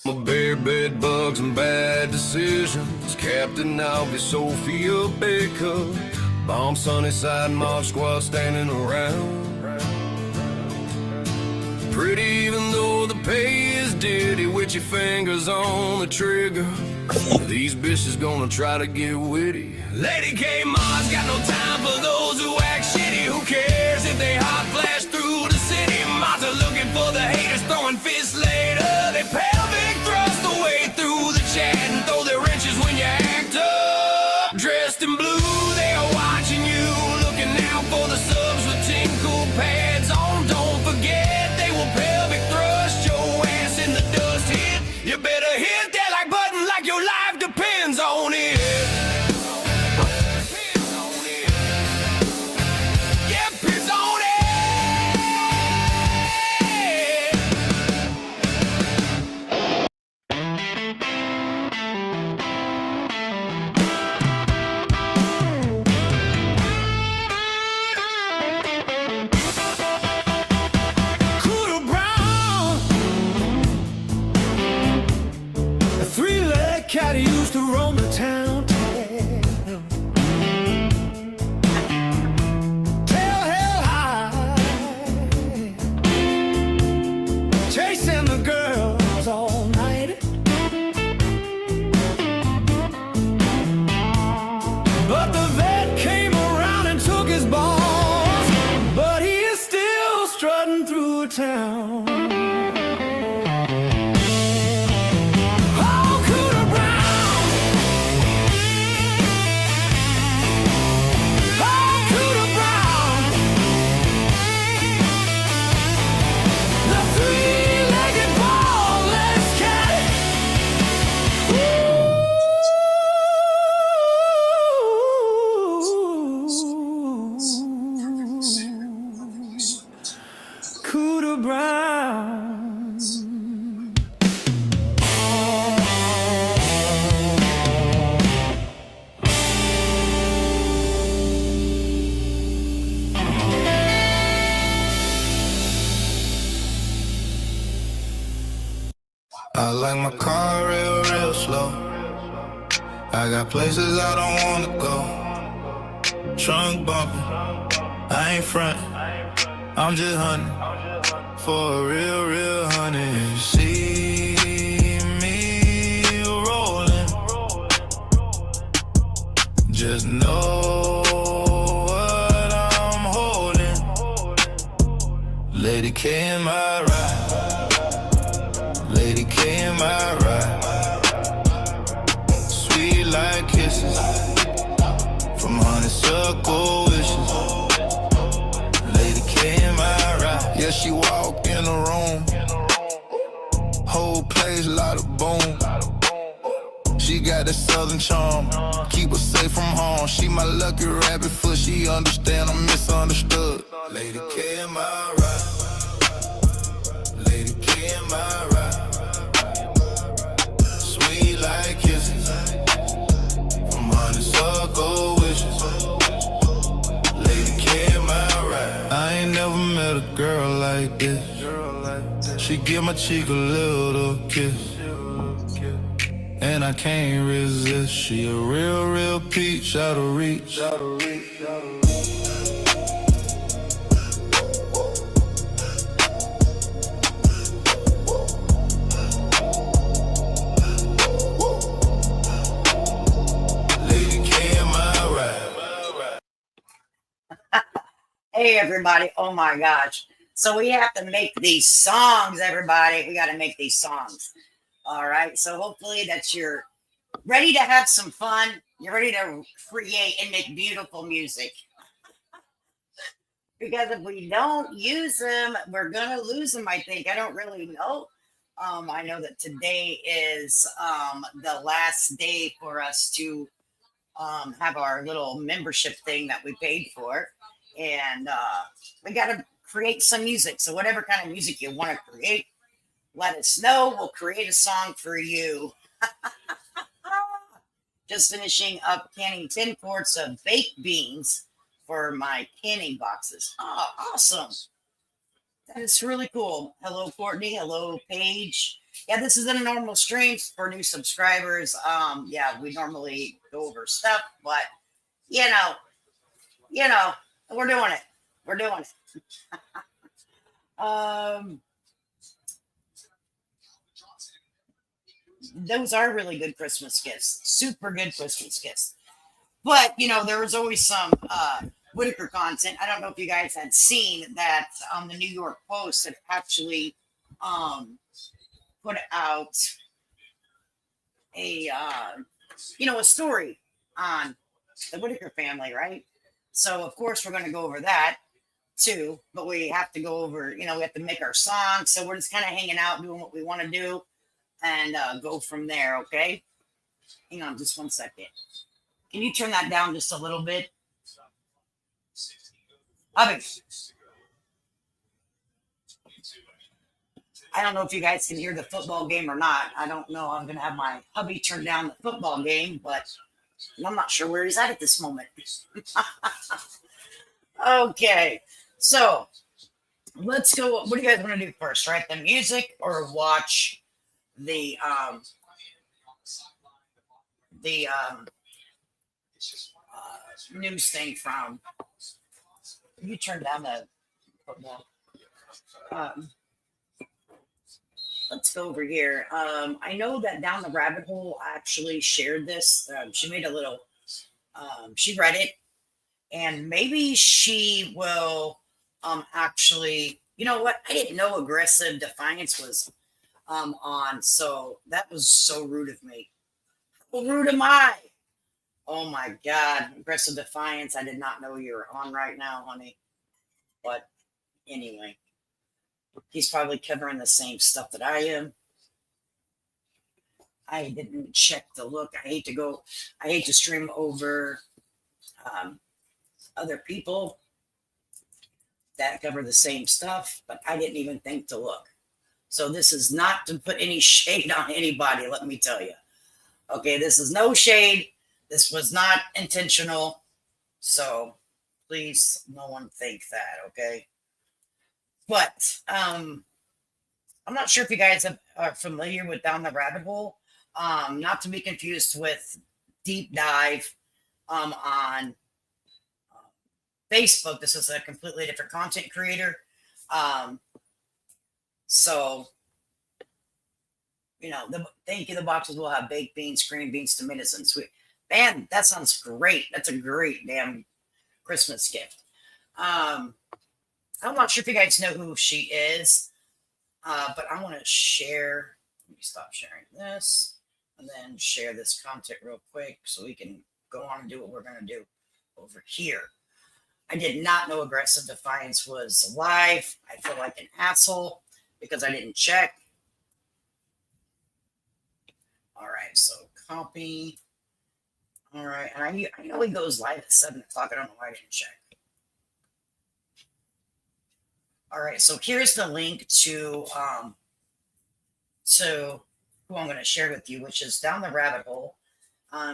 My bare bed bugs and bad decisions. Captain Alvy, Sophia Baker. Bomb Sunnyside mob squad standing around. Pretty even though the pay is ditty, with your fingers on the trigger. These bitches gonna try to get witty. Lady K Ma's got no time for those who act shitty. Who cares if they hot flash through the city? Mods are looking for the haters, throwing fists later. They pelvic thrust the way through the chat and throw their wrenches when you act up. Dressed in blue, they are watching you, looking out for the subs with tinkle pads on. Don't forget, they will pelvic thrust your ass in the dust hit. You better hit that like button like your life depends on it. Cat used to roam the town, tail held high, chasing the girls all night. But the vet came around and took his balls, but he is still strutting through town. I like my car real, real slow. I got places I don't wanna go. Trunk bumping, I ain't frontin'. I'm just hunting for a real, real honey. See me rolling, just know what I'm holding. Lady K in my ride. Lady K in my ride. Sweet like kisses from honeysuckle wishes. Lady K in my ride. Yeah, she walk in the room, whole place lot of boom. She got that southern charm, keep her safe from harm. She my lucky rabbit foot, she understand I'm misunderstood. Lady K in my ride. Lady K in my ride. Like kisses from honeysuckle wishes. Lady K in my ride. I ain't never met a girl like this. She give my cheek a little kiss, and I can't resist. She a real, real peach out of reach. Hey everybody, oh my gosh. So we have to make these songs, everybody. We got to make these songs. All right. So hopefully that you're ready to have some fun. You're ready to create and make beautiful music. Because if we don't use them, we're going to lose them, I think. I don't really know. I know that today is the last day for us to have our little membership thing that we paid for. And we got to create some music. So whatever kind of music you want to create, let us know. We'll create a song for you. Just finishing up canning 10 quarts of baked beans for my canning boxes. Oh, awesome. That is really cool. Hello, Courtney. Hello, Paige. Yeah, this isn't a normal stream for new subscribers. Yeah, we normally go over stuff, but you know, you know, we're doing it. We're doing it. Um, those are really good Christmas gifts. Super good Christmas gifts. But there was always some Whitaker content. I don't know if you guys had seen that the New York Post had actually put out a story on the Whitaker family, right? So of course we're going to go over that too, but we have to go over, we have to make our song. So we're just kind of hanging out, doing what we want to do, and go from there. Okay. Hang on just one second. Can you turn that down just a little bit? I don't know if you guys can hear the football game or not. I don't know. I'm going to have my hubby turn down the football game, but I'm not sure where he's at this moment. Okay. So let's go. What do you guys want to do first, right? The music or watch the news thing from? You turn down the football. Let's go over here. I know that Down the Rabbit Hole actually shared this. She made a little. She read it, and maybe she will actually. You know what? I didn't know Aggressive Defiance was on, so that was so rude of me. How rude am I? Oh my God, Aggressive Defiance. I did not know you were on right now, honey. But anyway, he's probably covering the same stuff that I am. I didn't check the look. I hate to stream over other people that cover the same stuff, but I didn't even think to look. So this is not to put any shade on anybody, let me tell you. Okay, this is no shade. This was not intentional. So please, no one think that, okay? But I'm not sure if you guys are familiar with Down the Rabbit Hole. Not to be confused with Deep Dive on Facebook. This is a completely different content creator. So thank you. The boxes will have baked beans, green beans, tomatoes, and sweet. Man, that sounds great. That's a great damn Christmas gift. I'm not sure if you guys know who she is, but I want to share. Let me stop sharing this and then share this content real quick so we can go on and do what we're going to do over here. I did not know Aggressive Defiance was live. I feel like an asshole because I didn't check. All right, so copy. All right, and I know he goes live at 7 o'clock. I don't know why I didn't check. All right, so here's the link to who I'm going to share with you, which is Down the Rabbit Hole.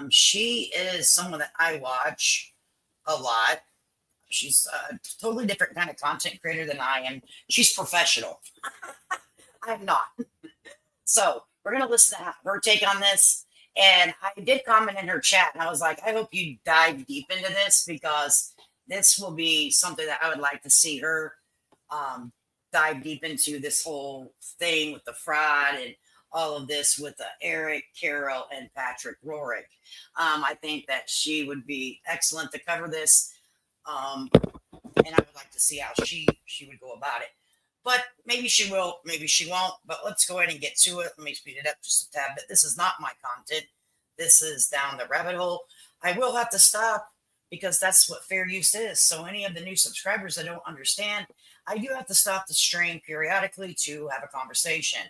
She is someone that I watch a lot. She's a totally different kind of content creator than I am. She's professional. I'm not. So we're going to listen to her take on this. And I did comment in her chat, and I was like, I hope you dive deep into this because this will be something that I would like to see her dive deep into, this whole thing with the fraud and all of this with Eric, Carol, and Patrick Rorick. I think that she would be excellent to cover this. And I would like to see how she would go about it. But maybe she will, maybe she won't. But let's go ahead and get to it. Let me speed it up just a tad bit. This is not my content. This is Down the Rabbit Hole. I will have to stop because that's what fair use is. So any of the new subscribers that don't understand, I do have to stop the stream periodically to have a conversation.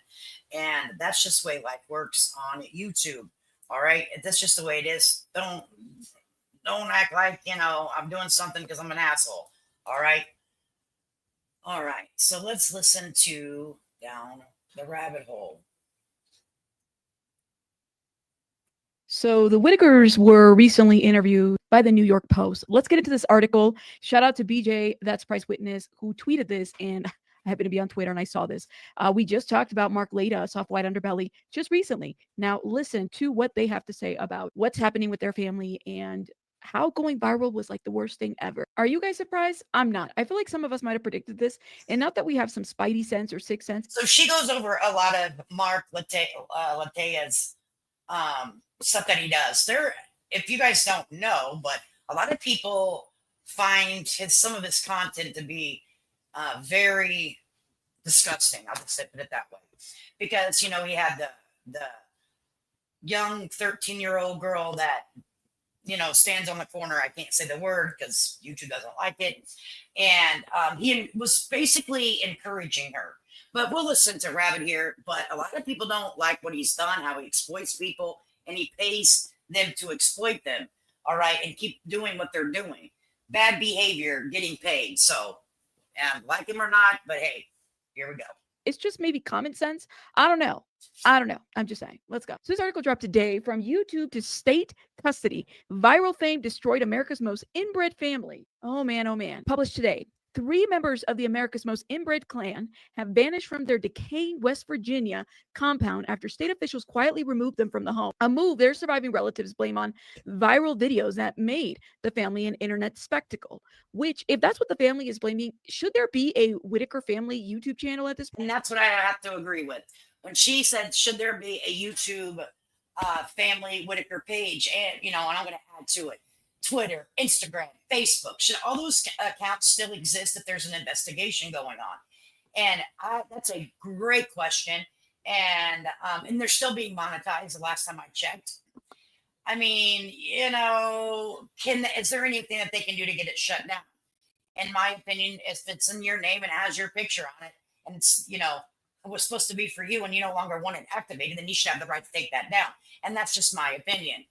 And that's just the way life works on YouTube. All right. That's just the way it is. Don't act like, I'm doing something because I'm an asshole. All right. All right. So let's listen to Down the Rabbit Hole. So the Whitakers were recently interviewed by the New York Post. Let's get into this article. Shout out to BJ, That's Price Witness, who tweeted this. And I happened to be on Twitter and I saw this. We just talked about Mark Leda, Soft White Underbelly, just recently. Now listen to what they have to say about what's happening with their family and how going viral was like the worst thing ever. Are you guys surprised? I'm not. I feel like some of us might have predicted this, and not that we have some spidey sense or sixth sense. So she goes over a lot of Mark Latea's stuff that he does. If you guys don't know, but a lot of people find some of his content to be very disgusting. I'll just put it that way, because he had the young 13-year-old girl that stands on the corner. I can't say the word because YouTube doesn't like it, and he was basically encouraging her. But we'll listen to Rabbit here. But a lot of people don't like what he's done, how he exploits people, and he pays them to exploit them. All right, and keep doing what they're doing. Bad behavior, getting paid. So, like him or not, but hey, here we go. It's just maybe common sense. I don't know. I'm just saying. Let's go. So this article dropped today. From YouTube to state custody. Viral fame destroyed America's most inbred family. Oh man, oh man. Published today. 3 members of the America's Most Inbred clan have vanished from their decaying West Virginia compound after state officials quietly removed them from the home. A move their surviving relatives blame on viral videos that made the family an internet spectacle. Which, if that's what the family is blaming, should there be a Whitaker family YouTube channel at this point? And that's what I have to agree with. When she said, should there be a YouTube family Whitaker page? And, and I'm going to add to it. Twitter, Instagram, Facebook, should all those accounts still exist if there's an investigation going on? And that's a great question. And they're still being monetized the last time I checked. I mean, is there anything that they can do to get it shut down? In my opinion, if it's in your name and has your picture on it, and it's, it was supposed to be for you and you no longer want it activated, then you should have the right to take that down. And that's just my opinion.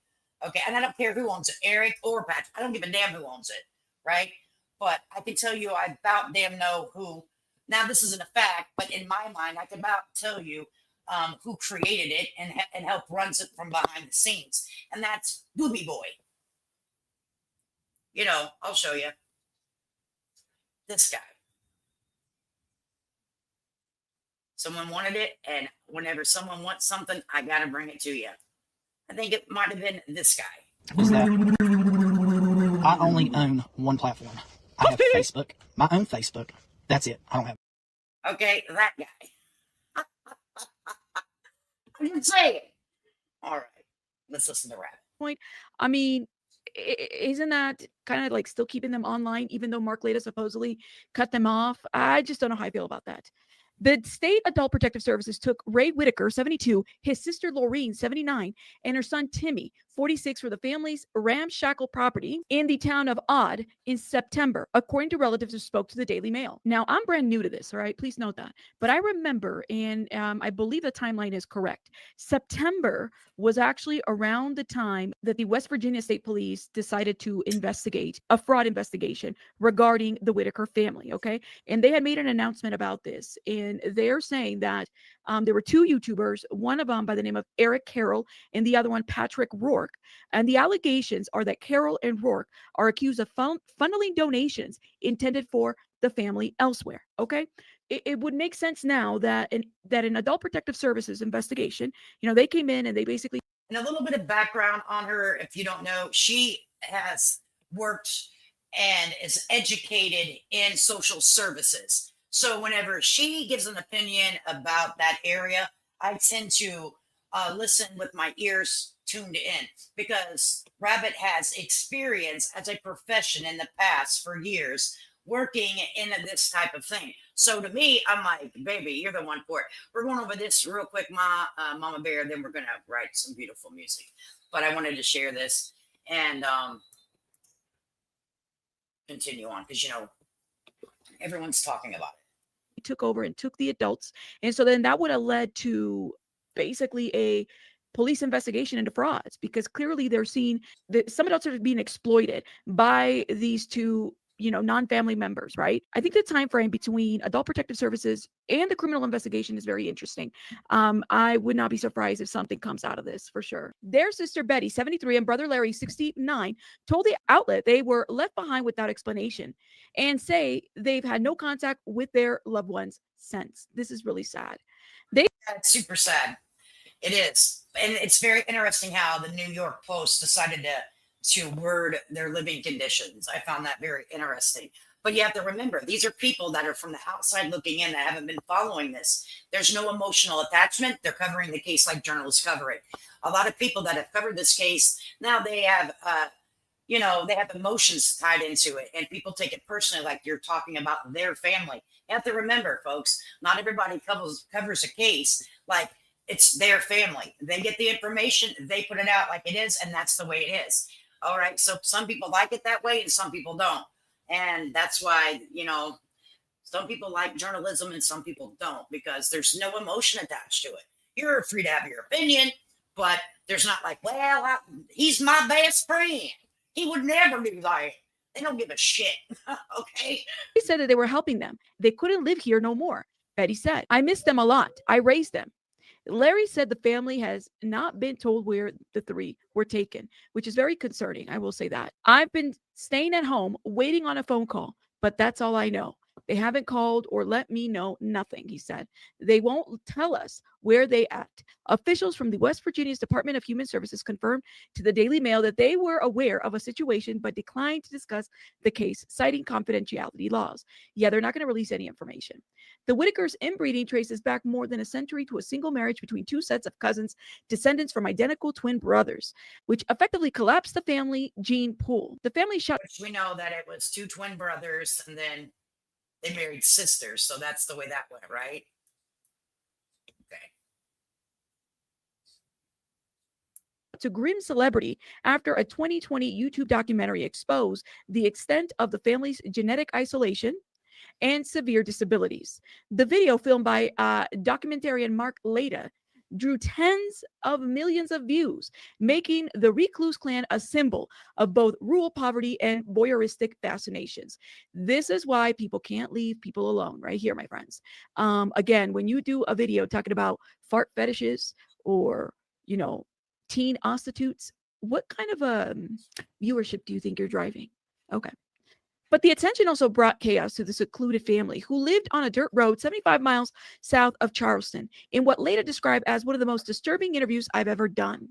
Okay, and I don't care who owns it, Eric or Patrick. I don't give a damn who owns it, right? But I can tell you I about damn know who. Now, this isn't a fact, but in my mind, I can about tell you who created it and helped runs it from behind the scenes. And that's Booby Boy. I'll show you. This guy. Someone wanted it, and whenever someone wants something, I got to bring it to you. I think it might have been this guy. Is that I only own one platform. I have Facebook, my own Facebook. That's it. I don't have. Okay, that guy. I didn't say it. All right, let's listen to Rabbit. Point. I mean, isn't that kind of like still keeping them online, even though Mark Leda supposedly cut them off? I just don't know how I feel about that. The State Adult Protective Services took Ray Whitaker, 72, his sister Laureen, 79, and her son Timmy, 46, for the family's ramshackle property in the town of Odd in September, according to relatives who spoke to the Daily Mail. Now, I'm brand new to this, all right? Please note that. But I remember, and I believe the timeline is correct, September was actually around the time that the West Virginia State Police decided to investigate a fraud investigation regarding the Whitaker family, okay? And they had made an announcement about this, and they're saying that there were 2 YouTubers, one of them by the name of Eric Carroll and the other one Patrick Rourke. And the allegations are that Carroll and Rourke are accused of funneling donations intended for the family elsewhere. Okay, it would make sense now that an Adult Protective Services investigation, they came in and they basically. And a little bit of background on her, if you don't know, she has worked and is educated in social services. So whenever she gives an opinion about that area, I tend to listen with my ears tuned in, because Rabbit has experience as a profession in the past for years working in this type of thing. So to me, I'm like, baby, you're the one for it. We're going over this real quick, Mama Bear, then we're going to write some beautiful music. But I wanted to share this and continue on, because, everyone's talking about it. Took over and took the adults. And so then that would have led to basically a police investigation into frauds, because clearly they're seeing that some adults are being exploited by these 2 non-family members, right? I think the time frame between Adult Protective Services and the criminal investigation is very interesting. I would not be surprised if something comes out of this for sure. Their sister Betty, 73, and brother Larry, 69, told the outlet they were left behind without explanation and say they've had no contact with their loved ones since. This is really sad. That's super sad. It is. And it's very interesting how the New York Post decided to word their living conditions. I found that very interesting. But you have to remember, these are people that are from the outside looking in that haven't been following this. There's no emotional attachment. They're covering the case like journalists cover it. A lot of people that have covered this case, now they have, they have emotions tied into it, and people take it personally, like you're talking about their family. You have to remember, folks, not everybody covers a case like it's their family. They get the information, they put it out like it is, and that's the way it is. All right. So some people like it that way and some people don't. And that's why, some people like journalism and some people don't, because there's no emotion attached to it. You're free to have your opinion, but there's not like, well, he's my best friend. He would never do that. They don't give a shit. Okay. They said that they were helping them. They couldn't live here no more. Betty said, I miss them a lot. I raised them. Larry said the family has not been told where the three were taken, which is very concerning. I will say that. I've been staying at home waiting on a phone call, but that's all I know. They haven't called or let me know nothing, he said. They won't tell us where they at. Officials from the West Virginia's Department of Human Services confirmed to the Daily Mail that they were aware of a situation but declined to discuss the case, citing confidentiality laws. Yeah, they're not going to release any information. The Whitakers' inbreeding traces back more than a century to a single marriage between two sets of cousins, descendants from identical twin brothers, which effectively collapsed the family gene pool. The family shut. Which we know that it was two twin brothers and then they married sisters. So that's the way that went, right? Okay. To grim celebrity after a 2020 YouTube documentary exposed the extent of the family's genetic isolation and severe disabilities. The video, filmed by documentarian Mark Leda, drew tens of millions of views, making the Recluse clan a symbol of both rural poverty and voyeuristic fascinations. This is why people can't leave people alone, right here, my friends. Again, when you do a video talking about fart fetishes or, teen prostitutes, what kind of viewership do you think you're driving? Okay. But the attention also brought chaos to the secluded family who lived on a dirt road 75 miles south of Charleston in what Leda described as one of the most disturbing interviews I've ever done.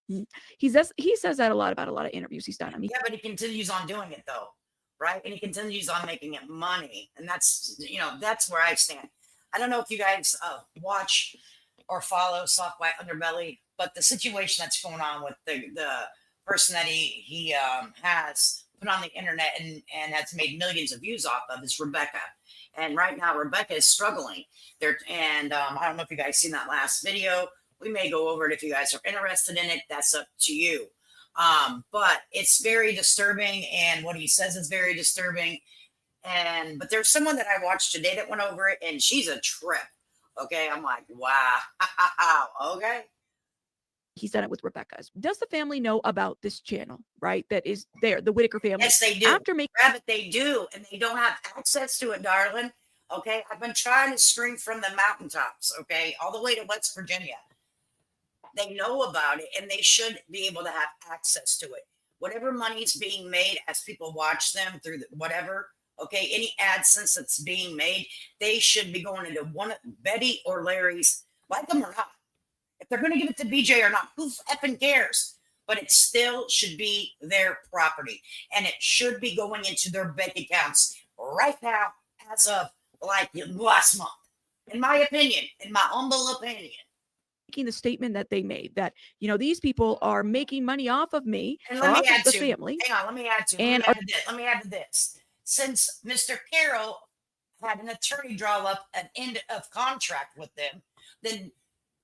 He says that a lot about a lot of interviews he's done. I mean, yeah, but he continues on doing it though, right? And he continues on making it money. And that's, that's where I stand. I don't know if you guys watch or follow Soft White Underbelly, but the situation that's going on with the person that he has put on the internet and has made millions of views off of is Rebecca. And right now Rebecca is struggling there. And I don't know if you guys seen that last video. We may go over it if you guys are interested in it. That's up to you. But it's very disturbing, and what he says is very disturbing. But there's someone that I watched today that went over it, and she's a trip. Okay, I'm like, wow. Okay. He's done it with Rebecca's. Does the family know about this channel, right? That is there, the Whitaker family. Yes, they do. Rabbit, they do, and they don't have access to it, darling. Okay, I've been trying to scream from the mountaintops, okay, all the way to West Virginia. They know about it, and they should be able to have access to it. Whatever money's being made as people watch them through whatever, okay, any AdSense that's being made, they should be going into one of Betty or Larry's, like them or not. If they're going to give it to BJ or not, who effing cares? But it still should be their property, and it should be going into their bank accounts right now as of like last month, in my opinion, in my humble opinion. Making the statement that they made that, these people are making money off of me, and let me add the to family. Hang on, let me add to let me add to this. Since Mr. Carroll had an attorney draw up an end of contract with them, then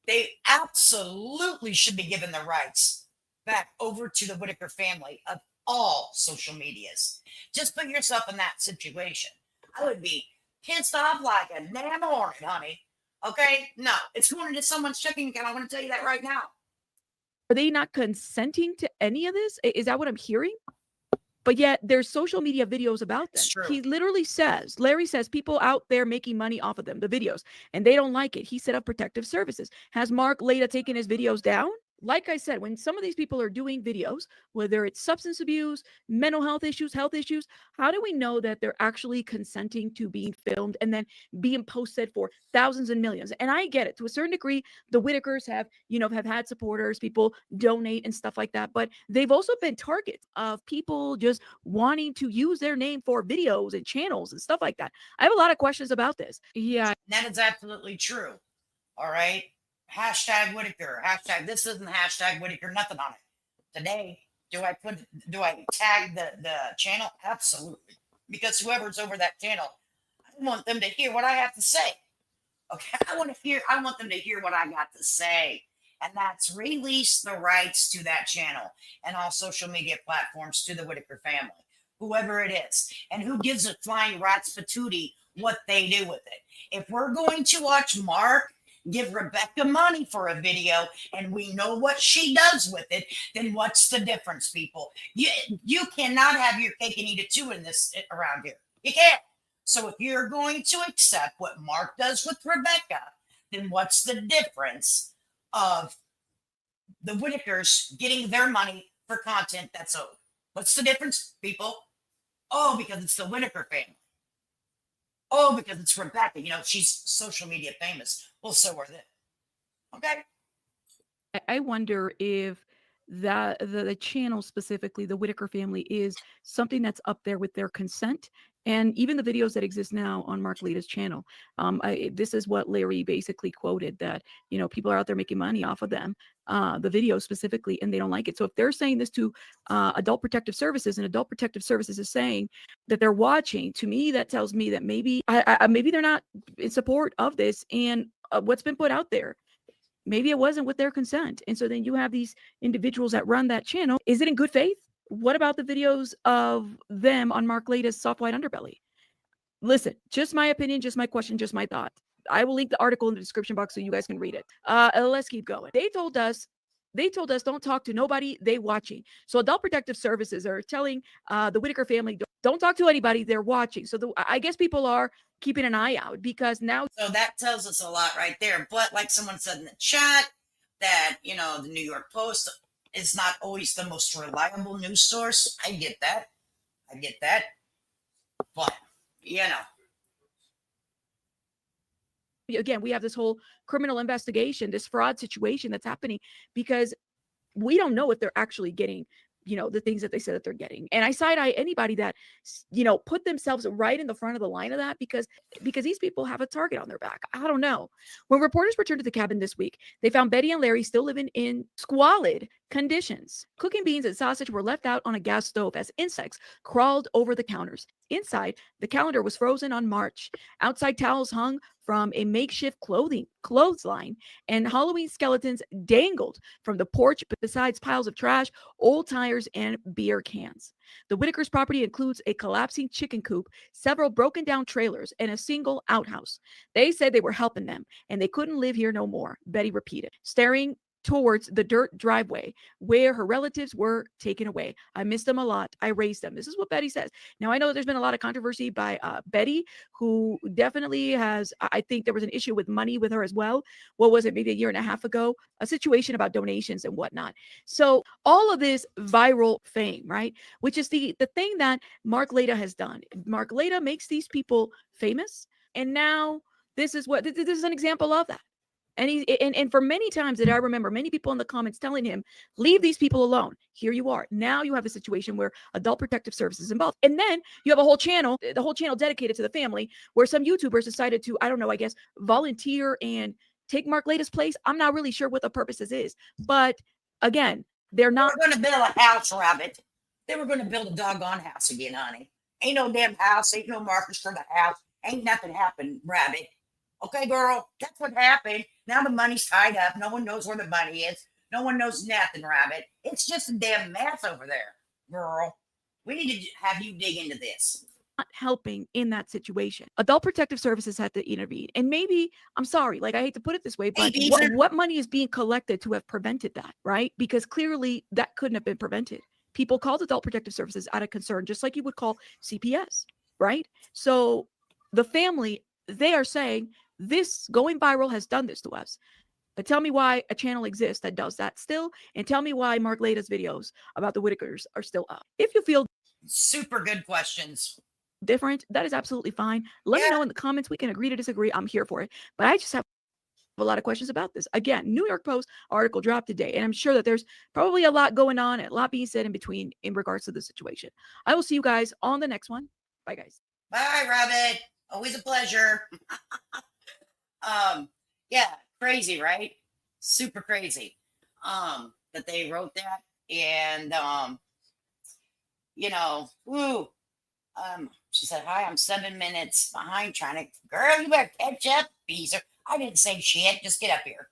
they absolutely should be given the rights back over to the Whitaker family of all social medias. Just put yourself in that situation. I would be pissed off like a damn hornet, honey. Okay? No, it's going into someone's checking account. I want to tell you that right now. Are they not consenting to any of this? Is that what I'm hearing? but yet there's social media videos about them. It's true. He literally says, Larry says, people out there making money off of them, the videos, and they don't like it. He set up protective services. Has Mark Leda taken his videos down? Like I said, when some of these people are doing videos, whether it's substance abuse, mental health issues, how do we know that they're actually consenting to being filmed and then being posted for thousands and millions? And I get it. To a certain degree, the Whitakers have had supporters, people donate and stuff like that. But they've also been targets of people just wanting to use their name for videos and channels and stuff like that. I have a lot of questions about this. Yeah. That is absolutely true. All right. Hashtag Whitaker. Hashtag this isn't hashtag Whitaker, nothing on it. Today, do I tag the channel? Absolutely. Because whoever's over that channel, I want them to hear what I have to say. Okay. I want them to hear what I got to say. And that's release the rights to that channel and all social media platforms to the Whitaker family, whoever it is, and who gives a flying rat's patootie what they do with it. If we're going to watch Mark give Rebecca money for a video and we know what she does with it, then what's the difference, people? You cannot have your cake and eat it too in this around here. You can't. So if you're going to accept what Mark does with Rebecca, then what's the difference of the Whitakers getting their money for content that's owed? What's the difference, people? Oh, because it's the Whitaker family. Oh, because it's Rebecca. She's social media famous. Well, so are they. Okay. I wonder if the channel, specifically the Whitaker family, is something that's up there with their consent. And even the videos that exist now on Mark Leda's channel, this is what Larry basically quoted, that people are out there making money off of them, the videos specifically, and they don't like it. So if they're saying this to Adult Protective Services, and Adult Protective Services is saying that they're watching, to me that tells me that maybe maybe they're not in support of this and what's been put out there. Maybe it wasn't with their consent. And so then you have these individuals that run that channel. Is it in good faith? What about the videos of them on Mark Leda's Soft White Underbelly? Listen, just my opinion, just my question, just my thought. I will link the article in the description box so you guys can read it. Let's keep going. They told us don't talk to nobody, they watching. So Adult Protective Services are telling the Whitaker family, don't talk to anybody, they're watching. So I guess people are keeping an eye out because now. So that tells us a lot right there. But like someone said in the chat, that, the New York Post is not always the most reliable news source. I get that. But, Again, we have this whole criminal investigation, this fraud situation that's happening because we don't know if they're actually getting, the things that they said that they're getting. And I side-eye anybody that, put themselves right in the front of the line of that because these people have a target on their back. I don't know. When reporters returned to the cabin this week, they found Betty and Larry still living in squalid conditions. Cooking beans and sausage were left out on a gas stove as insects crawled over the counters. Inside, the calendar was frozen on March. Outside, towels hung from a makeshift clothesline, and Halloween skeletons dangled from the porch besides piles of trash, old tires, and beer cans. The Whitakers' property includes a collapsing chicken coop, several broken down trailers, and a single outhouse. They said they were helping them, and they couldn't live here no more, Betty repeated, staring towards the dirt driveway where her relatives were taken away. I missed them a lot. I raised them. This is what Betty says. Now, I know there's been a lot of controversy by Betty, who definitely has, I think there was an issue with money with her as well. What was it, maybe a year and a half ago? A situation about donations and whatnot. So all of this viral fame, right? Which is the thing that Mark Leda has done. Mark Leda makes these people famous. And now this is an example of that. And for many times that I remember, many people in the comments telling him, leave these people alone. Here you are. Now you have a situation where Adult Protective Services is involved. And then you have the whole channel dedicated to the family, where some YouTubers decided to, I don't know, I guess, volunteer and take Mark Leda's place. I'm not really sure what the purpose is. But again, they're not. We're going to build a house, Rabbit. They were going to build a doggone house again, honey. Ain't no damn house. Ain't no markers for the house. Ain't nothing happened, Rabbit. Okay, girl, that's what happened. Now the money's tied up. No one knows where the money is. No one knows nothing, Rabbit. It's just a damn mess over there, girl. We need to have you dig into this. Not helping in that situation. Adult Protective Services had to intervene. And maybe, I'm sorry, like I hate to put it this way, but what money is being collected to have prevented that, right? Because clearly that couldn't have been prevented. people called Adult Protective Services out of concern, just like you would call CPS, right? So the family, they are saying this going viral has done this to us. But tell me why a channel exists that does that still, and tell me why Mark Lada's videos about the Whitakers are still up. If you feel Super good questions. different, that is absolutely fine. Let me Yeah. know in the comments. We can agree to disagree. I'm here for it. But I just have a lot of questions about this. Again, New York Post article dropped today, and I'm sure that there's probably a lot going on and a lot being said in between in regards to the situation. I will see you guys on the next one. Bye, guys. Bye, Rabbit. Always a pleasure. Yeah, crazy, right? Super crazy. That they wrote that. And woo. She said, "Hi, I'm 7 minutes behind trying to." Girl, you better catch up, Beezer. I didn't say shit. Just get up here.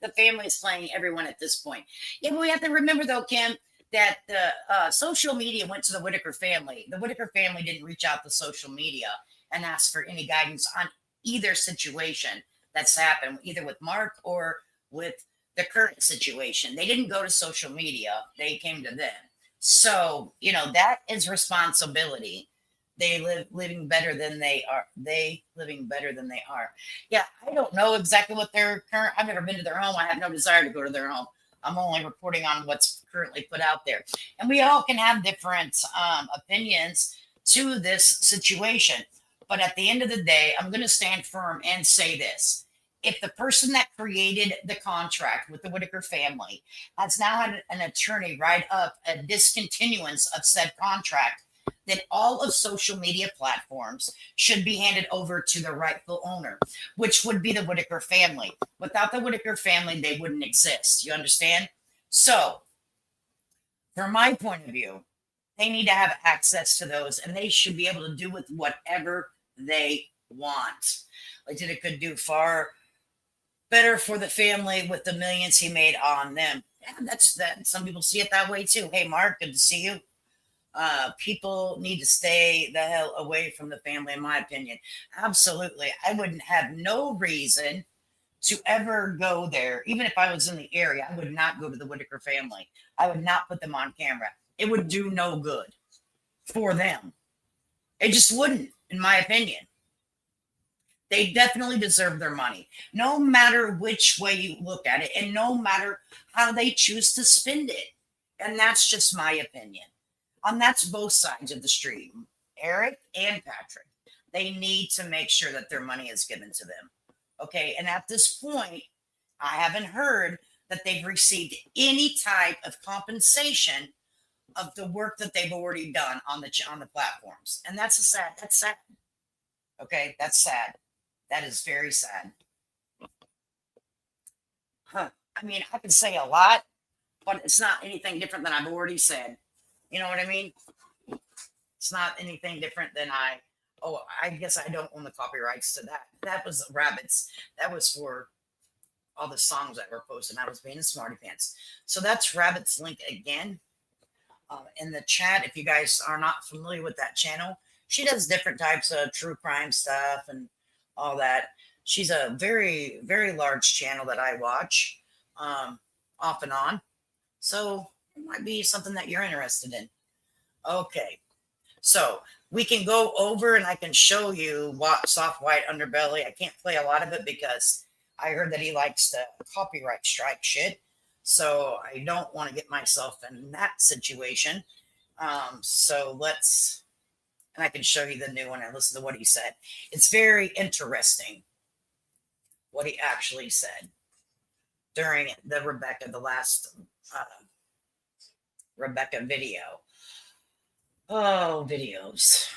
The family is playing everyone at this point. Yeah, but we have to remember, though, Kim, that the social media went to the Whitaker family. The Whitaker family didn't reach out to social media and ask for any guidance on either situation that's happened, either with Mark or with the current situation. They didn't go to social media. They came to them. So, that is responsibility. They living better than they are. They living better than they are. Yeah, I don't know exactly what their current. I've never been to their home. I have no desire to go to their home. I'm only reporting on what's currently put out there, and we all can have different opinions to this situation. But at the end of the day, I'm going to stand firm and say this: if the person that created the contract with the Whitaker family has now had an attorney write up a discontinuance of said contract, then all of social media platforms should be handed over to the rightful owner, which would be the Whitaker family. Without the Whitaker family, they wouldn't exist. You understand? So, from my point of view, they need to have access to those, and they should be able to do with whatever they want. Like it could do far better for the family with the millions he made on them. Yeah, that's that. Some people see it that way too. Hey, Mark, good to see you. People need to stay the hell away from the family, in my opinion. Absolutely. I wouldn't have no reason to ever go there. Even if I was in the area, I would not go to the Whitaker family. I would not put them on camera. It would do no good for them. It just wouldn't, in my opinion. They definitely deserve their money, no matter which way you look at it, and no matter how they choose to spend it. And that's just my opinion. And that's both sides of the street, Eric and Patrick. They need to make sure that their money is given to them. Okay. And at this point, I haven't heard that they've received any type of compensation of the work that they've already done on the platforms. And that's sad. Okay. That's sad. That is very sad. I mean, I could say a lot, but it's not anything different than I've already said. You know what I mean? It's not anything different than I guess I don't own the copyrights to that. That was Rabbits. That was for all the songs that were posted. I was being a smarty pants. So that's Rabbit's link again in the chat. If you guys are not familiar with that channel, she does different types of true crime stuff and all that. She's a very, very large channel that I watch off and on. So it might be something that you're interested in. Okay. So we can go over and I can show you what Soft White Underbelly. I can't play a lot of it because I heard that he likes to copyright strike shit. So I don't want to get myself in that situation. So let's, and I can show you the new one and listen to what he said. It's very interesting what he actually said during the last Rebecca video. Oh, videos.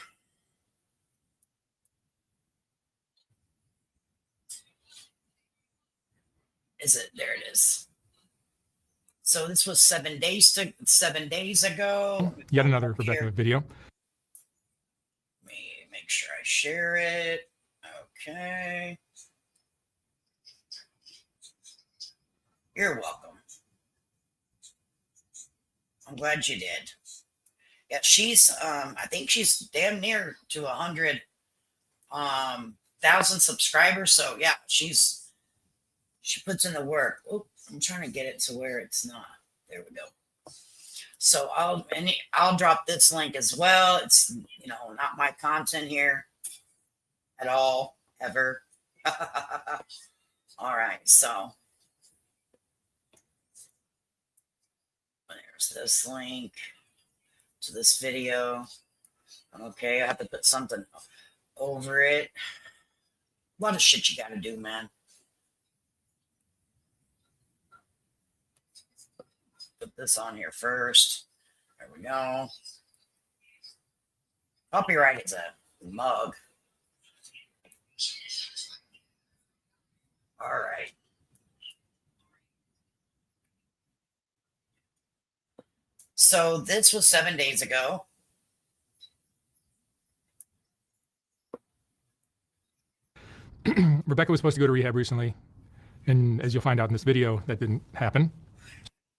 Is it? There it is. So this was 7 days ago. Yet another Rebecca video. Let me make sure I share it. Okay. You're welcome. I'm glad you did. Yeah, she's I think she's damn near to 100,000 subscribers. So yeah, she puts in the work. Oh, I'm trying to get it to where it's not. There we go. So I'll drop this link as well. It's, you know, not my content here at all, ever. All right, so there's this link to this video. Okay, I have to put something over it. A lot of shit you gotta do, man. Put this on here first. There we go. Copyright is a mug. All right. So this was 7 days ago. Rebecca was supposed to go to rehab recently, and as you'll find out in this video, that didn't happen.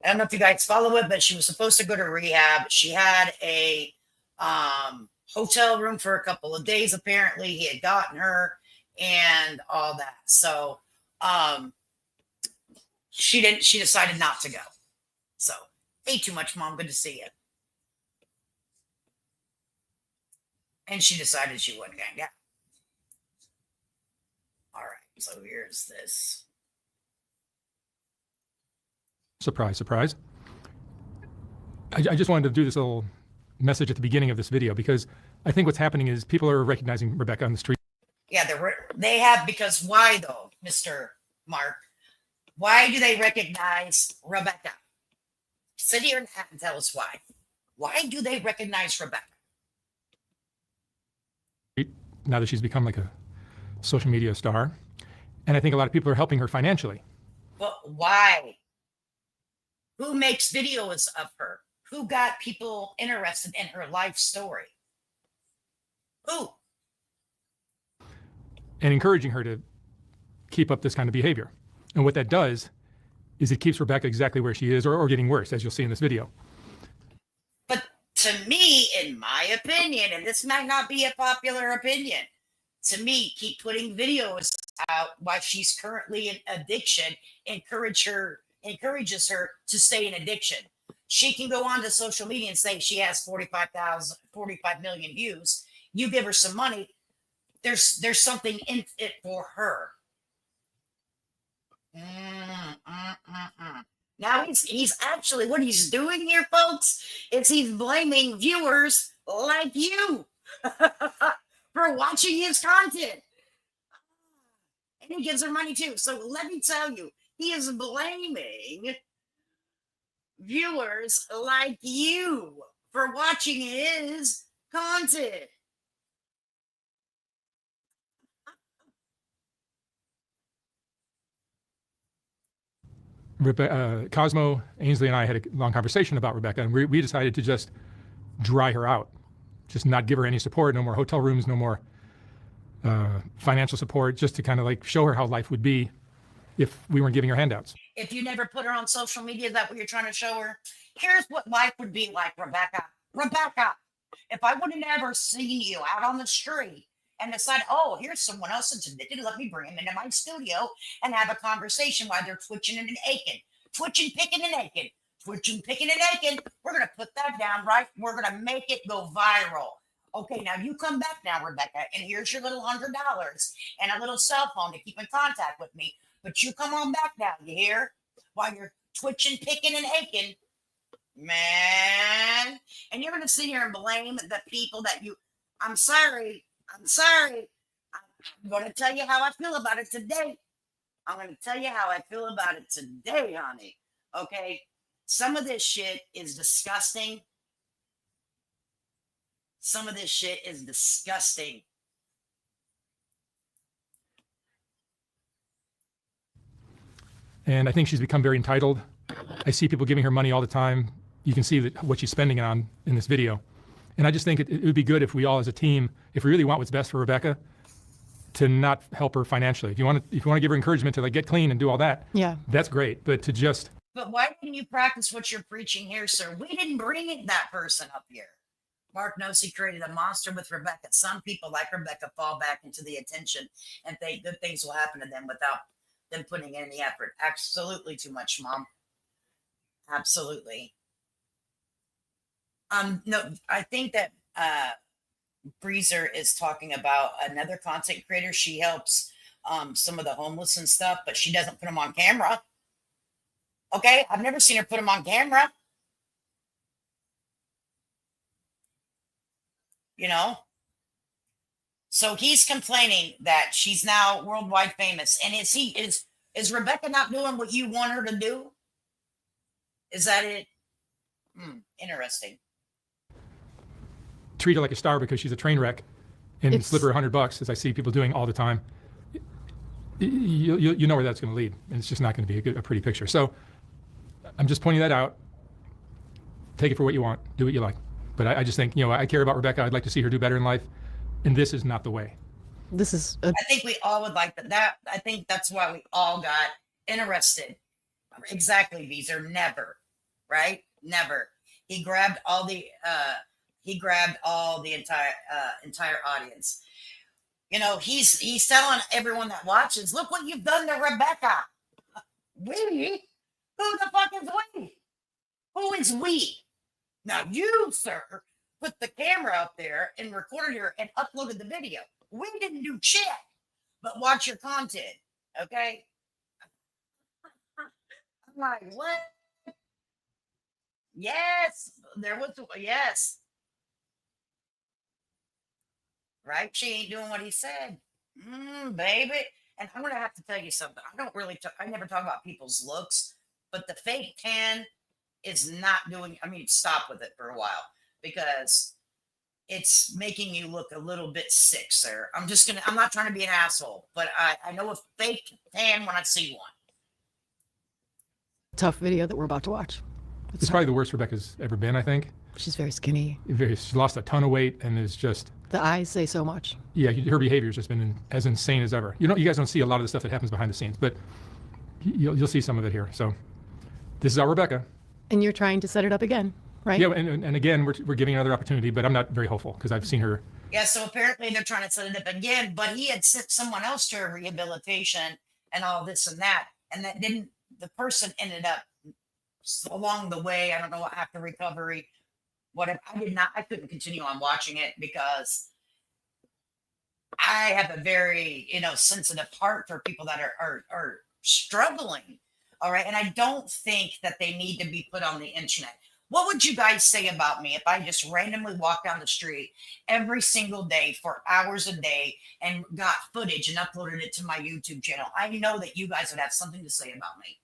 I don't know if you guys follow it, but she was supposed to go to rehab. She had a hotel room for a couple of days. Apparently, he had gotten her and all that. So she decided not to go. So, hey, too much, Mom. Good to see you. And she decided she wasn't going to go. All right. So here's this. Surprise, surprise. I just wanted to do this little message at the beginning of this video because I think what's happening is people are recognizing Rebecca on the street. Yeah, they have, because why though, Mr. Mark? Why do they recognize Rebecca? Sit here and tell us why. Why do they recognize Rebecca? Now that she's become like a social media star. And I think a lot of people are helping her financially. But why? Who makes videos of her? Who got people interested in her life story? Who? And encouraging her to keep up this kind of behavior. And what that does is it keeps Rebecca exactly where she is, or getting worse, as you'll see in this video. But to me, in my opinion, and this might not be a popular opinion, to me, keep putting videos out while she's currently in addiction encourages her to stay in addiction. She can go on to social media and say she has 45 million views. You give her some money, there's something in it for her. Now he's actually, what he's doing here, folks, is he's blaming viewers like you for watching his content. And he gives her money too. So let me tell you, he is blaming viewers like you for watching his content. Cosmo, Ainsley, and I had a long conversation about Rebecca, and we decided to just dry her out, just not give her any support, no more hotel rooms, no more financial support, just to kind of like show her how life would be if we weren't giving her handouts. If you never put her on social media, is that what you're trying to show her? Here's what life would be like, Rebecca. Rebecca, if I would have never seen you out on the street and decide, oh, here's someone else that's addicted, let me bring him into my studio and have a conversation while they're twitching and aching. Twitching, picking, and aching. Twitching, picking, and aching. We're going to put that down, right? We're going to make it go viral. Okay, now you come back now, Rebecca, and here's your little $100 and a little cell phone to keep in contact with me. But you come on back now, you hear? While you're twitching, picking, and aching, man. And you're going to sit here and blame the people that you... I'm sorry. I'm going to tell you how I feel about it today. I'm going to tell you how I feel about it today, honey. Okay? Some of this shit is disgusting. Some of this shit is disgusting. And I think she's become very entitled. I see people giving her money all the time. You can see what she's spending it on in this video. And I just think it would be good if we all as a team, if we really want what's best for Rebecca, to not help her financially. If you want to give her encouragement to like get clean and do all that, yeah, that's great. But to just... But why didn't you practice what you're preaching here, sir? We didn't bring that person up here. Mark knows he created a monster with Rebecca. Some people like Rebecca fall back into the attention and think good things will happen to them without them putting in the effort. Absolutely too much, Mom. Absolutely. No, I think that Breezer is talking about another content creator. She helps some of the homeless and stuff, but she doesn't put them on camera. Okay, I've never seen her put them on camera. You know, so he's complaining that she's now worldwide famous, and is Rebecca not doing what you want her to do? Is that it? Interesting. Treat her like a star because she's a train wreck, and It's- slip her $100, as I see people doing all the time. You know where that's going to lead, and it's just not going to be a pretty picture. So I'm just pointing that out. Take it for what you want. Do what you like. But I just think, I care about Rebecca. I'd like to see her do better in life, and this is not the way. This is I think we all would like that. I think that's why we all got interested. Exactly, Beezer. Never, right? Never. He grabbed all the entire audience. He's telling everyone that watches, look what you've done to Rebecca. We? Who the fuck is we? Who is we? Now you, sir, put the camera up there and recorded her and uploaded the video. We didn't do shit, but watch your content, okay? I'm like, what? Yes, yes. Right? She ain't doing what he said. Baby. And I'm gonna have to tell you something. I never talk about people's looks, but the fake tan is not doing, stop with it for a while because it's making you look a little bit sick, sir. I'm not trying to be an asshole, but I know a fake tan when I see one. tough video that we're about to watch. It's probably the worst Rebecca's ever been, I think. She's very skinny. She's lost a ton of weight and is just... The eyes say so much. Yeah, her behavior's just been as insane as ever. You guys don't see a lot of the stuff that happens behind the scenes, but you'll see some of it here. So this is our Rebecca. And you're trying to set it up again, right? Yeah, and again, we're giving another opportunity, but I'm not very hopeful because I've seen her. Yeah, so apparently they're trying to set it up again, but he had sent someone else to a rehabilitation and all this and that, and the person ended up along the way, I don't know what, after recovery, whatever. I couldn't continue on watching it because I have a very, sensitive heart for people that are struggling. All right. And I don't think that they need to be put on the internet. What would you guys say about me if I just randomly walked down the street every single day for hours a day and got footage and uploaded it to my YouTube channel? I know that you guys would have something to say about me.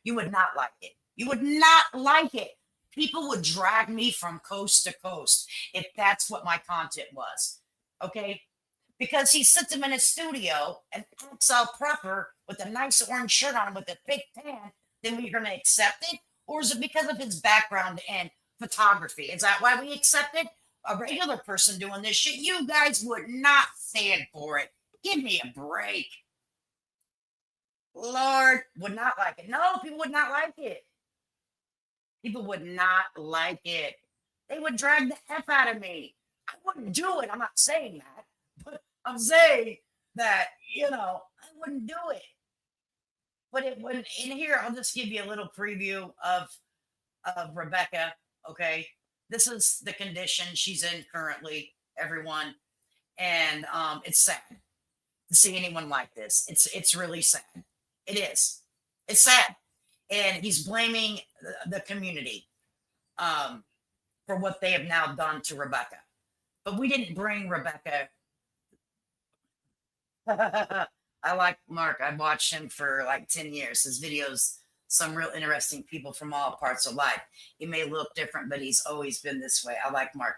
You would not like it. You would not like it. People would drag me from coast to coast if that's what my content was. Okay? Because he sits him in his studio and acts all proper with a nice orange shirt on with a fake tan, then we're going to accept it? Or is it because of his background and photography? Is that why we accept it? A regular person doing this shit, you guys would not stand for it. Give me a break. Lord, would not like it. No, people would not like it. People would not like it. They would drag the F out of me. I wouldn't do it. I'm not saying that. But I'm saying that, I wouldn't do it. But it wouldn't. In here, I'll just give you a little preview of Rebecca. Okay. This is the condition she's in currently, everyone. And it's sad to see anyone like this. It's really sad. It is. It's sad. And he's blaming the community for what they have now done to Rebecca. But we didn't bring Rebecca. I like Mark. I've watched him for like 10 years. His videos, some real interesting people from all parts of life. He may look different, but he's always been this way. I like Mark.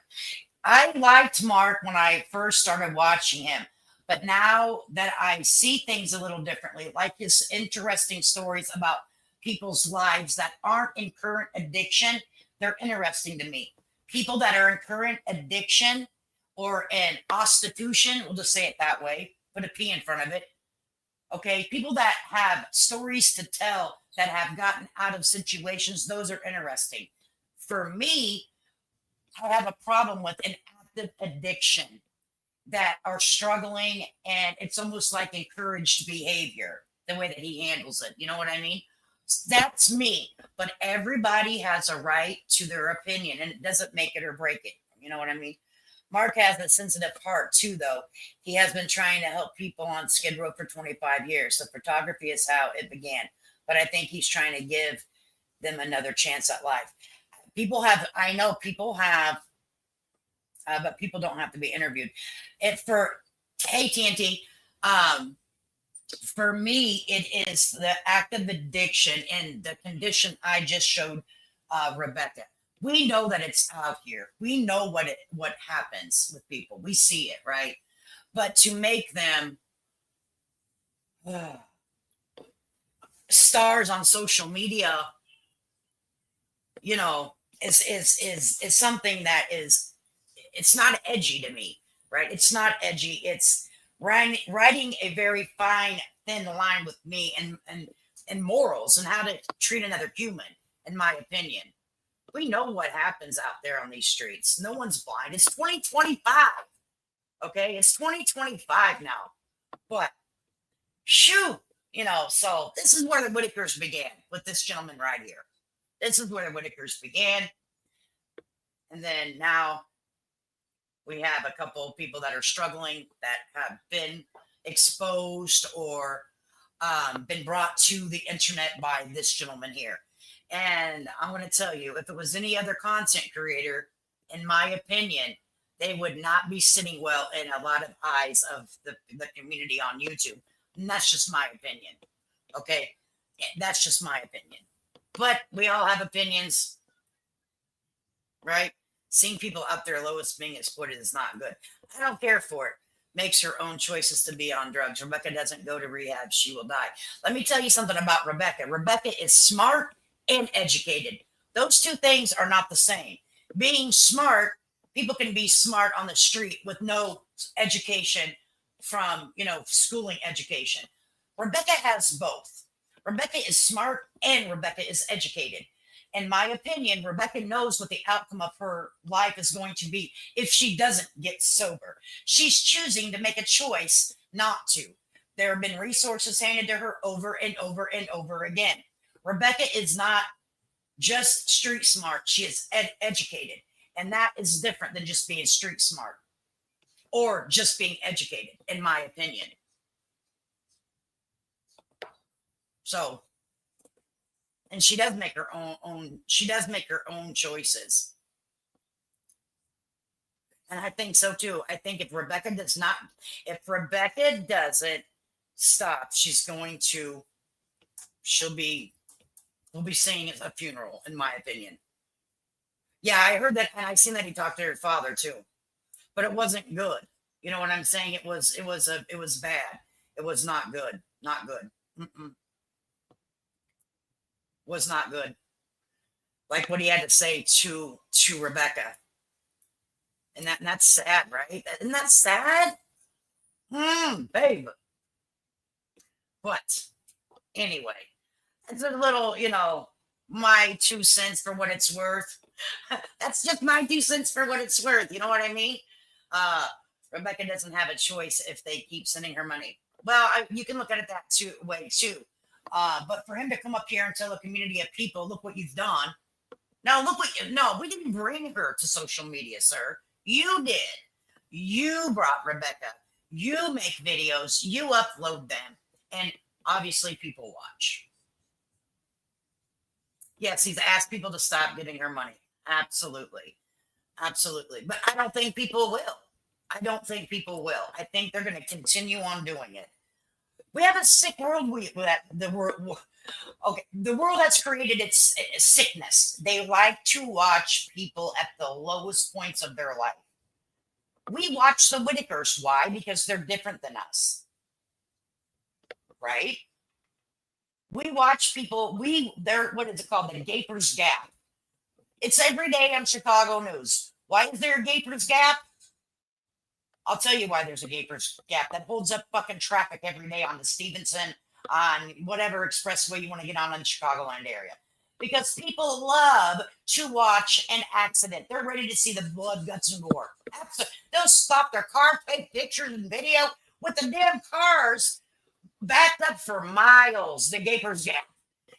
I liked Mark when I first started watching him. But now that I see things a little differently, like his interesting stories about people's lives that aren't in current addiction, they're interesting to me. People that are in current addiction or in prostitution, we'll just say it that way, put a P in front of it. Okay, people that have stories to tell that have gotten out of situations, those are interesting. For me, I have a problem with an active addiction that are struggling, and it's almost like encouraged behavior, the way that he handles it. You know what I mean? That's me. But everybody has a right to their opinion, and it doesn't make it or break it. You know what I mean? Mark has a sensitive heart too, though. He has been trying to help people on Skid Row for 25 years. So photography is how it began. But I think he's trying to give them another chance at life. I know people have, but people don't have to be interviewed. Hey, TNT, for me, it is the active addiction and the condition I just showed Rebecca. We know that it's out here. We know what happens with people. We see it, right? But to make them stars on social media, is something that it's not edgy to me, right? It's not edgy. It's writing a very fine, thin line with me and morals and how to treat another human, in my opinion. We know what happens out there on these streets. No one's blind. It's 2025. Okay, it's 2025 now. But shoot, so this is where the Whitakers began with this gentleman right here. This is where the Whitakers began. And then now we have a couple of people that are struggling that have been exposed or been brought to the internet by this gentleman here. And I'm going to tell you, if it was any other content creator, in my opinion, they would not be sitting well in a lot of eyes of the community on YouTube. And that's just my opinion. Okay? That's just my opinion. But we all have opinions, right? Seeing people out there lowest being exploited is not good. I don't care for it. Makes her own choices to be on drugs. Rebecca doesn't go to rehab. She will die. Let me tell you something about Rebecca. Rebecca is smart and educated. Those two things are not the same. Being smart, people can be smart on the street with no education from, schooling education. Rebecca has both. Rebecca is smart and Rebecca is educated. In my opinion, Rebecca knows what the outcome of her life is going to be if she doesn't get sober. She's choosing to make a choice not to. There have been resources handed to her over and over and over again. Rebecca is not just street smart. She is educated. And that is different than just being street smart or just being educated, in my opinion. So, and she does make her own choices. And I think so too. I think if Rebecca doesn't stop, we'll be singing a funeral, in my opinion. Yeah, I heard that, and I seen that he talked to her father too, but it wasn't good. You know what I'm saying? It was bad. It was not good. Not good. Was not good. Like what he had to say to Rebecca. And that's sad, right? Isn't that sad? Babe. But anyway, it's a little, my 2 cents for what it's worth. That's just my 2 cents for what it's worth. You know what I mean? Rebecca doesn't have a choice if they keep sending her money. Well, you can look at it that way too. But for him to come up here and tell a community of people, look what you've done. We didn't bring her to social media, sir. You did. You brought Rebecca. You make videos. You upload them. And obviously people watch. Yes, he's asked people to stop giving her money. Absolutely. Absolutely. But I don't think people will. I think they're going to continue on doing it. We have a sick world. The world has created its sickness. They like to watch people at the lowest points of their life. We watch the Whitakers. Why? Because they're different than us. Right? We watch people, what is it called? The Gapers Gap. It's every day on Chicago news. Why is there a Gapers Gap? I'll tell you why there's a Gapers Gap. That holds up fucking traffic every day on the Stevenson, on whatever expressway you want to get on in the Chicagoland area. Because people love to watch an accident. They're ready to see the blood, guts, and gore. They'll stop their car, take pictures and video with the damn cars backed up for miles, the Gapers Gap.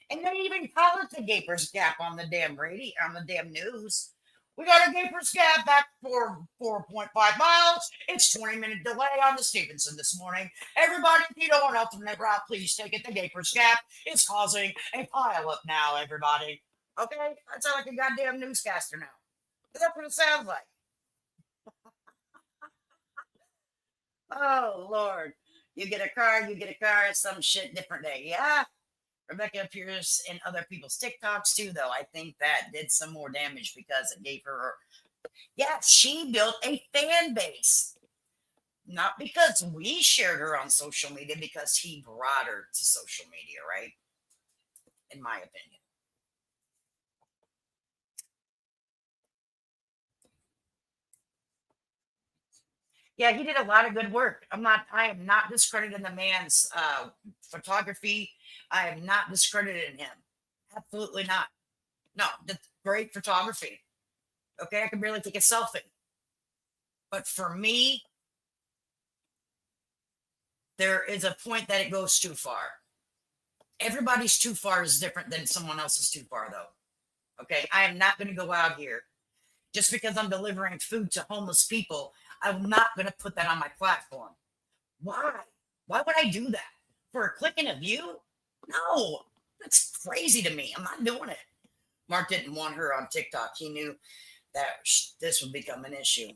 And they even call it the Gapers Gap on the damn radio, on the damn news. We got a Gapers Gap back for 4.5 miles. It's 20-minute delay on the Stevenson this morning. Everybody, if you don't want alternate route, please take it. The Gapers Gap is causing a pile up now, everybody. Okay? I sound like a goddamn newscaster now. But that's what it sounds like. Oh, Lord. You get a car, some shit, different day. Yeah. Rebecca appears in other people's TikToks too, though. I think that did some more damage because it gave her. Yeah, she built a fan base. Not because we shared her on social media, because he brought her to social media, right? In my opinion. Yeah, he did a lot of good work. I am not discrediting the man's photography. I am not discrediting him. Absolutely not. No, that's great photography. Okay, I can barely take a selfie. But for me, there is a point that it goes too far. Everybody's too far is different than someone else's too far, though. Okay, I am not going to go out here just because I'm delivering food to homeless people. I'm not going to put that on my platform. Why? Why would I do that? For a click and a view? No, that's crazy to me. I'm not doing it. Mark didn't want her on TikTok. He knew that this would become an issue.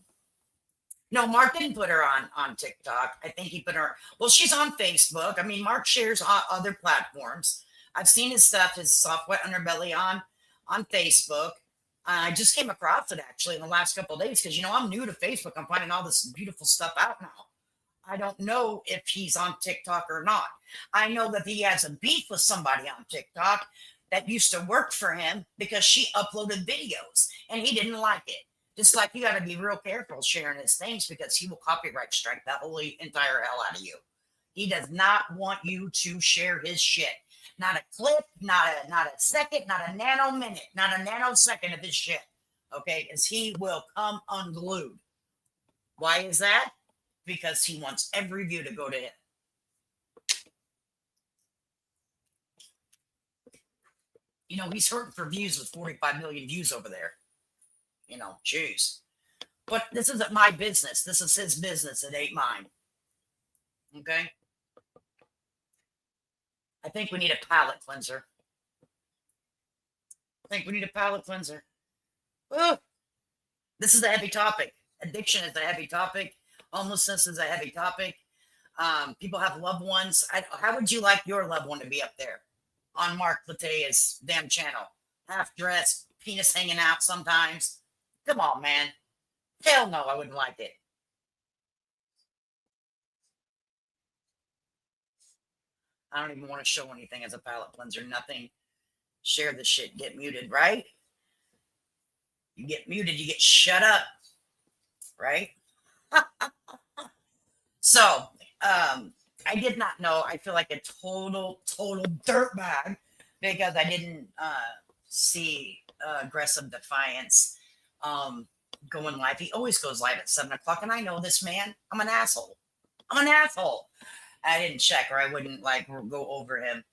No, Mark didn't put her on TikTok. I think he put her. Well, she's on Facebook. I mean, Mark shares on other platforms. I've seen his stuff, his soft wet underbelly on Facebook. I just came across it actually in the last couple of days because I'm new to Facebook. I'm finding all this beautiful stuff out now. I don't know if he's on TikTok or not. I know that he has a beef with somebody on TikTok that used to work for him because she uploaded videos and he didn't like it. Just like you got to be real careful sharing his things because he will copyright strike the holy entire hell out of you. He does not want you to share his shit. Not a clip, not a second, not a nano minute, not a nanosecond of his shit. Okay, because he will come unglued. Why is that? Because he wants every view to go to him. He's hurting for views with 45 million views over there. Jeez. But this isn't my business. This is his business. It ain't mine. Okay? I think we need a palate cleanser. Ooh, this is a heavy topic. Addiction is a heavy topic. Homelessness is a heavy topic. People have loved ones. How would you like your loved one to be up there on Mark Latea's damn channel? Half dressed, penis hanging out sometimes. Come on, man. Hell no, I wouldn't like it. I don't even want to show anything as a palate cleanser. Nothing. Share the shit. Get muted, right? You get muted, you get shut up, right? So, I did not know. I feel like a total dirtbag because I didn't see Aggressive Defiance going live. He always goes live at 7 o'clock, and I know this man. I'm an asshole. I didn't check, or I wouldn't go over him.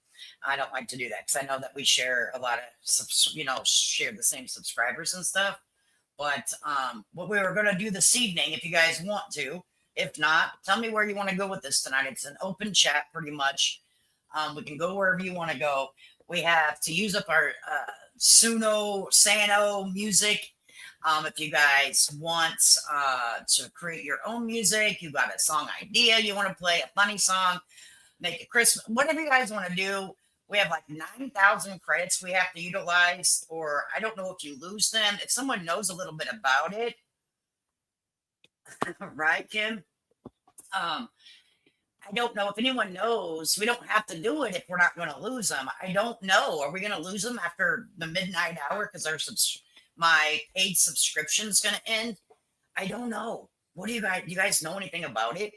I don't like to do that because I know that we share a lot of, share the same subscribers and stuff. But what we were going to do this evening, if you guys want to, if not, tell me where you want to go with this tonight. It's an open chat, pretty much. We can go wherever you want to go. We have to use up our Sano music. If you guys want to create your own music, you got a song idea you want to play, a funny song, make it Christmas, whatever you guys want to do. We have 9,000 credits we have to utilize, or I don't know if you lose them. If someone knows a little bit about it, right, Kim? I don't know if anyone knows. We don't have to do it if we're not going to lose them. I don't know. Are we going to lose them after the midnight hour because my paid subscription is going to end? I don't know. Do you guys know anything about it?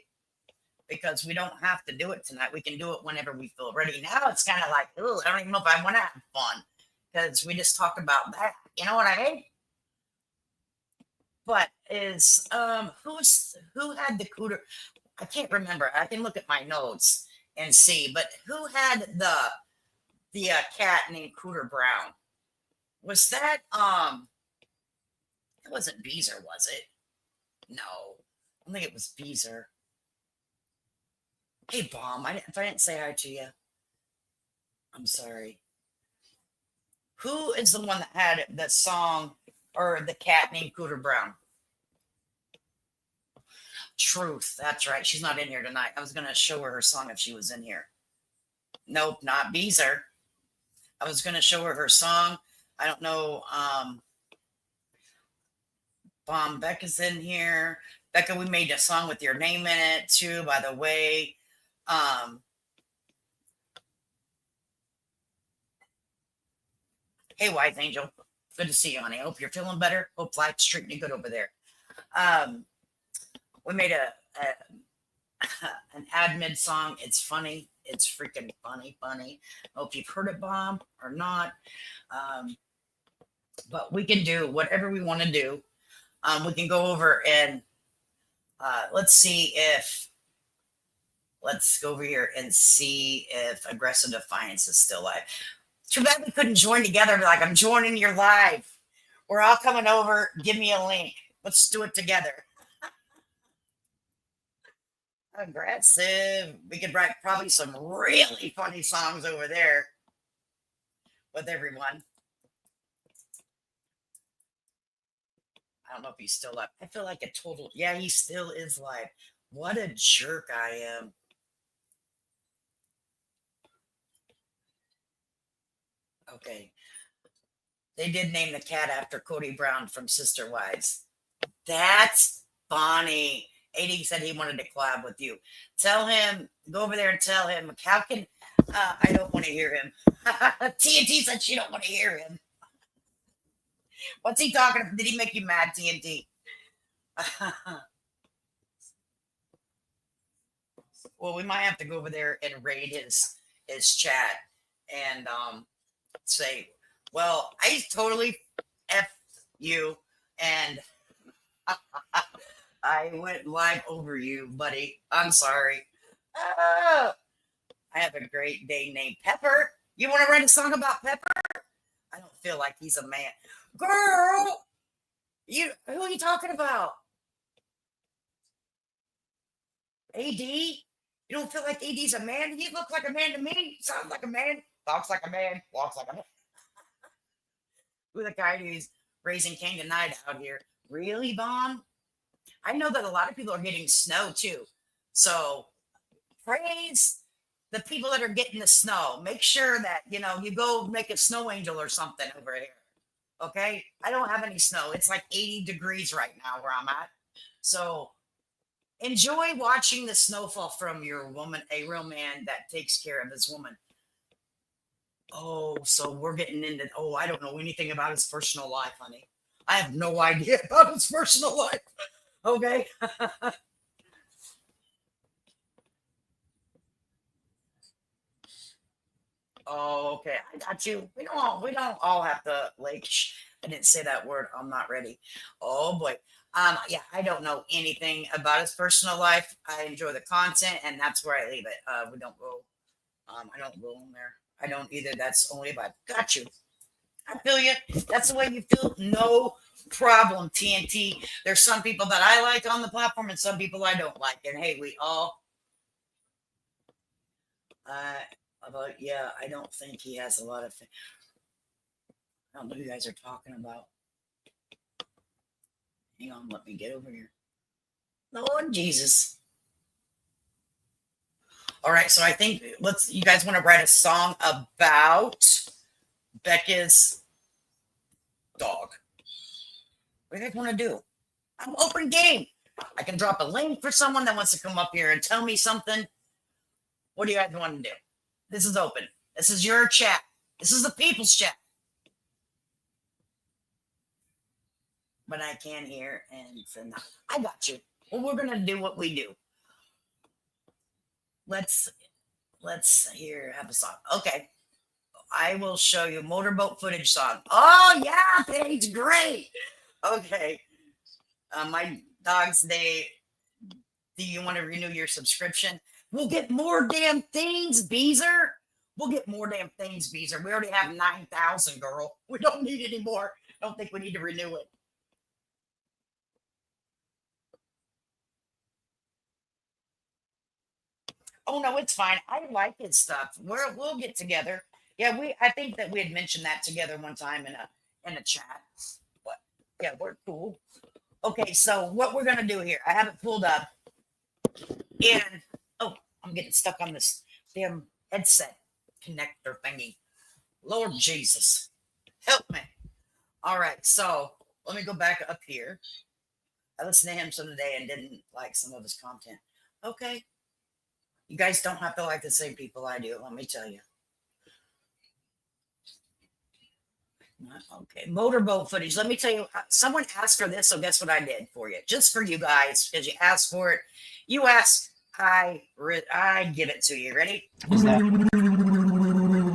Because we don't have to do it tonight. We can do it whenever we feel ready. Now it's kind of like, oh, I don't even know if I want to have fun because we just talked about that. You know what I mean? But who had the cooter? I can't remember. I can look at my notes and see. But who had the the cat named Cooter Brown. Was that it wasn't Beezer, was it? No. I don't think it was Beezer. Hey Bomb, if I didn't say hi to you, I'm sorry. Who is the one that had that song or the cat named Cooter Brown? Truth. That's right. She's not in here tonight. I was going to show her song if she was in here. Nope, not Beezer. I was going to show her song. I don't know. Bomb, Becca's in here. Becca, we made a song with your name in it too, by the way. Hey, Wise Angel. Good to see you, honey. I hope you're feeling better. Hope life's treating you good over there. We made an admin song. It's funny. It's freaking funny. Hope you've heard it, Bomb, or not. But we can do whatever we want to do. We can go over and let's go over here and see if Aggressive Defiance is still live. Too bad we couldn't join together. Like, I'm joining your live. We're all coming over. Give me a link. Let's do it together. Aggressive. We could write probably some really funny songs over there with everyone. I don't know if he's still live. I feel like a total. Yeah, he still is live. What a jerk I am. Okay. They did name the cat after Cody Brown from Sister Wives. That's funny. AD said he wanted to collab with you. Tell him, go over there and tell him, how can, I don't want to hear him. TNT said she don't want to hear him. What's he talking about? Did he make you mad, TNT? Well, we might have to go over there and raid his chat and say, well, I totally F you and I went live over you, buddy. I'm sorry. I have a great day named Pepper. You want to write a song about Pepper? I don't feel like he's a man. Girl, who are you talking about? AD? You don't feel like AD's a man? He looks like a man to me. Sounds like a man. Talks like a man. Walks like a man. Who the guy who's raising Cain tonight out here? Really, Bomb? I know that a lot of people are getting snow too. So praise the people that are getting the snow. Make sure that, you go make a snow angel or something over here. Okay? I don't have any snow. It's like 80 degrees right now where I'm at. So enjoy watching the snowfall from your woman, a real man that takes care of his woman. Oh, so we're getting into, I don't know anything about his personal life, honey. I have no idea about his personal life. Okay. Oh, okay. I got you. We don't all have to I didn't say that word. I'm not ready. Oh boy. Yeah, I don't know anything about his personal life. I enjoy the content and that's where I leave it. We don't go, I don't go in there. I don't either. That's only if I got you. I feel you. That's the way you feel. No problem, TNT. There's some people that I like on the platform and some people I don't like. And hey, we all I don't think he has a lot of I don't know who you guys are talking about. Hang on, let me get over here. Lord Jesus. All right, so I think you guys want to write a song about Becca's dog. What do you guys want to do? I'm open game. I can drop a link for someone that wants to come up here and tell me something. What do you guys want to do? This is open. This is your chat. This is the people's chat. But I can't hear and so no. I got you. Well, we're gonna do what we do. Let's here have a song. Okay. I will show you motorboat footage song. Oh yeah, Paige, great. Okay. My dogs, do you want to renew your subscription? We'll get more damn things, Beezer. We'll get more damn things, Beezer. We already have 9,000, girl. We don't need any more. Don't think we need to renew it. Oh no, it's fine. I like his stuff. We'll get together. Yeah, I think that we had mentioned that together one time in a chat. But yeah, we're cool. Okay, so what we're gonna do here, I have it pulled up, and oh, I'm getting stuck on this damn headset connector thingy. Lord Jesus, help me. All right, so let me go back up here. I listened to him some today and didn't like some of his content. Okay. You guys don't have to like the same people I do, let me tell you. Okay, motorboat footage. Let me tell you, someone asked for this, so guess what I did for you? Just for you guys, because you asked for it. You asked, I give it to you. Ready? Is that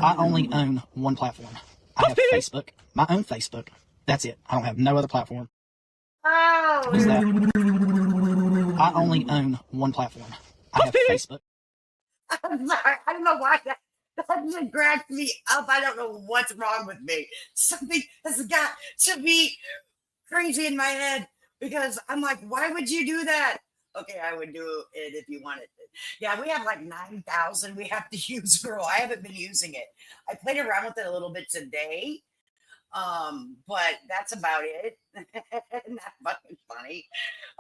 I only own one platform. I have Facebook, my own Facebook. That's it. I don't have no other platform. Oh, Is that I only own one platform. I have Facebook. I'm sorry. I don't know why that just cracked me up. I don't know what's wrong with me. Something has got to be crazy in my head because I'm like, why would you do that? Okay, I would do it if you wanted it. Yeah, we have like 9,000 we have to use, girl. I haven't been using it. I played around with it a little bit today. But that's about it. Not fucking funny.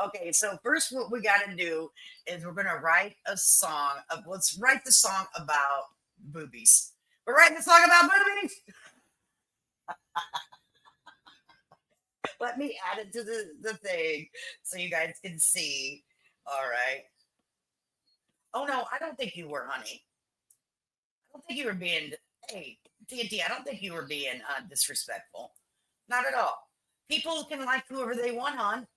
Okay, so first what we gotta do is we're gonna write a song let's write the song about boobies. We're writing the song about boobies. Let me add it to the thing so you guys can see. All right. Oh no, I don't think you were, honey. I don't think you were being hey, TNT, I don't think you were being disrespectful. Not at all. People can like whoever they want, hon.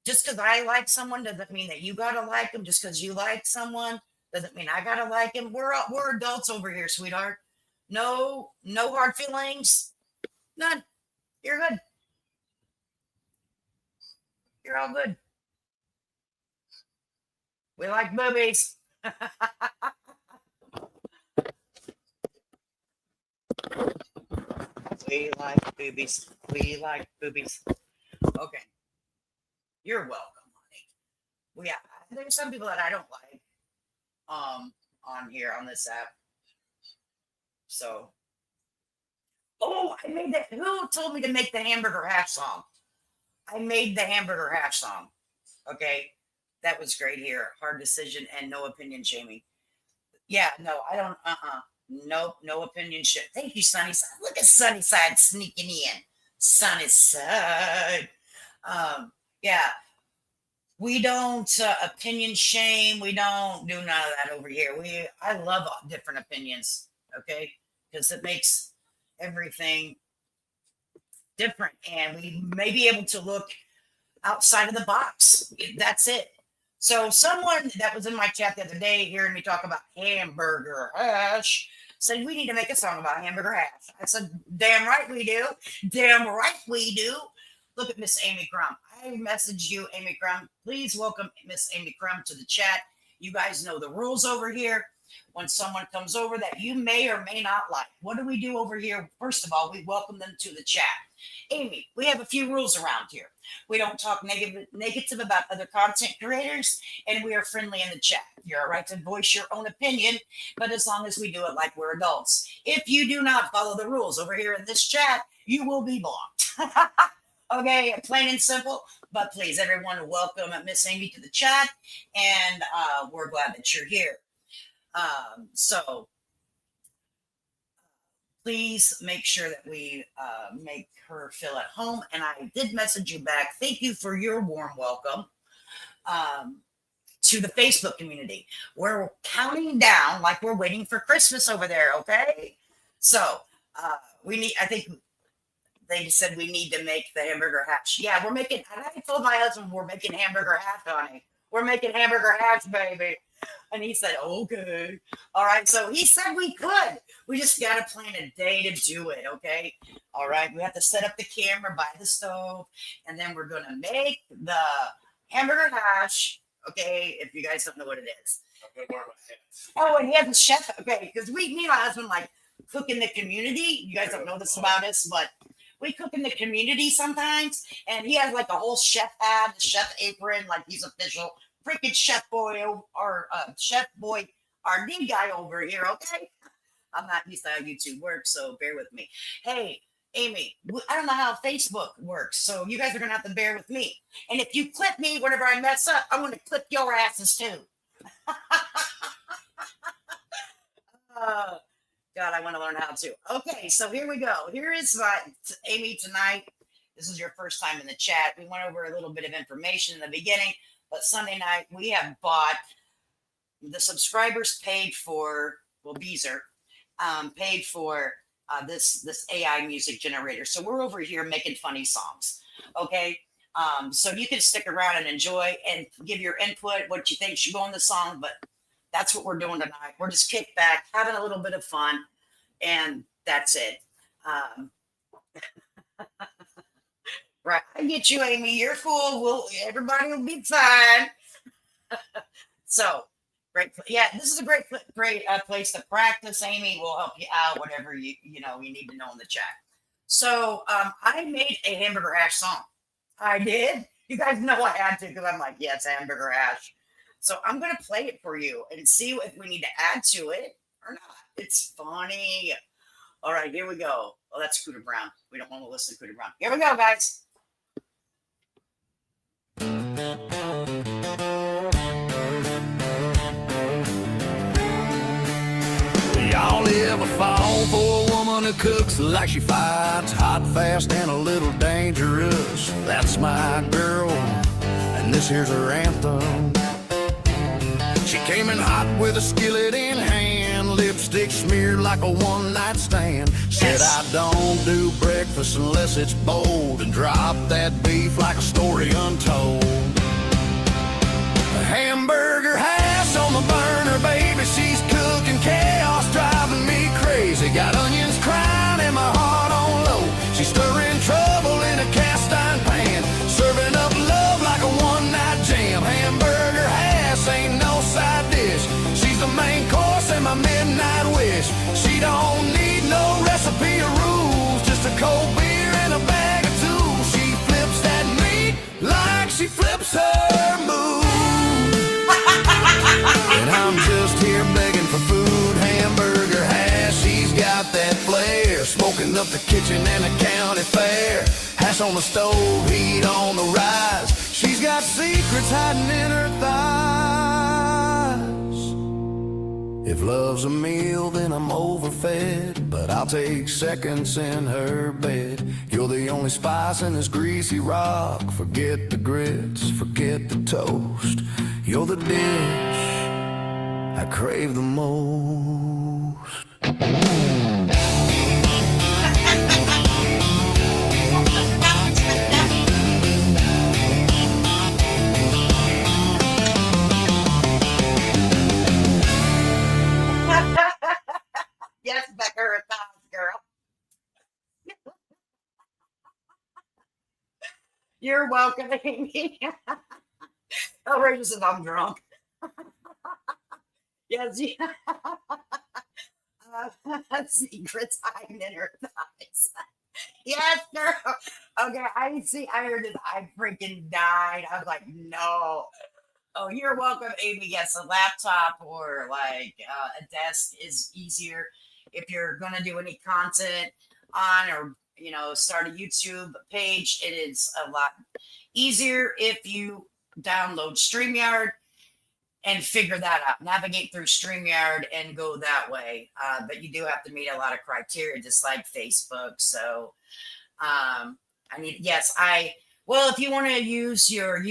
Just because I like someone doesn't mean that you gotta like them. Just because you like someone doesn't mean I gotta like him. We're adults over here, sweetheart. No hard feelings. None. You're good. You're all good. We like boobies. We like boobies. We like boobies. Okay. You're welcome, honey. Yeah, there's some people that I don't like on here on this app. So I made that. Who told me to make the Hamburger Hash song? I made the Hamburger Hash song. Okay. That was great here. Hard decision and no opinion shaming. Yeah, no, I don't Nope, no opinion shit. Thank you, Sunnyside. Look at Sunnyside sneaking in. Sunnyside. Yeah. We don't opinion shame. We don't do none of that over here. I love different opinions, okay? Because it makes everything different, and we may be able to look outside of the box. That's it. So someone that was in my chat the other day hearing me talk about hamburger hash said we need to make a song about hamburger hash. I said, damn right we do. Damn right we do. Look at Miss Amy Crum. I messaged you, Amy Crum. Please welcome Miss Amy Crum to the chat. You guys know the rules over here. When someone comes over that you may or may not like, what do we do over here? First of all, we welcome them to the chat. Amy, we have a few rules around here. We don't talk negative about other content creators, and we are friendly in the chat. You're all right to voice your own opinion, but as long as we do it like we're adults. If you do not follow the rules over here in this chat, you will be blocked. Okay, plain and simple. But please, everyone, welcome Miss Amy to the chat, and we're glad that you're here. So please make sure that we make her feel at home. And I did message you back. Thank you for your warm welcome to the Facebook community. We're counting down like we're waiting for Christmas over there. Okay. So I think they said we need to make the hamburger hash. Yeah, we're making, and I told my husband we're making hamburger hash, honey. We're making hamburger hash, baby. And he said, okay. All right. So he said we could. We just got to plan a day to do it. Okay. All right. We have to set up the camera by the stove. And then we're going to make the hamburger hash. Okay. If you guys don't know what it is. Oh, and he has a chef. Okay, because me and my husband like cook in the community. You guys don't know this about us, but we cook in the community sometimes. And he has like a whole chef hat, a chef apron, like he's official freaking chef boy or chef boy RD guy over here. Okay, I'm not used to how YouTube works, so bear with me. Hey, Amy, I don't know how Facebook works, so you guys are gonna have to bear with me. And if you clip me whenever I mess up, I'm gonna clip your asses too. God, I want to learn how to. Okay, so here we go. Here is my Amy tonight. This is your first time in the chat. We went over a little bit of information in the beginning, but Sunday night we have bought the subscribers paid for. Well, Beezer paid for this AI music generator. So we're over here making funny songs. Okay. So you can stick around and enjoy and give your input, what you think should go in the song, but that's what we're doing tonight. We're just kicked back, having a little bit of fun, and that's it. Right. I get you, Amy. You're cool. Everybody will be fine. So great. Yeah, this is a great place to practice. Amy will help you out, whatever you need to know in the chat. So I made a hamburger hash song. I did. You guys know I had to because I'm like, yeah, it's hamburger hash. So I'm going to play it for you and see if we need to add to it or not. It's funny. All right, here we go. Oh, that's Cooter Brown. We don't want to listen to Cooter Brown. Here we go, guys. Y'all ever fall for a woman who cooks like she fights, hot, fast, and a little dangerous? That's my girl, and this here's her anthem. She came in hot with a skillet in hand, lipstick smeared like a one-night stand. Said, I don't do breakfast unless it's bold, and drop that beef like a story untold. A hamburger hash on the burner, baby, she's cooking chaos, driving me crazy. Got onions crying and my heart on low. She's stirring trouble in a cast iron pan, serving up love like a one-night jam. Hamburger hash ain't no side dish. She's the main course and my midnight wish. She don't need no recipe or rules, just a cold beer and a bag of tools. She flips that meat like she flips her mood. And I'm just here begging for food. Hamburger hash, she's got that flair, smoking up the kitchen and the county fair. Hash on the stove, heat on the rise. She's got secrets hiding in her thighs. If love's a meal, then I'm overfed, but I'll take seconds in her bed. You're the only spice in this greasy rock. Forget the grits, forget the toast. You're the dish I crave the most. Yes, Becca, her thighs, girl. You're welcome, Amy. Outrageous if I'm drunk. Yes, yeah. Secrets hiding in her thighs. Yes, girl. Okay, I heard it. I freaking died. I was like, no. Oh, you're welcome, Amy. Yes, a laptop or like a desk is easier if you're going to do any content on or, start a YouTube page. It is a lot easier if you download StreamYard and figure that out. Navigate through StreamYard and go that way. But you do have to meet a lot of criteria, just like Facebook. So if you want to use your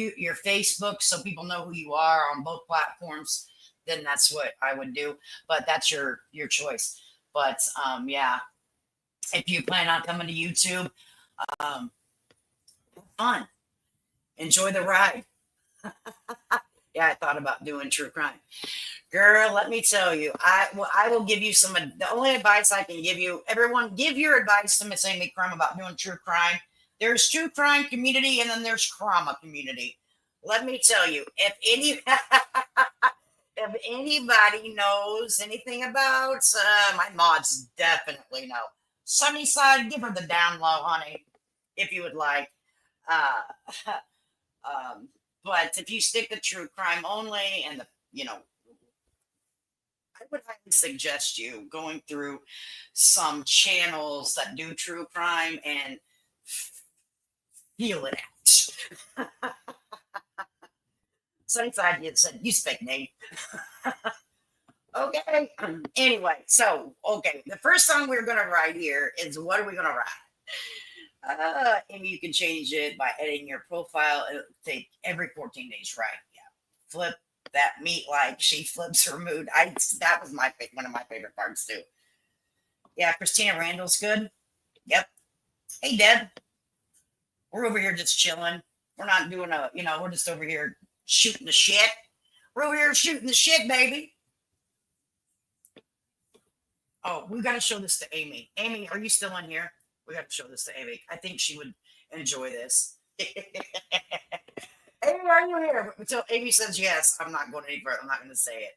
Facebook so people know who you are on both platforms, then that's what I would do. But that's your choice. But if you plan on coming to YouTube, fun. Enjoy the ride. Yeah, I thought about doing true crime. Girl, let me tell you, I will give you the only advice I can give you. Everyone, give your advice to Miss Amy Crum about doing true crime. There's true crime community and then there's trauma community. Let me tell you, if if anybody knows anything about, my mods definitely know. Sunnyside, give her the down low, honey, if you would like. Uh, but if you stick to true crime only, and I would highly suggest you going through some channels that do true crime and feel it out. Sunnyside, you said you speak name. Okay. Anyway, so okay, the first song we're gonna write here is what are we gonna write? And you can change it by editing your profile. It'll take every 14 days, right? Yeah. Flip that meat like she flips her mood. That was one of my favorite parts too. Yeah, Christina Randall's good. Yep. Hey Deb. We're over here just chilling. We're not doing we're just over here shooting the shit. We're over here shooting the shit, baby. Oh, we got to show this to Amy. Amy, are you still in here? We got to show this to Amy. I think she would enjoy this. Amy, are you here? Until Amy says yes, I'm not going any further. I'm not going to say it.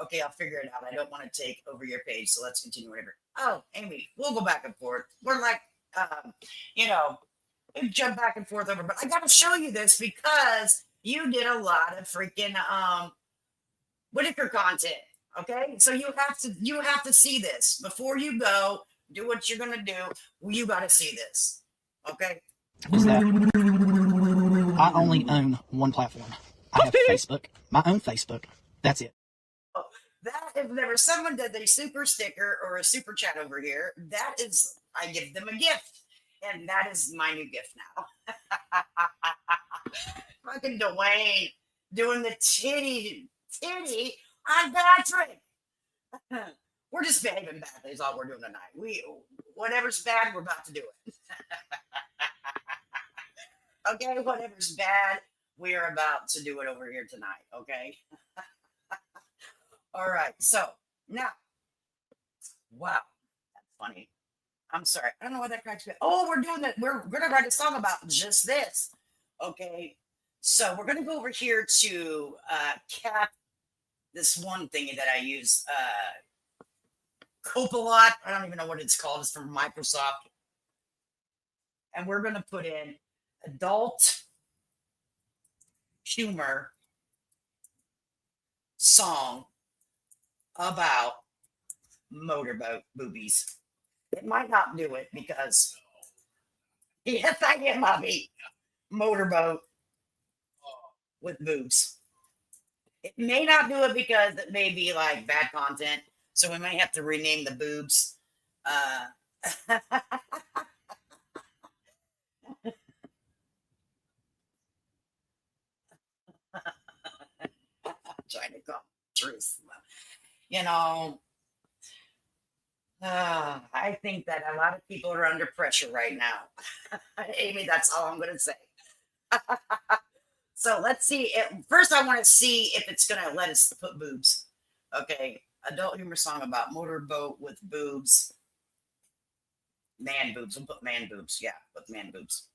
Okay, I'll figure it out. I don't want to take over your page, so let's continue whatever. Oh, Amy, we'll go back and forth. We're like, we jump back and forth over, but I got to show you this because you did a lot of freaking Whitaker content. Okay, so you have to see this before you go do what you're gonna do. You got to see this. Okay. Is that I only own one platform. I have Facebook, my own Facebook. That's it. Oh, that if there was someone did a super sticker or a super chat over here, that is I give them a gift, and that is my new gift now. Fucking Dwayne doing the titty on Patrick. We're just behaving badly is all we're doing tonight. Whatever's bad, we're about to do it. Okay, whatever's bad, we are about to do it over here tonight. Okay. All right. So now, wow, that's funny. I'm sorry. I don't know why that cracks me. Oh, we're doing that. We're gonna write a song about just this. Okay. So we're gonna go over here to Cat. This one thingy that I use, Copilot. I don't even know what it's called. It's from Microsoft. And we're going to put in adult humor song about motorboat boobies. It might not do it because, yes, I get Bobby. Motorboat with boobs. It may not do it because it may be like bad content, so we may have to rename the boobs. Trying to come truth, I think that a lot of people are under pressure right now. Amy, that's all I'm going to say. So let's see. First, I want to see if it's going to let us put boobs. Okay. Adult humor song about motorboat with boobs. Man boobs. We'll put man boobs. Yeah, put man boobs.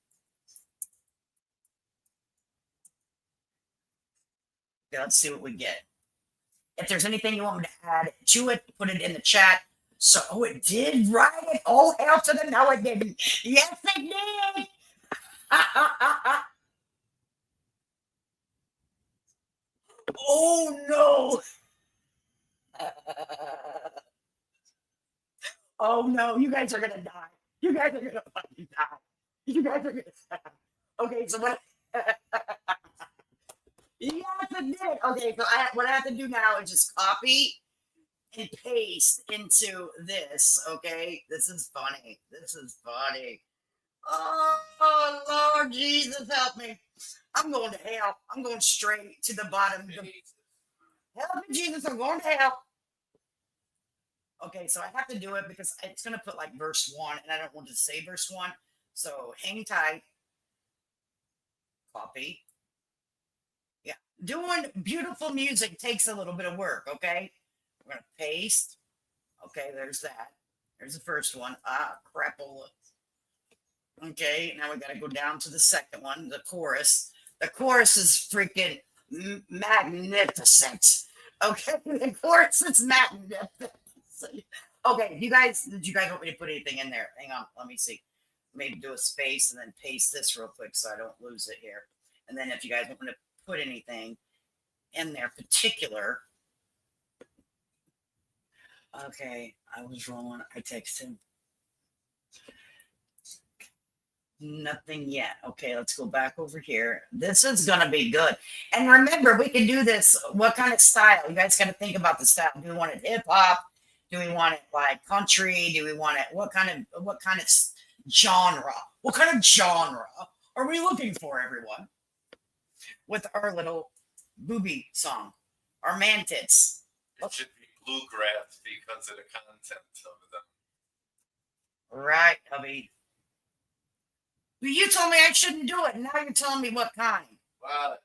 Okay, let's see what we get. If there's anything you want me to add to it, put it in the chat. So, it did write it. All hell to the no, it didn't. Yes, it did. Oh no! Oh no! You guys are gonna die. You guys are gonna fucking die. You guys are gonna die. Okay, so what? Yes, it did. Okay, so what I have to do now is just copy and paste into this. Okay, this is funny. This is funny. Oh Lord Jesus, help me! I'm going to hell. I'm going straight to the bottom. Help me, Jesus, I'm going to hell. Okay, so I have to do it because it's going to put like verse 1, and I don't want to say verse 1. So hang tight. Copy. Yeah, doing beautiful music takes a little bit of work, okay? We're going to paste. Okay, there's that. There's the first one. Crapola. Okay, now we got to go down to the second one, the chorus. The chorus is freaking magnificent. Okay, of course it's Matt. Okay, did you guys want me to put anything in there? Hang on, let me see. Maybe do a space and then paste this real quick so I don't lose it here. And then if you guys want me to put anything in there particular. Okay, I was wrong. I texted him. Nothing yet. Okay, let's go back over here. This is gonna be good. And remember, we can do this. What kind of style? You guys got to think about the style. Do we want it hip hop? Do we want it like country? Do we want it what kind of genre? What kind of genre are we looking for, everyone? With our little booby song, our man tits. It should be bluegrass because of the content of them. Right, hubby. But you told me I shouldn't do it. And now you're telling me what kind. Well,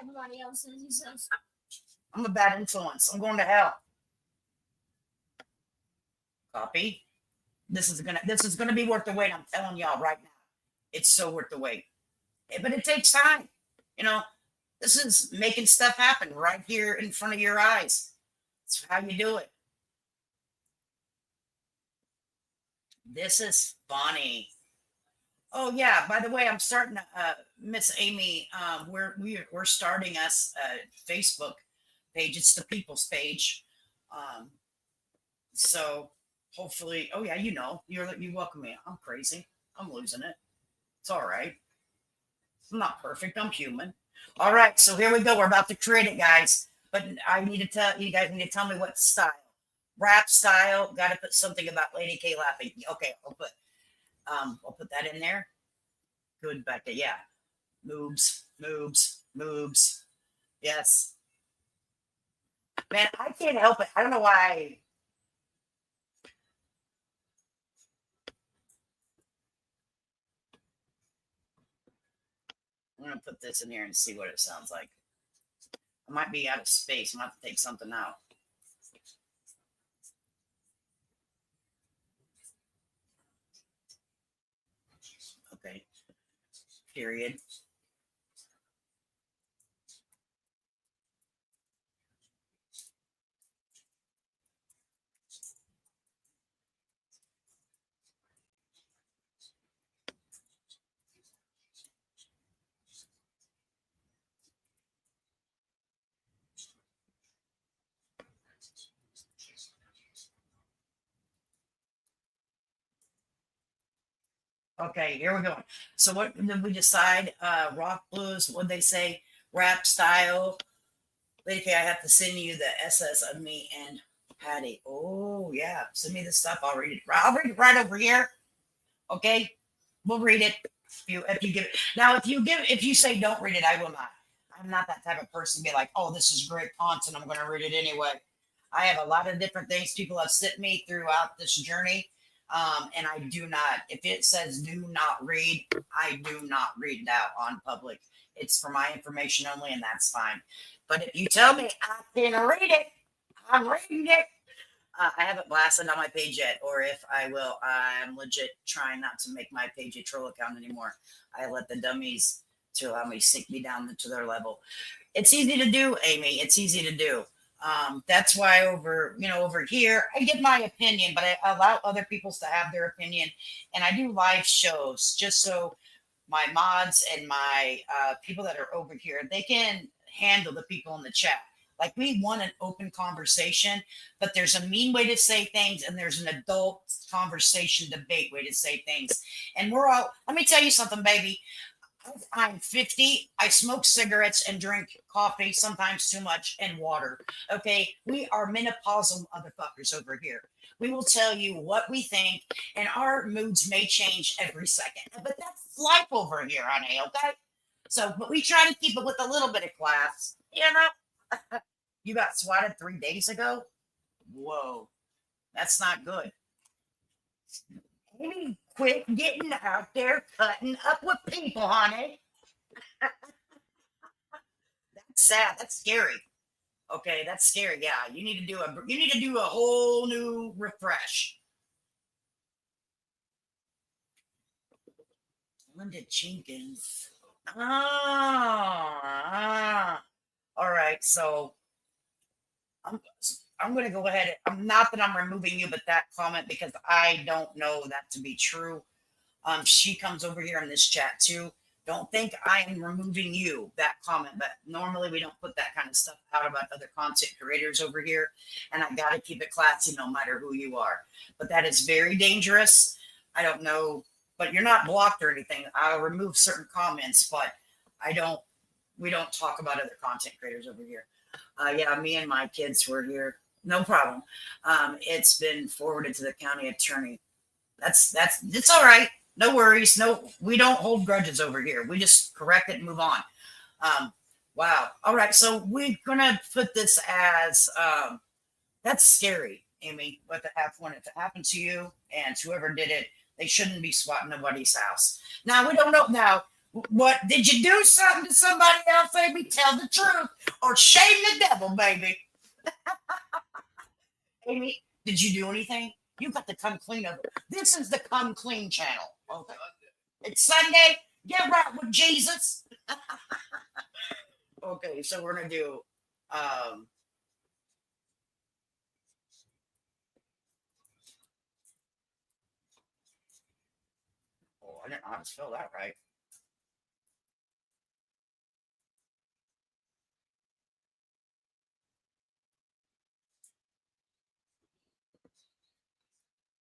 Everybody else says I'm a bad influence. I'm going to hell. Copy. This is gonna be worth the wait. I'm telling y'all right now. It's so worth the wait. But it takes time. You know, this is making stuff happen right here in front of your eyes. That's how you do it. This is funny. Oh yeah. By the way, I'm starting to Miss Amy. We're starting us Facebook page. It's the People's page. So hopefully. Oh yeah, you welcome me. I'm crazy. I'm losing it. It's all right. I'm not perfect. I'm human. All right. So here we go. We're about to create it, guys. But you guys need to tell me what style. Rap style, got to put something about Lady K laughing. Okay, I'll put that in there. Good, Becca. Yeah, moves. Yes, man, I can't help it. I don't know why. I'm gonna put this in here and see what it sounds like. I might be out of space. I'm gonna have to take something out. Okay. Period. Okay, here we go. So what did we decide? Rock blues, what'd they say? Rap style. Lady K, I have to send you the SS of me and Patty. Oh yeah. Send me the stuff. I'll read it. I'll read it right over here. Okay. We'll read it. If you give it. Now if you say don't read it, I will not. I'm not that type of person to be like, oh, this is great content. I'm gonna read it anyway. I have a lot of different things people have sent me throughout this journey. And I do not, if it says do not read, I do not read it out on public. It's for my information only, and that's fine. But if you tell me I can read it, I'm reading it. I haven't blasted on my page yet, or if I will, I'm legit trying not to make my page a troll account anymore. I let the dummies to allow me to sink me down to their level. It's easy to do, Amy. It's easy to do. That's why over here, I give my opinion, but I allow other people to have their opinion. And I do live shows just so my mods and my people that are over here, they can handle the people in the chat. Like, we want an open conversation, but there's a mean way to say things, and there's an adult conversation debate way to say things. And let me tell you something, baby. I'm 50. I smoke cigarettes and drink coffee, sometimes too much, and water. Okay. We are menopausal motherfuckers over here. We will tell you what we think, and our moods may change every second. But that's life over here, honey. Okay. So, but we try to keep it with a little bit of class. You know, you got swatted 3 days ago. Whoa. That's not good. Maybe quit getting out there cutting up with people, honey. That's sad. That's scary. Okay, that's scary. Yeah, you need to do a whole new refresh. Linda Jenkins. All right. So I'm I'm going to go ahead. I'm not that I'm removing you, but that comment because I don't know that to be true. She comes over here in this chat too. Don't think I am removing you, that comment, but normally we don't put that kind of stuff out about other content creators over here. And I got to keep it classy no matter who you are. But that is very dangerous. I don't know, but you're not blocked or anything. I'll remove certain comments, but we don't talk about other content creators over here. Yeah, me and my kids were here. No problem. It's been forwarded to the county attorney. It's all right. No worries. No, we don't hold grudges over here. We just correct it and move on. Wow. All right. So we're gonna put this as that's scary, Amy. What when it happened to you and whoever did it, they shouldn't be swatting nobody's house. Now we don't know. Now, what did you do something to somebody else, baby? Tell the truth or shame the devil, baby. Amy, did you do anything? You got to come clean of it. This is the come clean channel. Okay. It's Sunday. Get right with Jesus. Okay, so we're gonna do oh, I didn't know how to spell that right.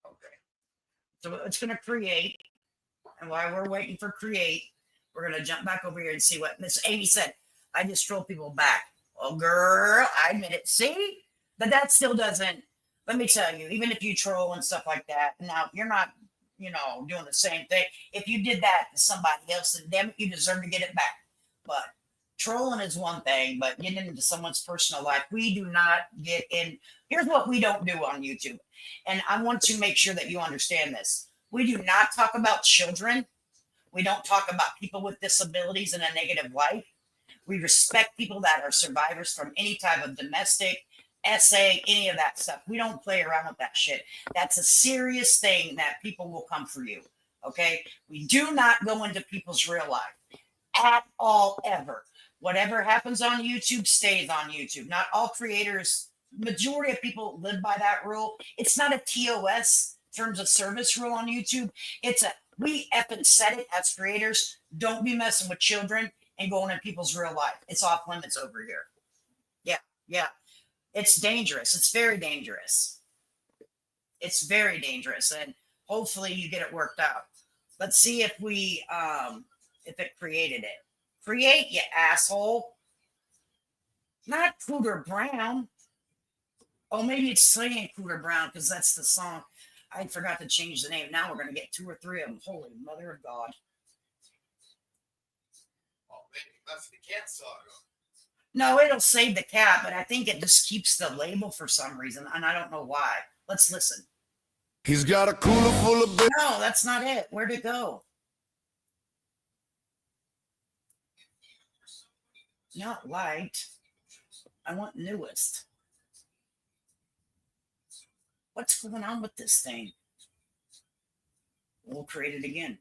Okay. So it's gonna create. And while we're waiting for create, we're going to jump back over here and see what Miss Amy said. I just troll people back. Oh, girl, I admit it. See? But that still doesn't, let me tell you, even if you troll and stuff like that, now you're not, doing the same thing. If you did that to somebody else, then damn it, you deserve to get it back. But trolling is one thing, but getting into someone's personal life, we do not get in. Here's what we don't do on YouTube. And I want to make sure that you understand this. We do not talk about children. We don't talk about people with disabilities in a negative light. We respect people that are survivors from any type of domestic, SA, any of that stuff. We don't play around with that shit. That's a serious thing that people will come for you. Okay? We do not go into people's real life at all, ever. Whatever happens on YouTube stays on YouTube. Not all creators, majority of people live by that rule. It's not a TOS. Terms of service rule on YouTube. We effing said it as creators. Don't be messing with children and going in people's real life. It's off limits over here. Yeah. It's dangerous. It's very dangerous. It's very dangerous. And hopefully you get it worked out. Let's see if it created it. Create, you asshole. Not Cooter Brown. Oh, maybe it's saying Cooter Brown because that's the song. I forgot to change the name. Now we're going to get 2 or 3 of them. Holy mother of God. Oh, maybe that's the cat song. No, it'll save the cat, but I think it just keeps the label for some reason, and I don't know why. Let's listen. He's got a cooler full of beer. No, that's not it. Where'd it go? Not light. I want newest. What's going on with this thing? We'll create it again.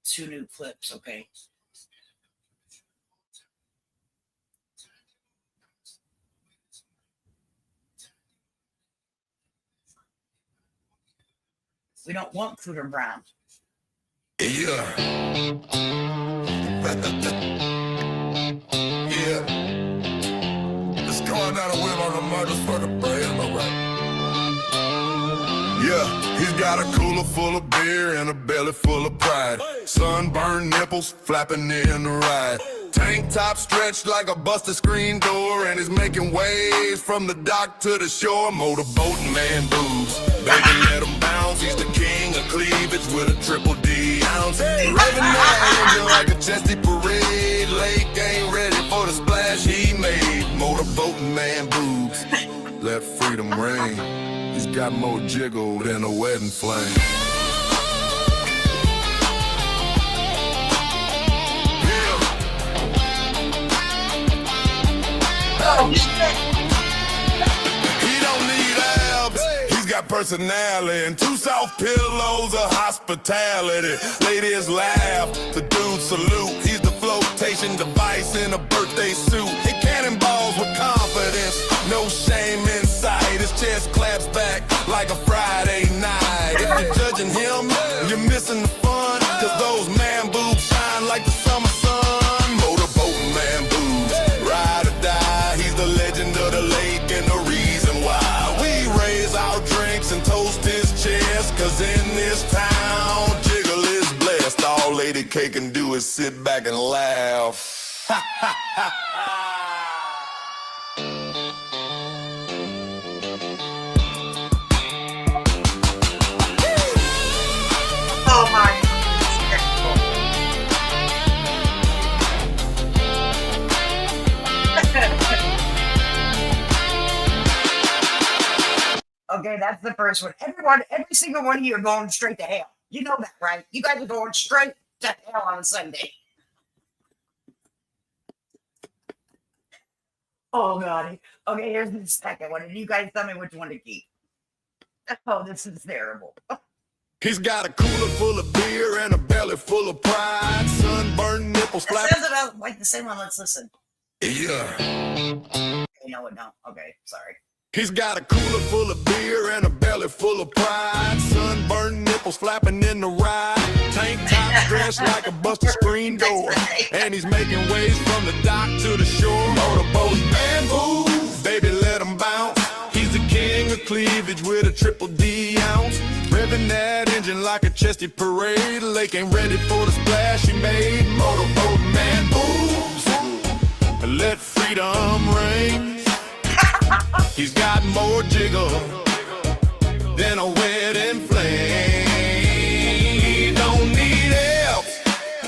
2 new clips, okay. We don't want Cooter Brown. Yeah. Yeah. It's going down a whim on the murders for the bread, am I right? Yeah, he's got a cooler full of beer and a belly full of pride. Sunburned nipples flapping in the ride. Tank top stretched like a busted screen door, and he's making waves from the dock to the shore. Motorboating man boobs, baby let him bounce. He's the king of cleavage with a triple D ounce. Revving that engine like a chesty parade. Lake ain't ready for the splash he made. Motorboating man boobs, let freedom ring. He's got more jiggle than a wedding flame. He don't need abs, he's got got personality and two soft pillows of hospitality. Ladies laugh, the dude salute. He's the flotation device in a birthday suit. He cannonballs with confidence, no shame in sight. His chest claps back like a Friday night. If you're judging him, you're missing the fun, cause those man boobs shine like the summer sun. Motorboating man boobs, ride or die. He's the legend of the lake and the reason why we raise our drinks and toast his chest. Cause in this town, Jiggle is blessed. All Lady K can do is sit back and laugh. Oh my Okay, that's the first one. Every single one of you are going straight to hell. You know that, right? You guys are going straight to hell on a Sunday. Oh god. Okay, here's the second one. And you guys tell me which one to keep. Oh, this is terrible. He's got a cooler full of beer and a belly full of pride. Sunburned nipples It flapping. says about like the same one. Let's listen. Yeah. Okay, no, it don't. Okay, sorry. He's got a cooler full of beer and a belly full of pride. Sunburned nipples flapping in the ride. Tank top stretched like a busted screen door. And he's making waves from the dock to the shore. Motorboat bamboo, baby, let him bounce. He's the king of cleavage with a triple D ounce. Revving that engine like a chesty parade. Lake ain't ready for the splash he made. Motorboat man boobs, let freedom ring. He's got more jiggle than a wedding flame. He don't need help.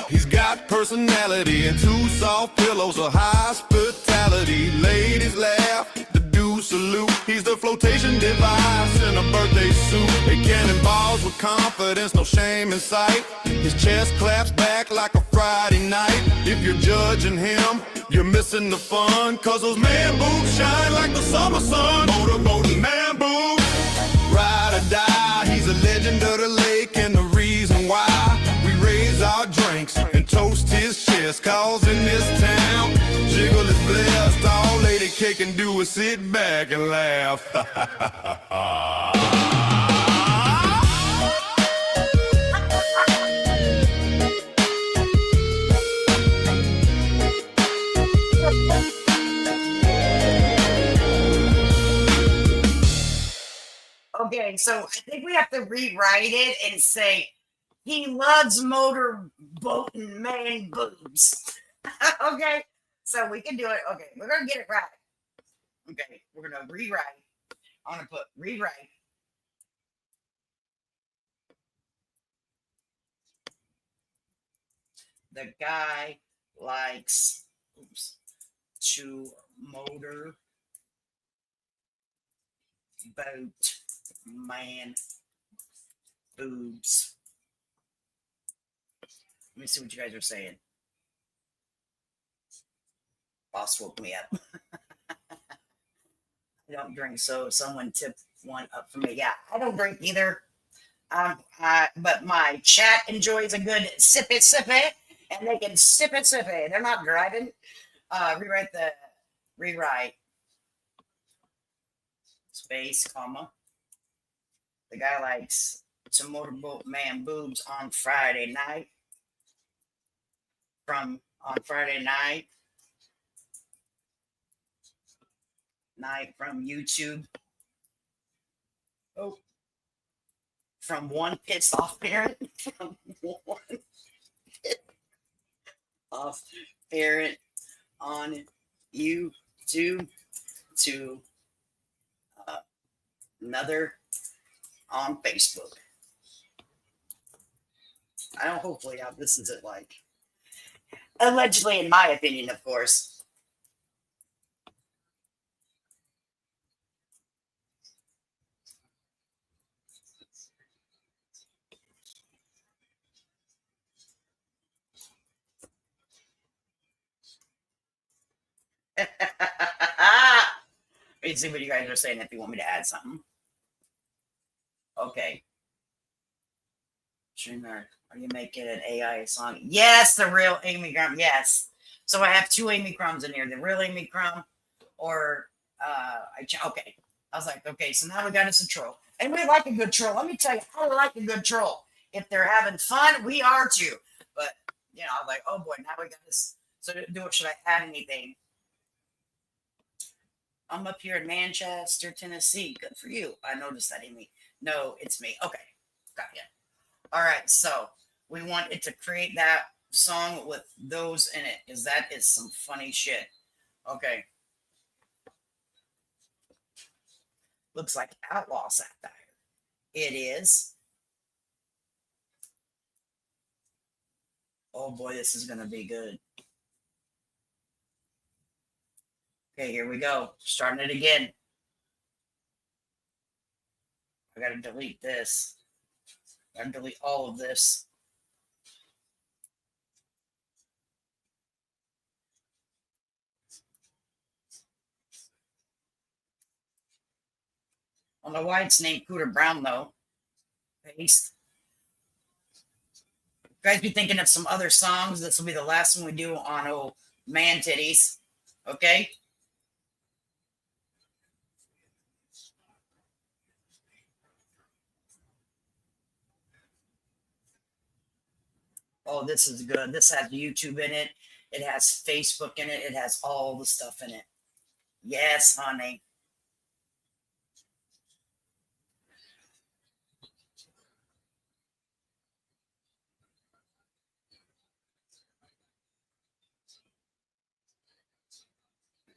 He's got personality and two soft pillows of hospitality. Ladies laugh, the dudes salute. He's the flotation device in a birthday suit. He cannonballs with confidence, no shame in sight. His chest claps back like a Friday night. If you're judging him, you're missing the fun, cause those man boobs shine like the summer sun. Motorboating man boobs, ride or die. He's a legend of the lake and the reason why we raise our drinks and toast his chest. Cause in this town, Jiggle is blessed. All Lady K can do is sit back and laugh. Okay, so I think we have to rewrite it and say he loves motorboating man boobs. Okay, so we can do it. Okay, we're gonna get it right. Okay, we're gonna rewrite. I'm gonna put rewrite. The guy likes to motor boat man boobs. Let me see what you guys are saying. Boss woke me up. I don't drink, so someone tip one up for me. Yeah, I don't drink either. But my chat enjoys a good sippy, and they can sippy. They're not driving. Rewrite. Space, comma. The guy likes to motorboat man boobs on Friday night. From YouTube. Oh. From one pissed off parent. From one pissed off parent on YouTube to another on Facebook. I don't hopefully how this is it like. Allegedly, in my opinion, of course. Let me see what you guys are saying if you want me to add something. Okay. Streamer, are you making an AI song? Yes, the real Amy Crumb. Yes. So I have two Amy Crumbs in here. The real Amy Crumb, or okay. I was like, okay, so now we got us a troll. And we like a good troll. Let me tell you, I like a good troll. If they're having fun, we are too. But you know, I was like, oh boy, now we got this. So should I add anything? I'm up here in Manchester, Tennessee. Good for you. I noticed that, Amy. No, it's me. Okay. Got you. All right. So we want it to create that song with those in it, because that is some funny shit. Okay. Looks like outlaw satire. It is. Oh boy, this is gonna be good. Okay, here we go. Starting it again. I gotta delete this. I gotta delete all of this. I don't know why it's named Cooter Brown though. Paste. You guys be thinking of some other songs. This will be the last one we do on Oh Man Titties. Okay? Oh, this is good. This has YouTube in it. It has Facebook in it. It has all the stuff in it. Yes, honey.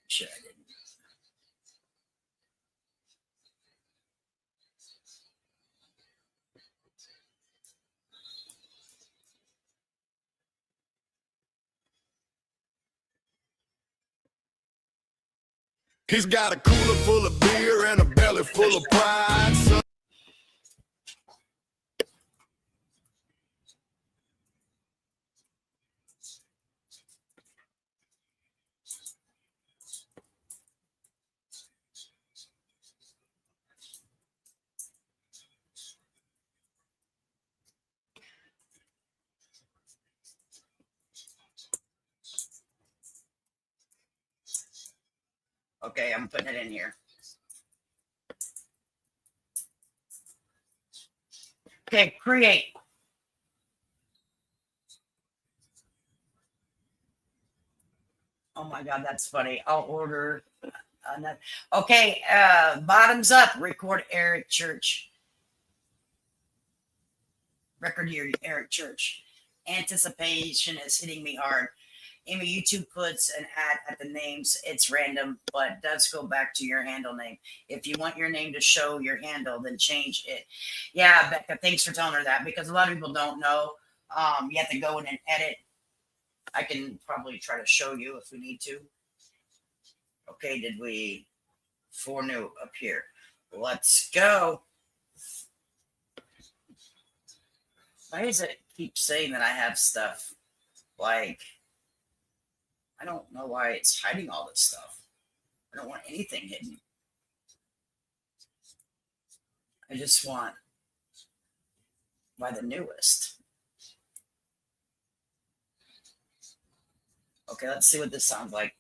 Sure I didn't. He's got a cooler full of beer and a belly full of pride. Son. Okay, I'm putting it in here. Okay, create. Oh my God, that's funny. I'll order another. Okay, bottoms up. Record Eric Church. Record here, Eric Church. Anticipation is hitting me hard. Amy, YouTube puts an ad at the names. It's random, but does go back to your handle name. If you want your name to show your handle, then change it. Yeah, Becca, thanks for telling her that, because a lot of people don't know. You have to go in and edit. I can probably try to show you if we need to. Okay, did we? 4 new up here. Let's go. Why does it keep saying that I have stuff? Like, I don't know why it's hiding all this stuff. I don't want anything hidden. I just want by the newest. Okay, let's see what this sounds like.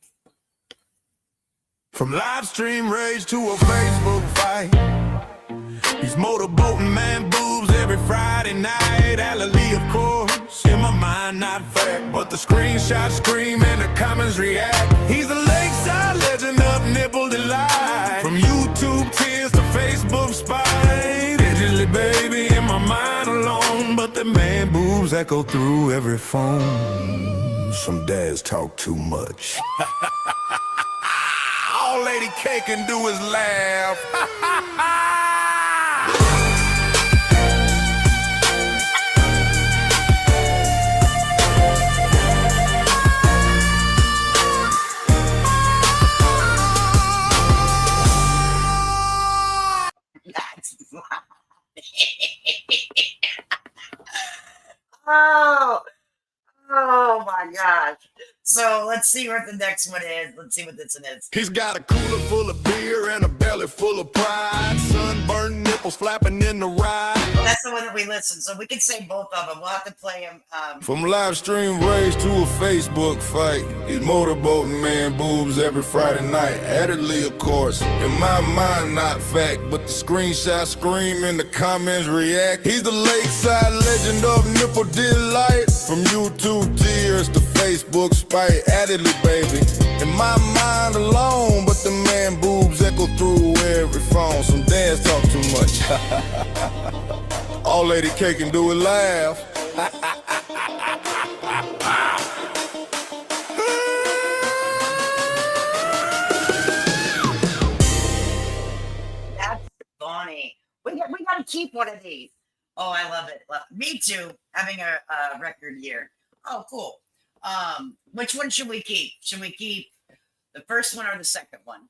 From live stream rage to a Facebook fight. He's motorboating man boobs every Friday night. Hallelujah, of course. In my mind, not fact, but the screenshots scream and the comments react. He's a lakeside legend of nipple delight. From YouTube tears to Facebook spite. Digitally, baby, in my mind alone, but the man boobs echo through every phone. Some dads talk too much. All Lady K can do is laugh. That's oh my gosh. So let's see what the next one is. Let's see what this one is. He's got a cooler full of beer and a belly full of pride. Sunburned nipples. apples flapping in the ride. That's the one that we listen. So we can say both of them. We'll have to play them. From live stream race to a Facebook fight, he's motorboating man boobs every Friday night. Addedly, of course, in my mind, not fact, but the screenshot scream and the comments react. He's the lakeside legend of nipple delight. From YouTube tears to Facebook spite, addedly, baby. In my mind alone, but the man boobs echo through every phone. Some dads talk too much. All Lady K can do is laugh. That's funny. We got to keep one of these. Oh, I love it. Me too. Having a record year. Oh, cool. Which one should we keep? Should we keep the first one or the second one?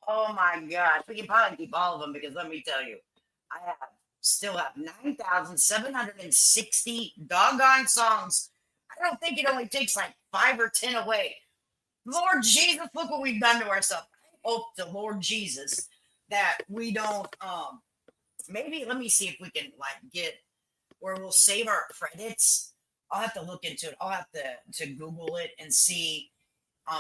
Oh my gosh. We can probably keep all of them because let me tell you, I still have 9,760 doggone songs. I don't think it only takes like 5 or 10 away. Lord Jesus, look what we've done to ourselves. I hope to Lord Jesus that we don't maybe let me see if we can like get where we'll save our credits. I'll have to look into it. I'll have to Google it and see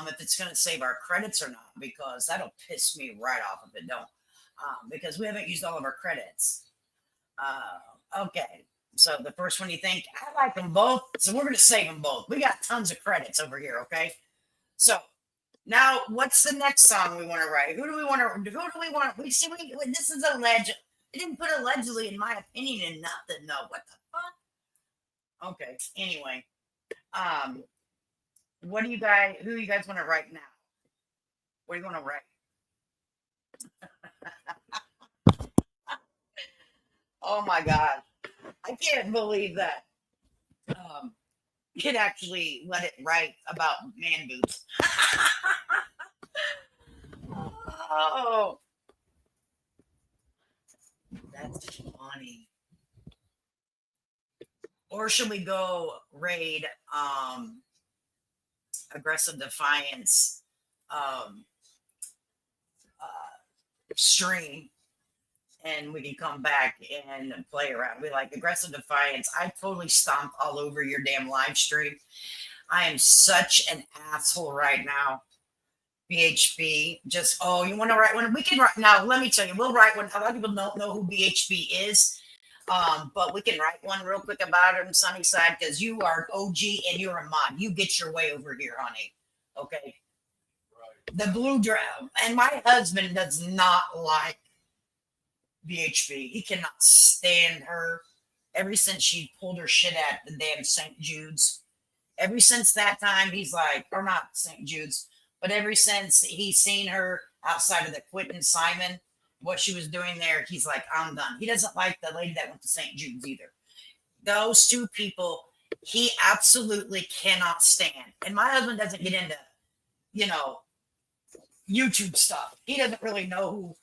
if it's going to save our credits or not, because that'll piss me right off if it don't, because we haven't used all of our credits. Okay, so the first one you think, I like them both, so we're going to save them both. We got tons of credits over here, okay? So now what's the next song we want to write? Who do we want? We see, this is alleged. It didn't put allegedly, in my opinion, in nothing, though. What the fuck? Okay, anyway. Who do you guys want to write now? What do you want to write? Oh my God. I can't believe that. You could actually let it write about man boobs. Oh, that's funny. Or should we go raid Aggressive Defiance stream, and we can come back and play around. We like Aggressive Defiance. I totally stomped all over your damn live stream. I am such an asshole right now. BHB, just you want to write one? We can write now. Let me tell you, we'll write one. A lot of people don't know who BHB is. But we can write one real quick about him, Sunnyside, because you are an OG and you're a mod. You get your way over here, honey. Okay. Right. The blue drown. And my husband does not like BHB. He cannot stand her. Ever since she pulled her shit at the damn St. Jude's. Ever since that time, he's like, or not St. Jude's, but ever since he's seen her outside of the Quentin Simon, what she was doing there, he's like, I'm done. He doesn't like the lady that went to St. Jude's either. Those two people, he absolutely cannot stand. And my husband doesn't get into, YouTube stuff. He doesn't really know who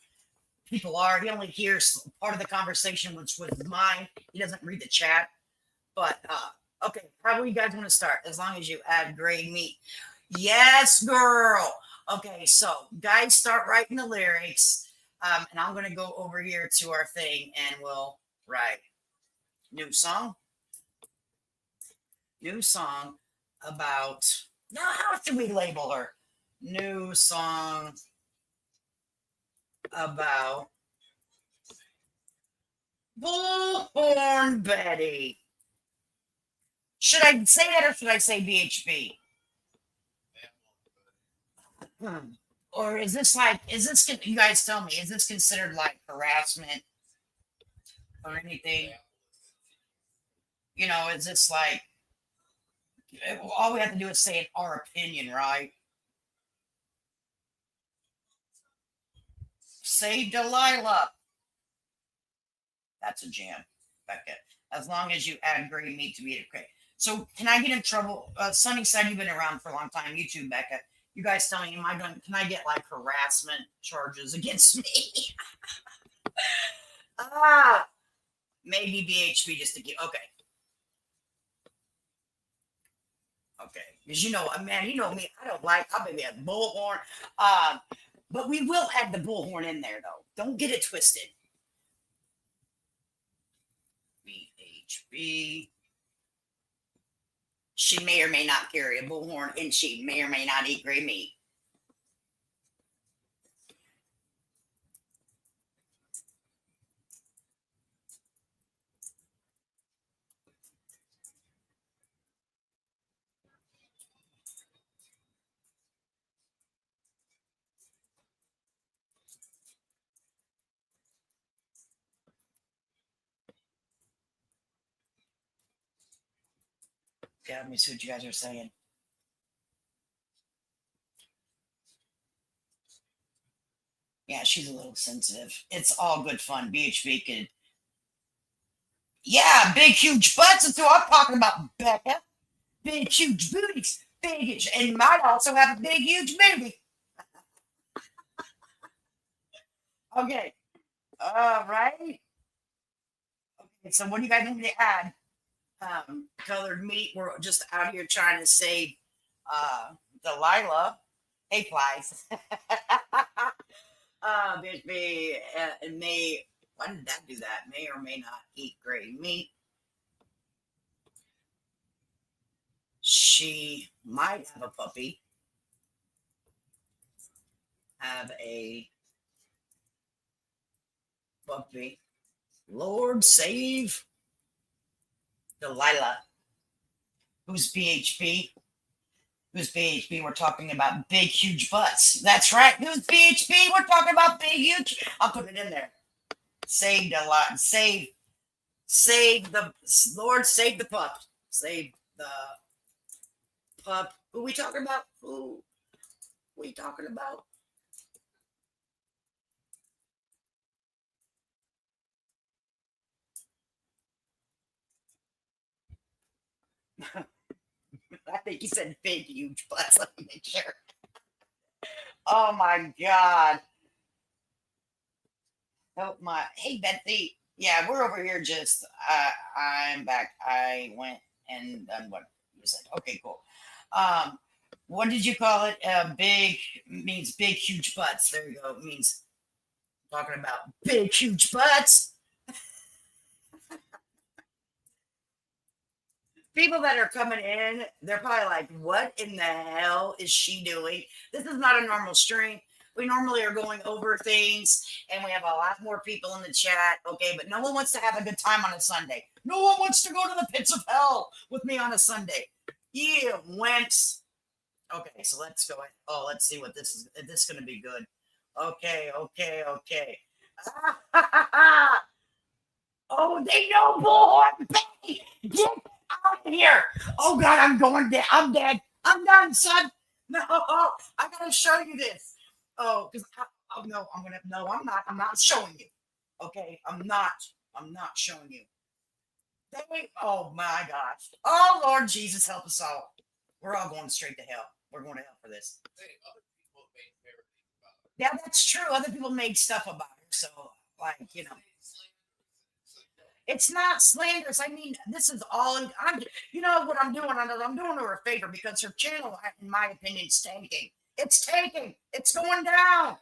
people are. He only hears part of the conversation, which was mine. He doesn't read the chat. But, okay, how do you guys want to start? As long as you add gray meat. Yes, girl. Okay, so guys, start writing the lyrics. And I'm going to go over here to our thing and we'll write new song about, now how should we label her? New song about Bullhorn Betty. Should I say that or should I say BHB? Or is this, you guys tell me, is this considered like harassment or anything? Is this like, all we have to do is say our opinion, right? Say Delilah. That's a jam, Becca. As long as you add gray meat to be okay. So can I get in trouble? Sunny said you've been around for a long time. You too, Becca. You guys tell me, can I get like harassment charges against me? Maybe BHB just to get, okay. Okay. Because man, you know me, I'll be a bullhorn. But we will add the bullhorn in there, though. Don't get it twisted. BHB. She may or may not carry a bullhorn, and she may or may not eat gray meat. Yeah, let me see what you guys are saying. Yeah, she's a little sensitive. It's all good fun. BHB could. Yeah, big, huge butts. That's what I'm talking about, Becca. Big, huge booties. Big, huge. And might also have a big, huge booty. Okay. All right. Okay, so what do you guys need to add? Colored meat. We're just out here trying to save Delilah. Hey, flies. BHB may. Why did that do that? May or may not eat gray meat. She might have a puppy. Have a puppy. Lord save Delilah. Who's BHB? Who's BHB? We're talking about big, huge butts. That's right. Who's BHB? We're talking about big, huge. I'll put it in there. Saved a lot. Save the Lord. Save the pup. Save the pup. Who we talking about? Who we talking about? I think he said big, huge butts. Let me make sure. Oh my God. Help my. Hey, Betsy. Yeah, we're over here just. I'm back. I went and done what you said. Okay, cool. What did you call it? Big means big, huge butts. There you go. It means talking about big, huge butts. People that are coming in, they're probably like, what in the hell is she doing? This is not a normal stream. We normally are going over things and we have a lot more people in the chat. Okay, but no one wants to have a good time on a Sunday. No one wants to go to the pits of hell with me on a Sunday. You wimps. Okay, so let's go ahead. Oh, let's see what this is. This is going to be good. Okay. Oh, they know bullhorn baby. Get out of here. Oh God, I'm going dead. I'm dead. I'm done, son. No, I gotta show you this. Oh, because no, I'm not. I'm not showing you. Okay, I'm not showing you. Oh my gosh. Oh Lord Jesus, help us all. We're all going straight to hell. We're going to hell for this. Yeah, that's true. Other people made stuff about her, so like it's not slanderous. I mean, this is all. You know what I'm doing? I'm doing her a favor because her channel, in my opinion, is tanking. It's tanking. It's going down.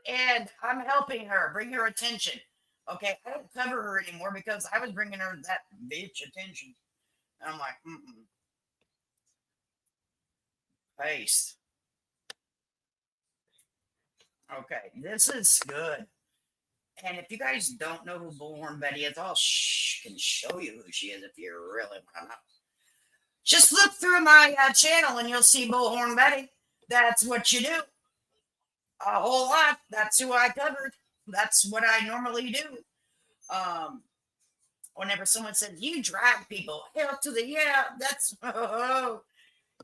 And I'm helping her bring her attention. Okay, I don't cover her anymore because I was bringing her that bitch attention. And I'm like, paste. Okay, this is good. And if you guys don't know who Bullhorn Betty is, I'll can show you who she is if you really want to know. Just look through my channel and you'll see Bullhorn Betty. That's what you do. A whole lot. That's who I covered. That's what I normally do. Whenever someone says you drag people, hell to the that's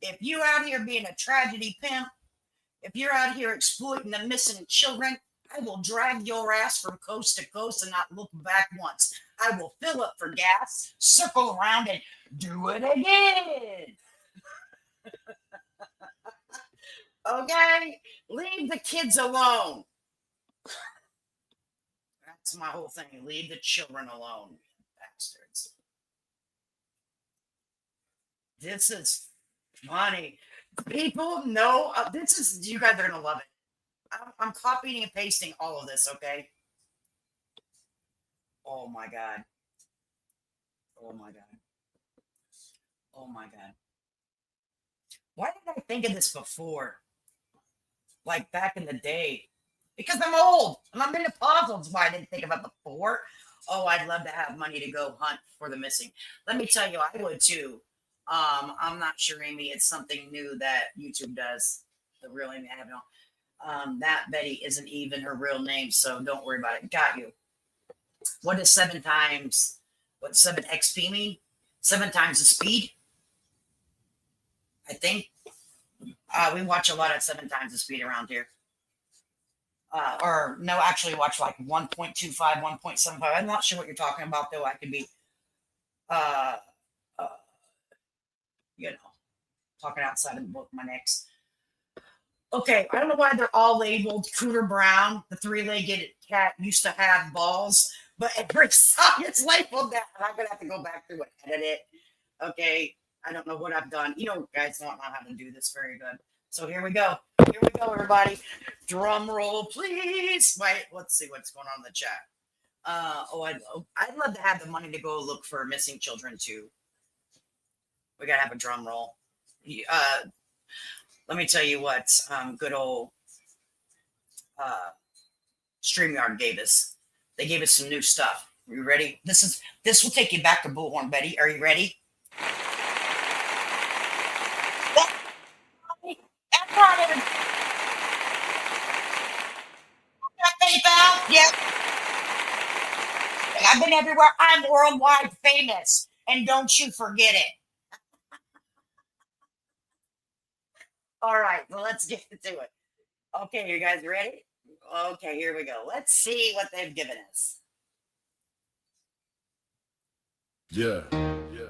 if you out here being a tragedy pimp, if you're out here exploiting the missing children, I will drag your ass from coast to coast and not look back once. I will fill up for gas, circle around, and do it again. Okay? Leave the kids alone. That's my whole thing. Leave the children alone, bastards. This is funny. People know this is. You guys are gonna love it. I'm copying and pasting all of this. Okay. Oh my god. Oh my god. Oh my god. Why did I think of this before? Like back in the day. Because I'm old and I'm into puzzles. Why I didn't think of it before. Oh, I'd love to have money to go hunt for the missing. Let me tell you, I would too. I'm not sure, Amy. It's something new that YouTube does. The real Amy, I have no. That Betty isn't even her real name, so don't worry about it. Got you. What is 7 times? What 7 XP mean? 7 times the speed. I think we watch a lot of 7 times the speed around here. Or no, actually watch like 1.25, 1.75. I'm not sure what you're talking about though. I could be, uh, you know, talking outside of the book. My next. Okay, I don't know why they're all labeled Cooter Brown. The 3-legged cat used to have balls, but every song is labeled that. And I'm gonna have to go back through and edit it. Okay, I don't know what I've done. You know, guys don't know how to do this very good. So here we go. Here we go, everybody. Drum roll, please. Wait, let's see what's going on in the chat. I'd love to have the money to go look for missing children too. We gotta have a drum roll. Let me tell you what good old StreamYard gave us. They gave us some new stuff. Are you ready? This will take you back to Bullhorn, Betty. Are you ready? That's not even. PayPal? Yep. I've been everywhere. I'm worldwide famous, and don't you forget it. All right, well, let's get to it. Okay, you guys ready? Okay, here we go. Let's see what they've given us. Yeah. Yeah.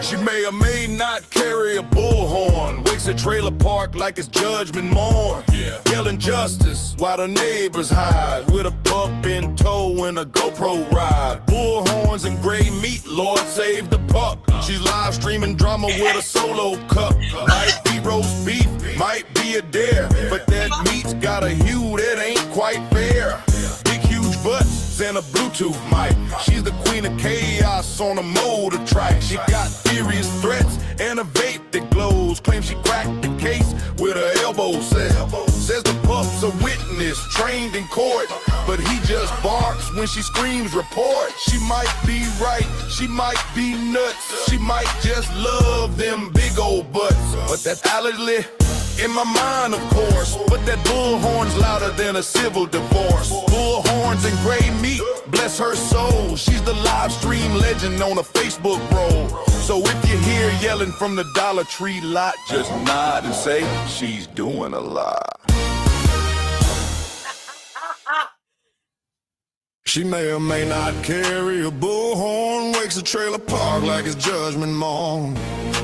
She may or may not carry a bullhorn. Wakes a trailer park like it's Judgment Morn. Yeah. Yelling justice while the neighbors hide. With a pup in tow and a GoPro ride. Bullhorns and gray meat, Lord save the pup. She's live streaming drama with a solo cup. Might be roast beef, might be a dare. But that meat's got a hue that ain't quite fair. Big huge butts and a Bluetooth mic. She's the queen of chaos on a motor track. She got furious threats and a vape that glows. Claims she cracked the case with her elbow cell. Says the pup's a witness trained in court, but he just barks when she screams report. She might be right, she might be nuts, she might just love them big old butts. But that's allegedly in my mind, of course. But that bullhorn's louder than a civil divorce. Bullhorns and gray meat, bless her soul. She's the live stream legend on a Facebook roll. So if you hear yelling from the Dollar Tree lot, just nod and say she's doing a lot. She may or may not carry a bullhorn. Wakes a trailer park like it's Judgment Morn.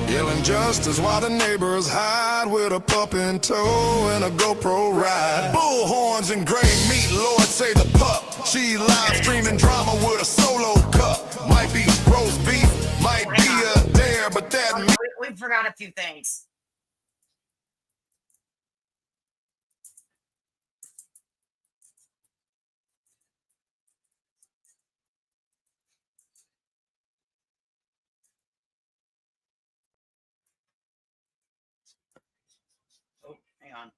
Yelling justice while the neighbors hide. With a pup in tow and a GoPro ride. Bullhorns and gray meat, Lord say the pup. She live streaming drama with a solo cup. Might be roast beef, might be a dare, but that we forgot a few things. Oh, hang on.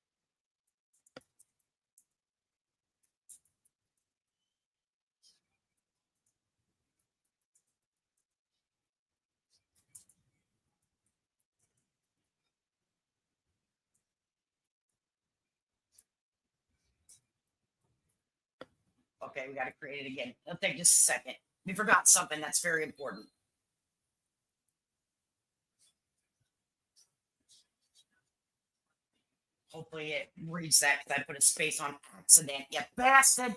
Okay, we got to create it again. It'll take just a second. We forgot something that's very important. Hopefully it reads that because I put a space on accident, you bastard.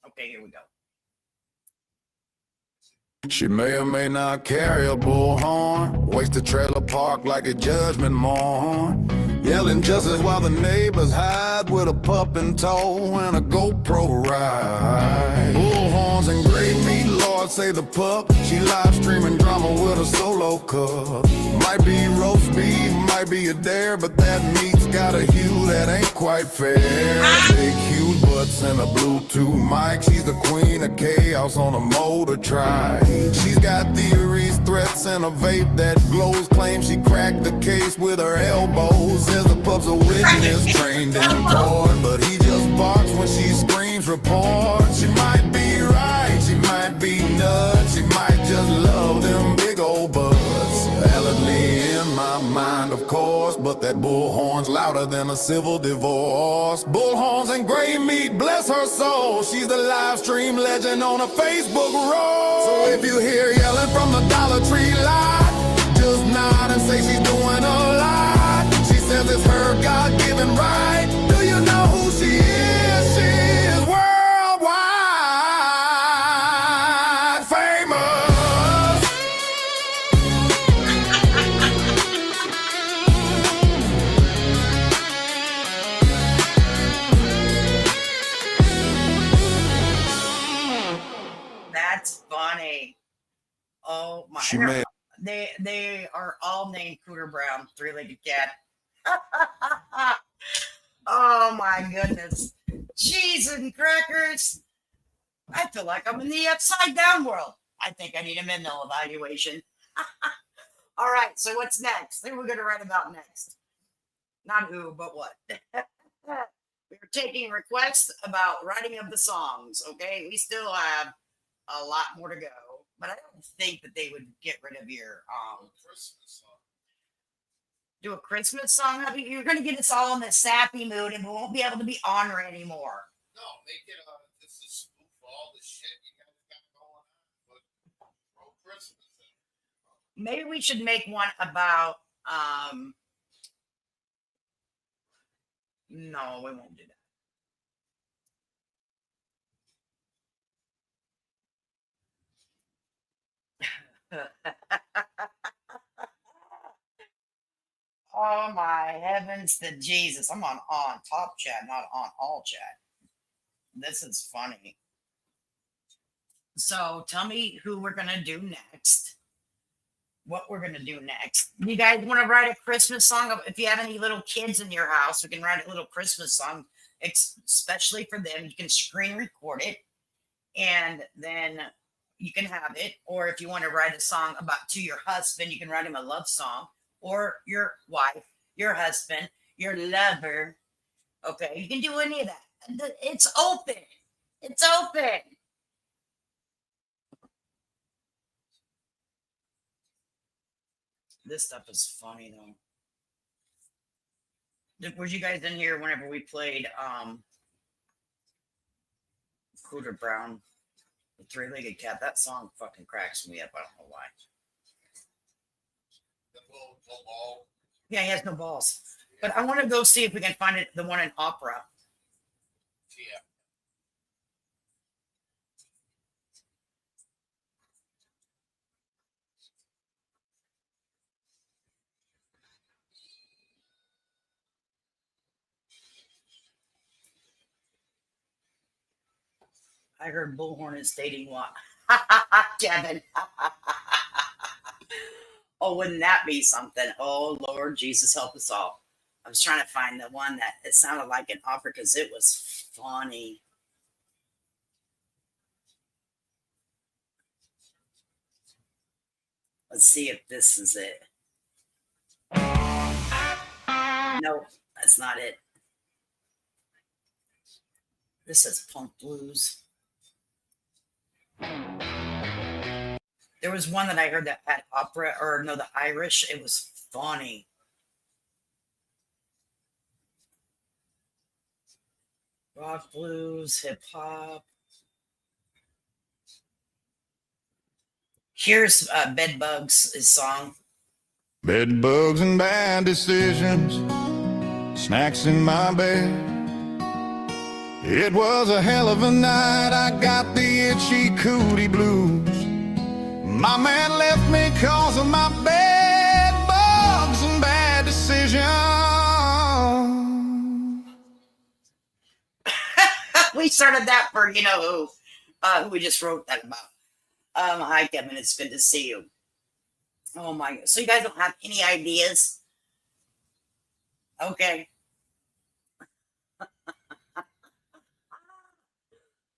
Okay, here we go. She may or may not carry a bullhorn. Wakes the trailer park like a Judgment Morn. yelling just as while the neighbors hide with a pup in tow and a GoPro ride. Bullhorns and gray meat, Lord say the pup. She live streaming drama with a solo cup. Might be roast beef, might be a dare, but that meat's got a hue that ain't quite fair. Big huge butts and a Bluetooth mic. She's the queen of chaos on a motor trike. She's got theories, threats, and a vape that glows. Claims she cracked the case with her elbows. Says the pup's a witness trained in court, but he just barks when she screams report. She might be right, she might be nuts, she might just love them big old butts. Validly in my mind, of course, but that bullhorn's louder than a civil divorce. Bullhorns and gray meat, bless her soul. She's the live stream legend on a Facebook roll. So if you hear yelling from the Dollar Tree lot, just nod and say she's doing a lot. She says it's her God-given right. Do you know who she is? She is worldwide famous. That's funny. Oh my! She made- They are all named Cooter Brown, three-legged cat. Oh my goodness! Cheese and crackers. I feel like I'm in the upside down world. I think I need a mental evaluation. All right, so what's next? Who are we going to write about next? Not who, but what? We're taking requests about writing of the songs. Okay, we still have a lot more to go, but I don't think that they would get rid of your Christmas song. do a Christmas song. I mean, you're going to get us all in this sappy mood, and we won't be able to be honor anymore. No, make it this is spoof all the shit you guys got going on, but throw Christmas in. Maybe we should make one about no, we won't do that. Oh my heavens to Jesus. I'm on top chat, not on all chat. This is funny. So tell me who we're gonna do next. What we're gonna do next. You guys want to write a Christmas song? If you have any little kids in your house, we can write a little Christmas song, especially for them. You can screen record it, and then you can have it. Or if you want to write a song about to your husband, you can write him a love song, or your wife, your husband, your lover. Okay, you can do any of that. It's open. It's open. This stuff is funny though. Was you guys in here whenever we played Cooter Brown, the three-legged cat? That song fucking cracks me up. I don't know why. The little ball. Yeah, he has no balls. But I want to go see if we can find it, the one in opera. Yeah. I heard Bullhorn is dating what? Kevin. Oh, wouldn't that be something? Oh, Lord Jesus, help us all. I was trying to find the one that it sounded like an opera because it was funny. Let's see if this is it. No, that's not it. This is Punk Blues. There was one that I heard that at opera, or no, the Irish. It was funny. Rock, blues, hip hop. Here's Bedbugs' song. Bed bugs and bad decisions, snacks in my bed. It was a hell of a night, I got the itchy cootie blues. My man left me cause of my bed bugs and bad decisions. We started that for who we just wrote that about. Hi Kevin, it's good to see you. Oh my, so you guys don't have any ideas? Okay.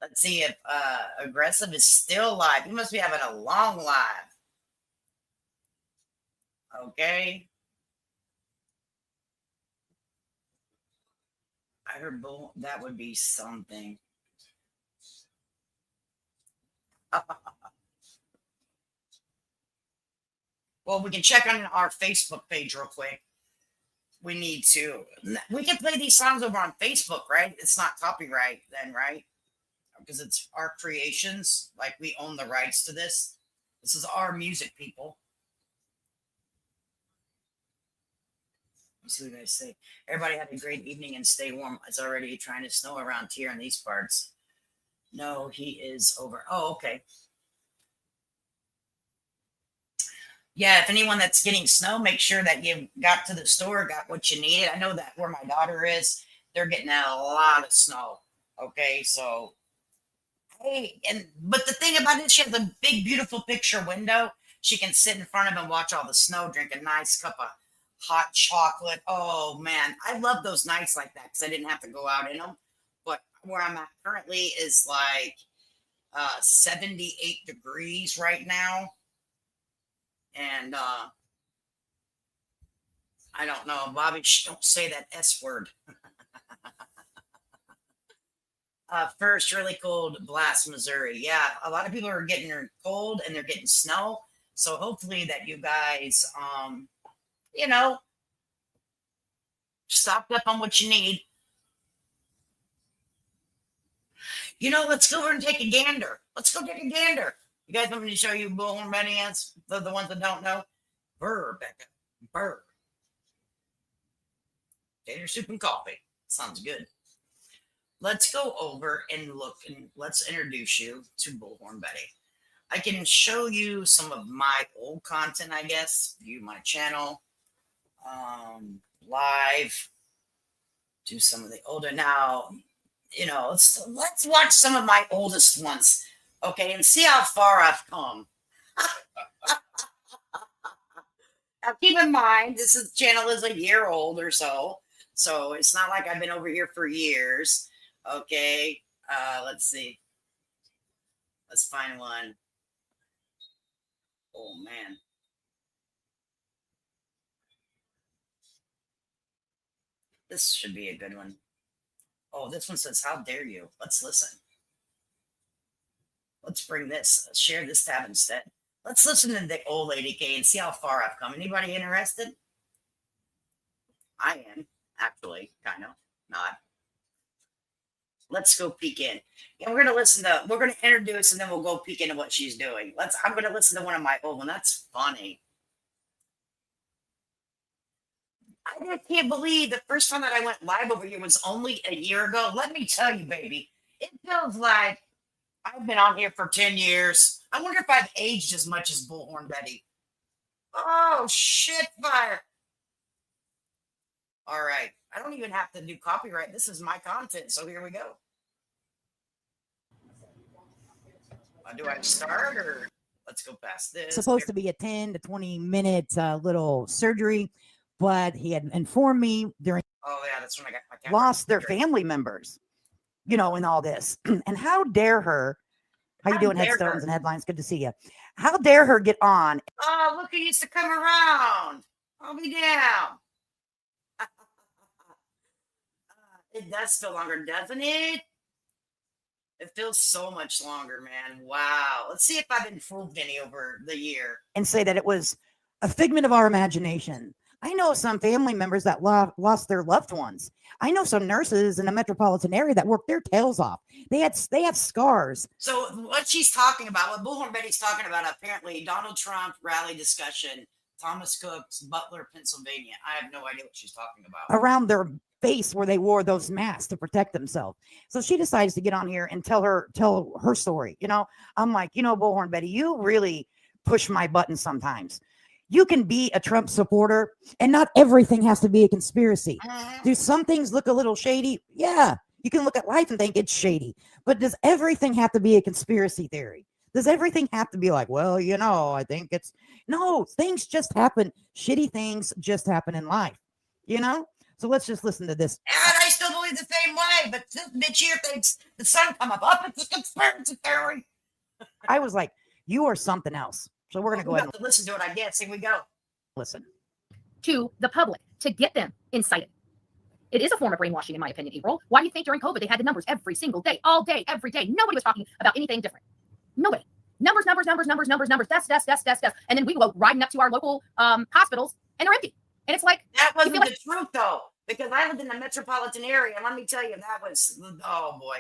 Let's see if Aggressive is still live. He must be having a long live. Okay. I heard bull. That would be something. Well, we can check on our Facebook page real quick. We can play these songs over on Facebook, right? It's not copyright then, right? Because it's our creations. Like we own the rights to this. This is our music, people. Let's see what you guys say. Everybody have a great evening and stay warm. It's already trying to snow around here in these parts. No, he is over. Oh, okay. Yeah, if anyone that's getting snow, make sure that you got to the store, got what you needed. I know that where my daughter is, they're getting a lot of snow. Okay, so hey, but the thing about it, she has a big, beautiful picture window. She can sit in front of and watch all the snow, drink a nice cup of hot chocolate. Oh man, I love those nights like that because I didn't have to go out in them. But where I'm at currently is like 78 degrees right now. And I don't know, Bobby, don't say that S word. First really cold blast, Missouri. Yeah, a lot of people are getting cold and they're getting snow. So hopefully that you guys, stocked up on what you need. Let's go over and take a gander. Let's go take a gander. You guys want me to show you Bullhorn Betty ants? The ones that don't know? Burr, Becca. Burr. Gator soup and coffee. Sounds good. Let's go over and look and let's introduce you to Bullhorn Betty. I can show you some of my old content, I guess. View my channel. Live. Do some of the older now. Let's watch some of my oldest ones. Okay, and see how far I've come. Now, keep in mind, this channel is a year old or so. So it's not like I've been over here for years. Okay, let's see. Let's find one. Oh, man. This should be a good one. Oh, this one says, how dare you? Let's listen. Let's bring this, share this tab instead. Let's listen to the old lady K and see how far I've come. Anybody interested? I am, actually, kind of, not. Let's go peek in. And we're going to introduce and then we'll go peek into what she's doing. I'm going to listen to one of my old ones. That's funny. I can't believe the first time that I went live over here was only a year ago. Let me tell you, baby, it feels like I've been on here for 10 years. I wonder if I've aged as much as Bullhorn Betty. Oh, shit fire. All right. I don't even have to do copyright. This is my content, so here we go. Do I start or let's go past this? It's supposed to be a 10 to 20-minute little surgery, but he had informed me during. Oh, yeah, that's when I got my camera. Lost their family members, in all this. And how dare her? How you doing, Headstones and Headlines? Good to see you. How dare her get on? Oh, look who used to come around. I'll be down. It does feel longer, doesn't it? It feels so much longer, man. Wow. Let's see if I've improved any over the year. And say that it was a figment of our imagination. I know some family members that lost their loved ones. I know some nurses in the metropolitan area that worked their tails off. They have scars. So what she's talking about, what Bullhorn Betty's talking about, apparently Donald Trump rally discussion, Thomas Cook's Butler, Pennsylvania. I have no idea what she's talking about. Around their face where they wore those masks to protect themselves. So she decides to get on here and tell her story. I'm like, Bullhorn Betty, you really push my buttons sometimes. You can be a Trump supporter and not everything has to be a conspiracy. Do some things look a little shady? Yeah. You can look at life and think it's shady. But does everything have to be a conspiracy theory? Does everything have to be like, well, I think it's no, things just happen. Shitty things just happen in life, So let's just listen to this. And I still believe the same way, but this bitch here thinks the sun come up. It's a conspiracy theory. I was like, you are something else. So we're going to go ahead and listen to it, I guess. Here we go. listen. To the public to get them incited. It is a form of brainwashing, in my opinion, April. Why do you think during COVID they had the numbers every single day, all day, every day? Nobody was talking about anything different. Nobody. Numbers. Deaths. And then we go riding up to our local hospitals and they're empty. And it's like that wasn't the truth, though, because I lived in the metropolitan area. And let me tell you, that was, oh boy,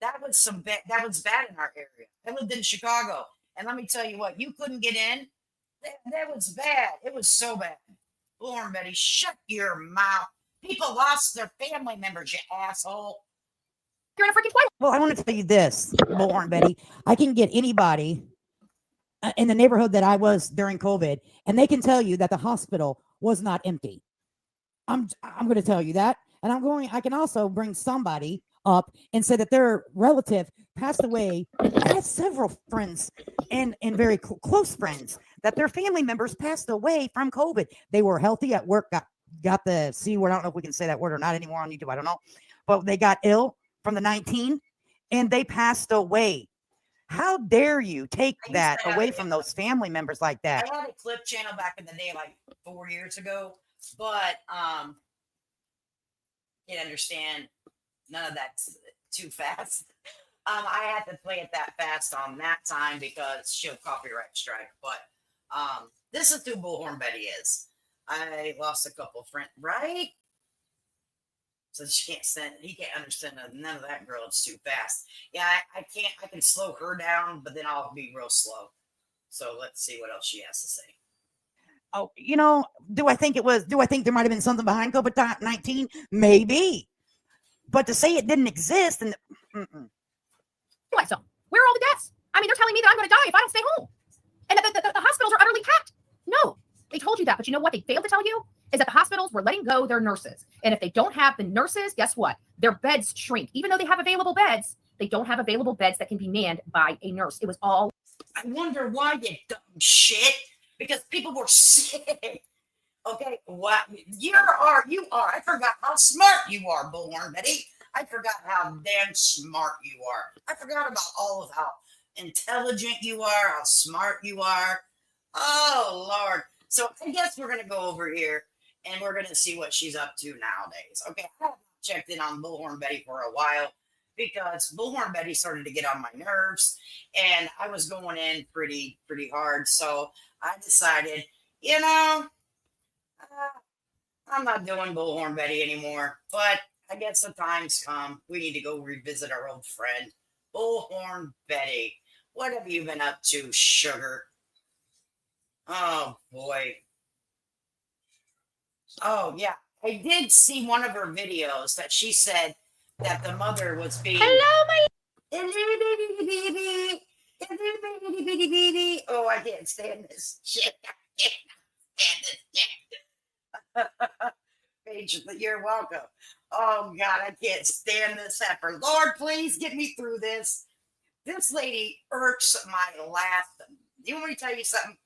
that was that was bad in our area. I lived in Chicago. And let me tell you what, you couldn't get in. That was bad. It was so bad. Bullhorn Betty, shut your mouth. People lost their family members, you asshole. You're in a freaking twilight. Well, I want to tell you this, Bullhorn Betty. I can get anybody in the neighborhood that I was during COVID, and they can tell you that the hospital was not empty. I'm going to tell you that, and I can also bring somebody up and say that their relative passed away. I have several friends and very close friends that their family members passed away from COVID. They were healthy at work, got the C word. I don't know if we can say that word or not anymore on YouTube. I don't know, but they got ill from the 19 and they passed away. How dare you take that away from those family members like that? I had a clip channel back in the day, like 4 years ago, but can't understand none of that's too fast. I had to play it that fast on that time because she'll copyright strike. But this is who Bullhorn Betty is. I lost a couple friends, right? So she can't stand. He can't understand none of that, girl. It's too fast. Yeah, I can't. I can slow her down, but then I'll be real slow. So let's see what else she has to say. Oh, do I think there might have been something behind COVID-19? Maybe. But to say it didn't exist and Twilight Zone. Where are all the deaths? I mean, they're telling me that I'm going to die if I don't stay home. And the hospitals are utterly packed. No, they told you that. But you know what they failed to tell you? Is that the hospitals were letting go their nurses. And if they don't have the nurses, guess what? Their beds shrink. Even though they have available beds, they don't have available beds that can be manned by a nurse. It was all. I wonder why, you dumb shit. Because people were sick. Okay, what you are. I forgot how smart you are, Bullhorn Betty. I forgot how damn smart you are. I forgot about all of how intelligent you are, how smart you are. Oh, Lord. So I guess we're going to go over here and we're going to see what she's up to nowadays. Okay, I haven't checked in on Bullhorn Betty for a while because Bullhorn Betty started to get on my nerves and I was going in pretty hard. So I decided, I'm not doing Bullhorn Betty anymore, but I guess the time's come. We need to go revisit our old friend, Bullhorn Betty. What have you been up to, sugar? Oh, boy. Oh, yeah. I did see one of her videos that she said that the mother was being... Hello, my... Oh, I can't stand this shit. I can't stand this shit. Paige, you're welcome. Oh, God, I can't stand this heifer. Lord, please get me through this. This lady irks my last. You want me to tell you something?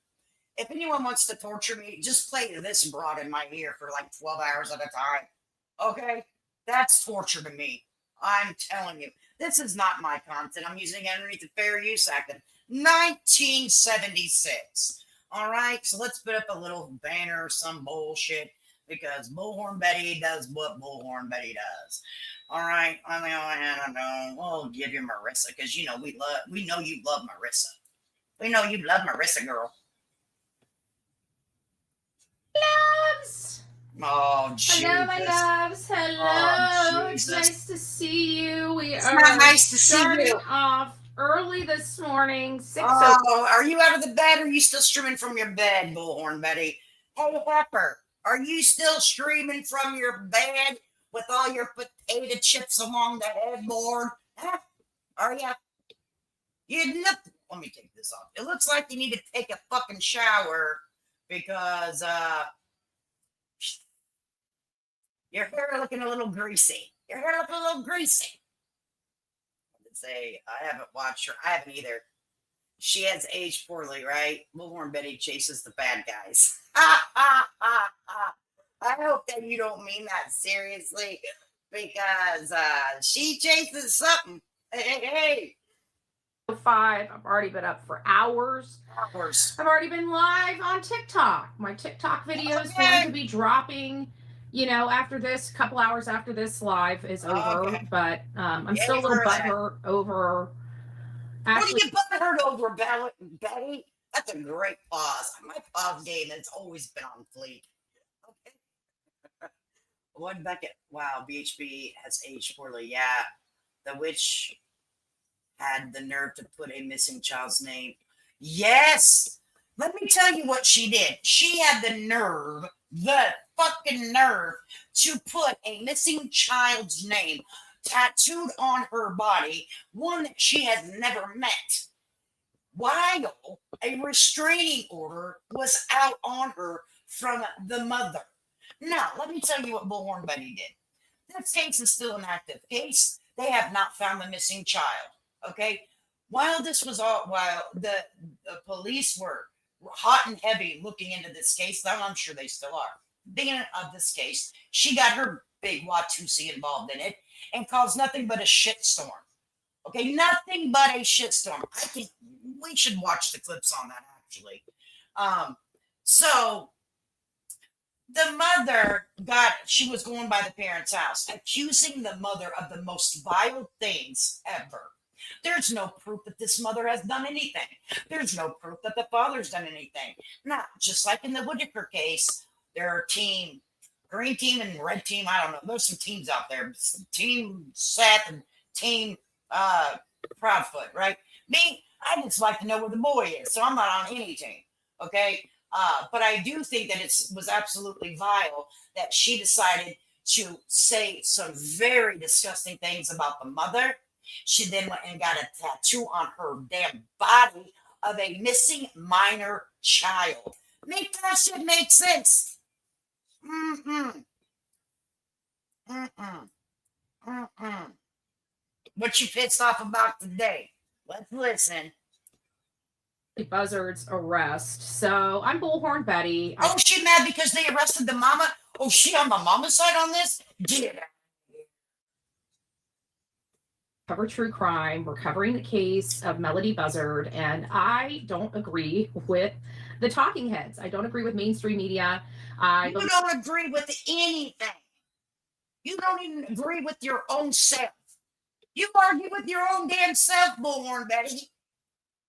If anyone wants to torture me, just play this broad in my ear for like 12 hours at a time. Okay? That's torture to me. I'm telling you. This is not my content. I'm using it underneath the Fair Use Act of 1976. All right? So let's put up a little banner or some bullshit because Bullhorn Betty does what Bullhorn Betty does. All right? On the other hand, I know we'll give you Marissa because, we know you love Marissa. We know you love Marissa, girl. Loves. Oh, Jesus. Hello, my loves. Hello. Oh, It's Jesus. nice to see you. It's not nice to see starting you. off early this morning. 6 Oh, are you out of the bed or are you still streaming from your bed, Bullhorn Betty? Hey, Pepper, are you still streaming from your bed with all your potato chips along the headboard? Huh? Are you? Let me take this off. It looks like you need to take a fucking shower because your hair looking a little greasy. Your hair look a little greasy. Say, I haven't watched her. I haven't either. She has aged poorly, right? Bullhorn Betty chases the bad guys. I hope that you don't mean that seriously, because she chases something. Hey. 5. I've already been up for hours. I've already been live on TikTok. My TikTok video is going to be dropping, after this, couple hours after this live is over. Okay. But I'm still a little butthurt over. What are you butthurt over, Betty? That's a great pause. My pause game has always been on fleek. Okay. One Beckett. Wow, BHB has aged poorly. Yeah. The witch had the nerve to put a missing child's name. Yes. Let me tell you what she did. She had the fucking nerve to put a missing child's name tattooed on her body, one that she has never met, while a restraining order was out on her from the mother. Now, let me tell you what Bullhorn Betty did. This case is still an active case. They have not found the missing child. Okay, while the police were hot and heavy looking into this case, I'm sure they still are. Being of this case, she got her big Watusi involved in it and caused nothing but a shitstorm. Okay, nothing but a shitstorm. I think we should watch the clips on that actually. So the mother she was going by the parents' house, accusing the mother of the most vile things ever. There's no proof that this mother has done anything. There's no proof that the father's done anything. Not just like in the Whitaker case, there are green team and red team. I don't know. There's some teams out there. Team Seth and team Proudfoot, right? Me, I just like to know where the boy is, so I'm not on any team. Okay. But I do think that it was absolutely vile that she decided to say some very disgusting things about the mother. She then went and got a tattoo on her damn body of a missing minor child. Make that shit make sense. What you pissed off about today? Let's listen. Buzzard's arrest. So I'm Bullhorn Betty. Oh, she mad because they arrested the mama? Oh, she on the mama's side on this? Get out. Cover true crime. We're covering the case of Melody Buzzard, and I don't agree with the talking heads. I don't agree with mainstream media. You don't agree with anything. You don't even agree with your own self. You argue with your own damn self, Bullhorn Betty.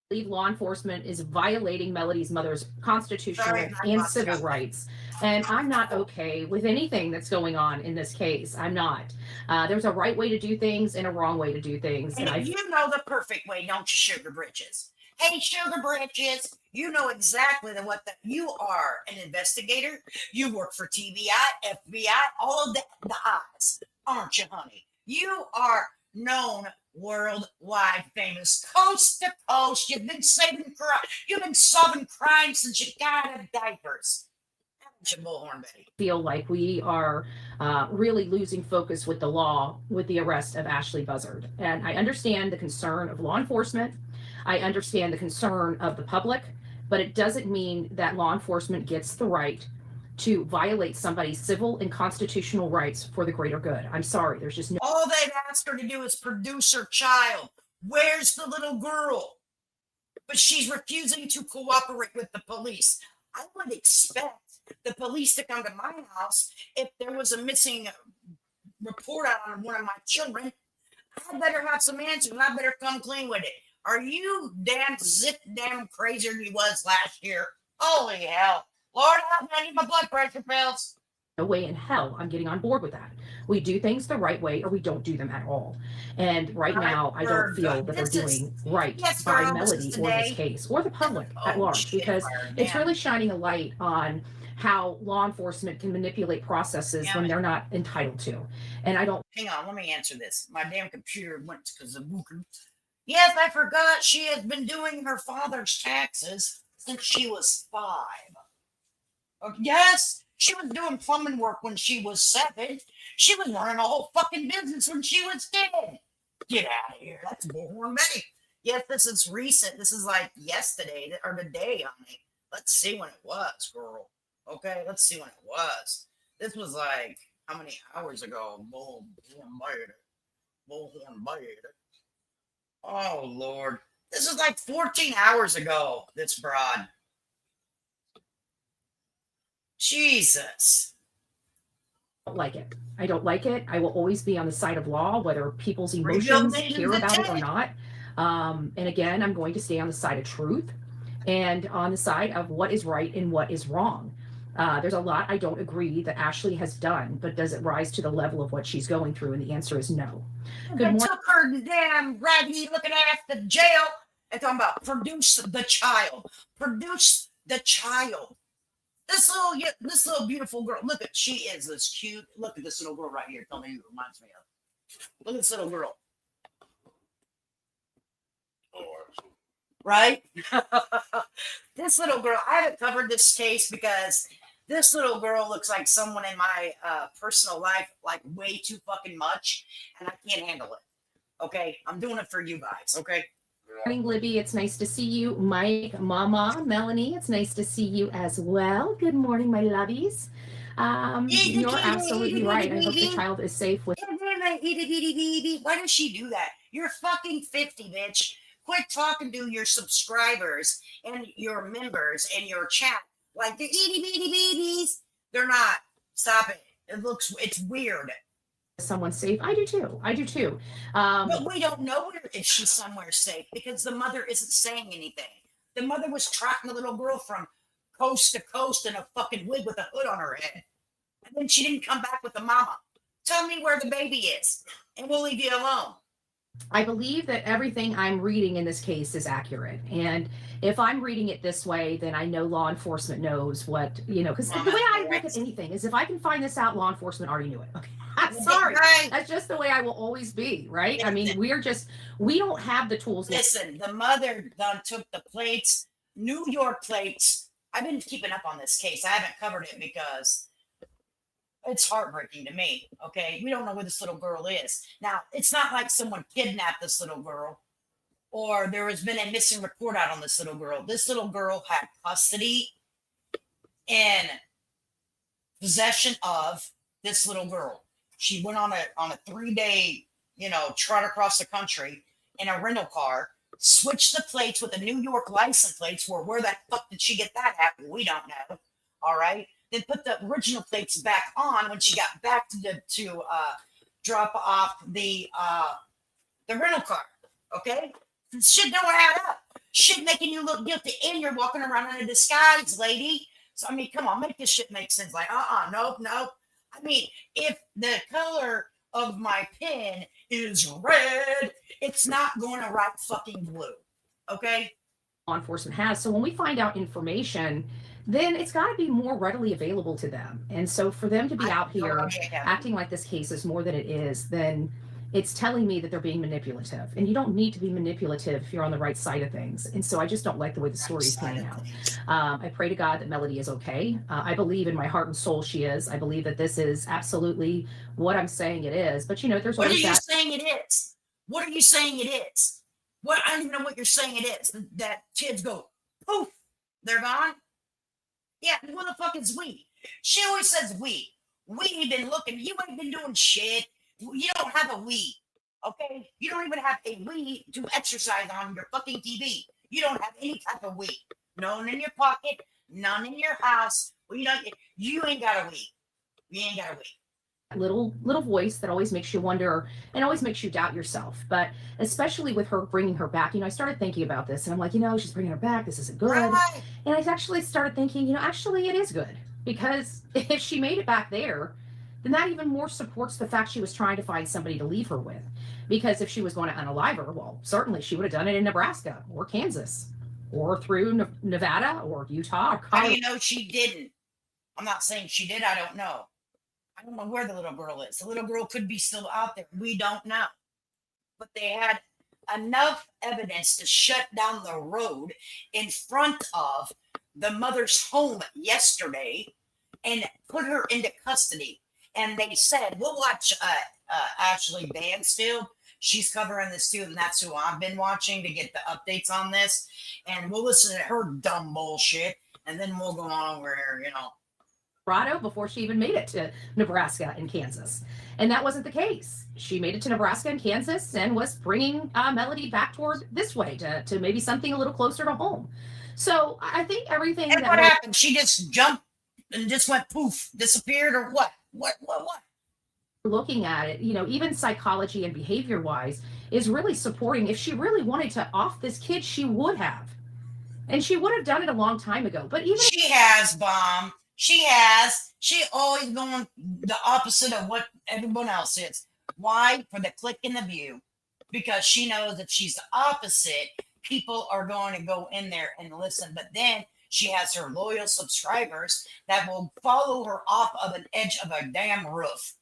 believe law enforcement is violating Melody's mother's constitutional and civil rights. And I'm not okay with anything that's going on in this case. I'm not. There's a right way to do things and a wrong way to do things. And you know the perfect way, don't you, Sugar Britches? Hey, Sugar Britches, you know exactly you are an investigator. You work for TBI, FBI, all of the eyes, aren't you, honey? You are known worldwide famous, coast to coast. You've been solving crime since you got out of diapers. Bullhorn Betty. Feel like we are really losing focus with the law with the arrest of Ashley Buzzard. And I understand the concern of law enforcement. I understand the concern of the public, but it doesn't mean that law enforcement gets the right to violate somebody's civil and constitutional rights for the greater good. I'm sorry, there's just no. All they've asked her to do is produce her child. Where's the little girl? But she's refusing to cooperate with the police. I would expect the police to come to my house if there was a missing report on one of my children. I better have some answers and I better come clean with it. Are you damn crazier than you was last year? Holy hell. Lord help me, I need my blood pressure pills. No way in hell I'm getting on board with that. We do things the right way or we don't do them at all. And right now, I don't feel that they're doing right by Melody or this case or the public at large, because it's really shining a light on how law enforcement can manipulate processes when they're not entitled to. And I don't. Hang on, let me answer this. My damn computer went because of Booker. Yes, I forgot she has been doing her father's taxes since she was 5. Yes, She was doing plumbing work when she was 7. She was running a whole fucking business when she was 10. Get out of here. That's Bullhorn Betty. Yes, this is recent. This is like yesterday or today on it. Let's see when it was, girl. Okay, let's see when it was. This was like how many hours ago? Bullhorn Betty. Bullhorn Betty. Oh Lord. This is like 14 hours ago, this broad. Jesus. I don't like it. I don't like it. I will always be on the side of law, whether people's Rebuild emotions nations care about it or attack. not. And again, I'm going to stay on the side of truth and on the side of what is right and what is wrong. There's a lot I don't agree that Ashley has done, but does it rise to the level of what she's going through? And the answer is no. They took her damn raggedy looking ass to jail and talking about produce the child. Produce the child. This little beautiful girl. Look at she is this cute. Look at this little girl right here. Tell me who it reminds me of. Look at this little girl. Right? This little girl. I haven't covered this case because this little girl looks like someone in my personal life, like way too fucking much, and I can't handle it. Okay, I'm doing it for you guys. Okay. Morning, Libby. It's nice to see you. Mike, Mama, Melanie, it's nice to see you as well. Good morning, my lovies. You're absolutely right. I hope the child is safe with. Why does she do that? You're fucking 50, bitch. Quit talking to your subscribers and your members and your chat like the itty bitty babies. They're not. Stop it. It's weird. Someone safe. I do too. I do too. But we don't know if she's somewhere safe because the mother isn't saying anything. The mother was tracking the little girl from coast to coast in a fucking wig with a hood on her head. And then she didn't come back with the mama. Tell me where the baby is, and we'll leave you alone. I believe that everything I'm reading in this case is accurate. And if I'm reading it this way, then I know law enforcement knows what, because the way I look at anything is if I can find this out, law enforcement already knew it. Okay. I'm sorry. Right. That's just the way I will always be, right? I mean, we don't have the tools. Listen, the mother done took the plates, New York plates. I've been keeping up on this case. I haven't covered it because it's heartbreaking to me. Okay. We don't know where this little girl is. Now, it's not like someone kidnapped this little girl or there has been a missing report out on this little girl. This little girl had custody and possession of this little girl. She went on a 3-day, trot across the country in a rental car, switched the plates with the New York license plates. Where the fuck did she get that at? We don't know. All right. Then put the original plates back on when she got back to drop off the rental car. Okay. Shit don't add up. Shit making you look guilty and you're walking around in a disguise, lady. So I mean, come on, make this shit make sense. Like, nope. I mean, if the color of my pen is red, it's not going to write fucking blue. Okay? Law enforcement has. So when we find out information, then it's got to be more readily available to them. And so for them to be out here acting like this case is more than it is, then it's telling me that they're being manipulative. And you don't need to be manipulative if you're on the right side of things. And so I just don't like the way the story is playing out. I pray to God that Melody is okay. I believe in my heart and soul she is. I believe that this is absolutely what I'm saying it is. But, there's what are always you that. saying it is? What are you saying it is? What I don't even know what you're saying it is. That kids go, poof, they're gone. Yeah, who the fuck is we? She always says we. We been looking. You ain't been doing shit. You don't have a Wii, okay? You don't even have a Wii to exercise on your fucking TV. You don't have any type of Wii. None in your pocket, none in your house. Well, you ain't got a Wii. You ain't got a Wii. Little voice that always makes you wonder and always makes you doubt yourself. But especially with her bringing her back, I started thinking about this and I'm like, she's bringing her back. This isn't good. Right. And I actually started thinking, actually it is good because if she made it back there, then that even more supports the fact she was trying to find somebody to leave her with. Because if she was going to unalive her, well, certainly she would have done it in Nebraska or Kansas or through Nevada or Utah or Colorado. How do you know she didn't? I'm not saying she did. I don't know. I don't know where the little girl is. The little girl could be still out there. We don't know. But they had enough evidence to shut down the road in front of the mother's home yesterday and put her into custody. And they said, we'll watch Ashley Bansfield. She's covering this too, and that's who I've been watching to get the updates on this. And we'll listen to her dumb bullshit, and then we'll go on over here, you know. Colorado before she even made it to Nebraska and Kansas. And that wasn't the case. She made it to Nebraska and Kansas and was bringing Melody back toward this way to maybe something a little closer to home. So I think everything. And what happened? She just jumped and just went poof, disappeared, or what? What? Looking at it, you know, even psychology and behavior wise is really supporting. If she really wanted to off this kid, she would have. And she would have done it a long time ago. But even she has, Bomb. She has. She always going the opposite of what everyone else is. Why? For the click and the view. Because she knows that she's the opposite. People are going to go in there and listen. But then she has her loyal subscribers that will follow her off of an edge of a damn roof.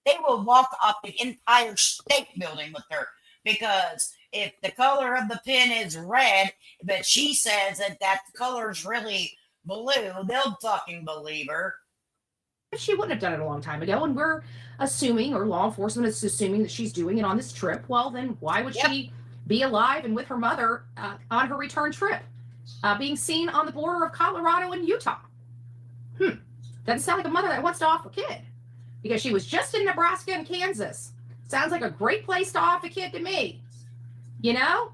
They will walk off the entire state building with her. Because if the color of the pin is red, but she says that color is really blue, they'll fucking believe her. She wouldn't have done it a long time ago, and we're assuming, or law enforcement is assuming, that she's doing it on this trip. Well, then why would she be alive and with her mother on her return trip, being seen on the border of Colorado and Utah? Doesn't sound like a mother that wants to off a kid, because she was just in Nebraska and Kansas. Sounds like a great place to off a kid to me. You know,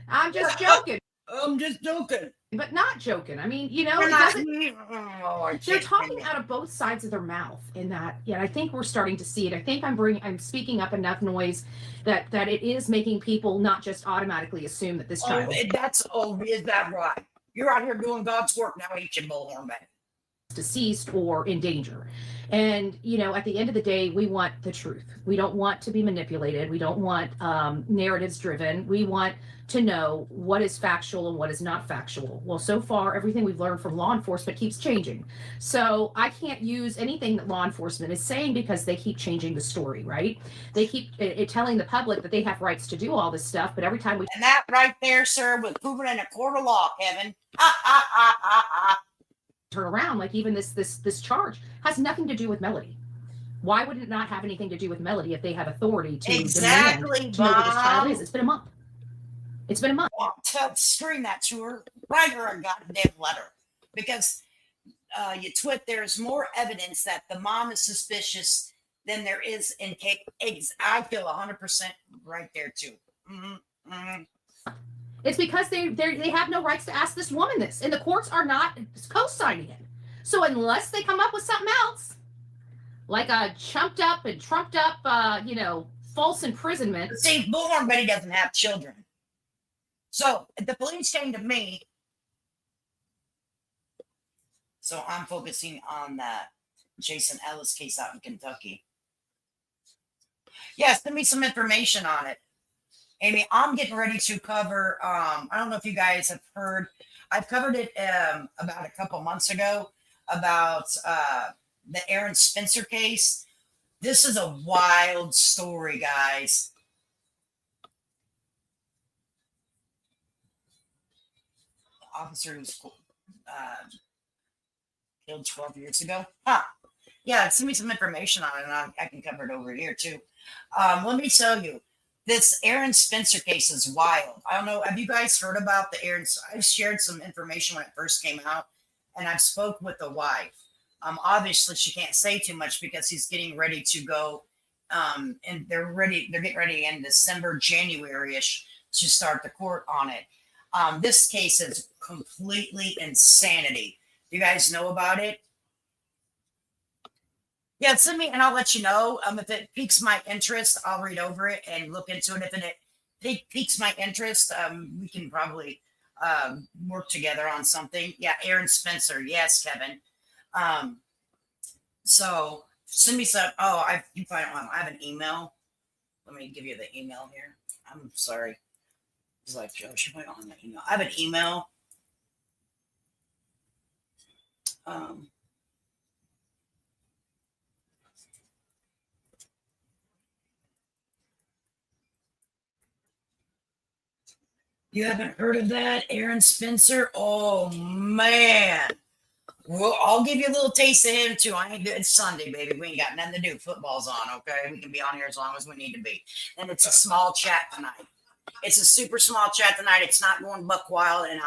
I'm just joking. I'm just joking. But not joking. I mean, you know, they're talking out of both sides of their mouth in that. Yeah, I think we're starting to see it. I think I'm speaking up enough noise that it is making people not just automatically assume that this child. Is that right? You're out here doing God's work now, ain't you, Bullhorn Man? Deceased or in danger. And, you know, at the end of the day, we want the truth. We don't want to be manipulated. We don't want narratives driven. We want to know what is factual and what is not factual. Well, so far, everything we've learned from law enforcement keeps changing. So I can't use anything that law enforcement is saying because they keep changing the story, right? They keep telling the public that they have rights to do all this stuff, but every time we... And that right there, sir, was proven in a court of law, Kevin. Turn around, like even this charge has nothing to do with Melody. Why would it not have anything to do with Melody if they have authority to demand to know where this child is? It's been a month. It's been a month. Well, screen that to her. Write her a goddamn letter. Because there's more evidence that the mom is suspicious than there is in case. I feel 100% right there too. It's because they have no rights to ask this woman this, and the courts are not co-signing it. So unless they come up with something else, like a trumped up, false imprisonment. See, Bullhorn Betty doesn't have children. So the police came to me. So I'm focusing on that Jason Ellis case out in Kentucky. Yeah, send me some information on it. Amy, I'm getting ready to cover, I don't know if you guys have heard, I've covered it about a couple months ago about the Aaron Spencer case. This is a wild story, guys. The officer who was killed 12 years ago. Yeah, send me some information on it, and I can cover it over here, too. Let me tell you. This Aaron Spencer case is wild. I don't know. Have you guys heard about the Aaron? I shared some information when it first came out, and I've spoke with the wife. Obviously, she can't say too much because he's getting ready to go, and they're getting ready in December, January-ish to start the court on it. This case is completely insanity. Do you guys know about it? Yeah, send me and I'll let you know. If it piques my interest, I'll read over it and look into it. If it piques my interest, we can probably work together on something. Yeah, Aaron Spencer. Yes, Kevin. So send me some. Oh, I have an email. Let me give you the email here. I'm sorry. It's like, oh, she went on the email. I have an email. You haven't heard of that, Aaron Spencer? Oh, man. Well, I'll give you a little taste of him too. I ain't doing Sunday, baby. We ain't got nothing to do. Football's on, okay? We can be on here as long as we need to be. And it's a small chat tonight. It's a super small chat tonight. It's not going buck wild. And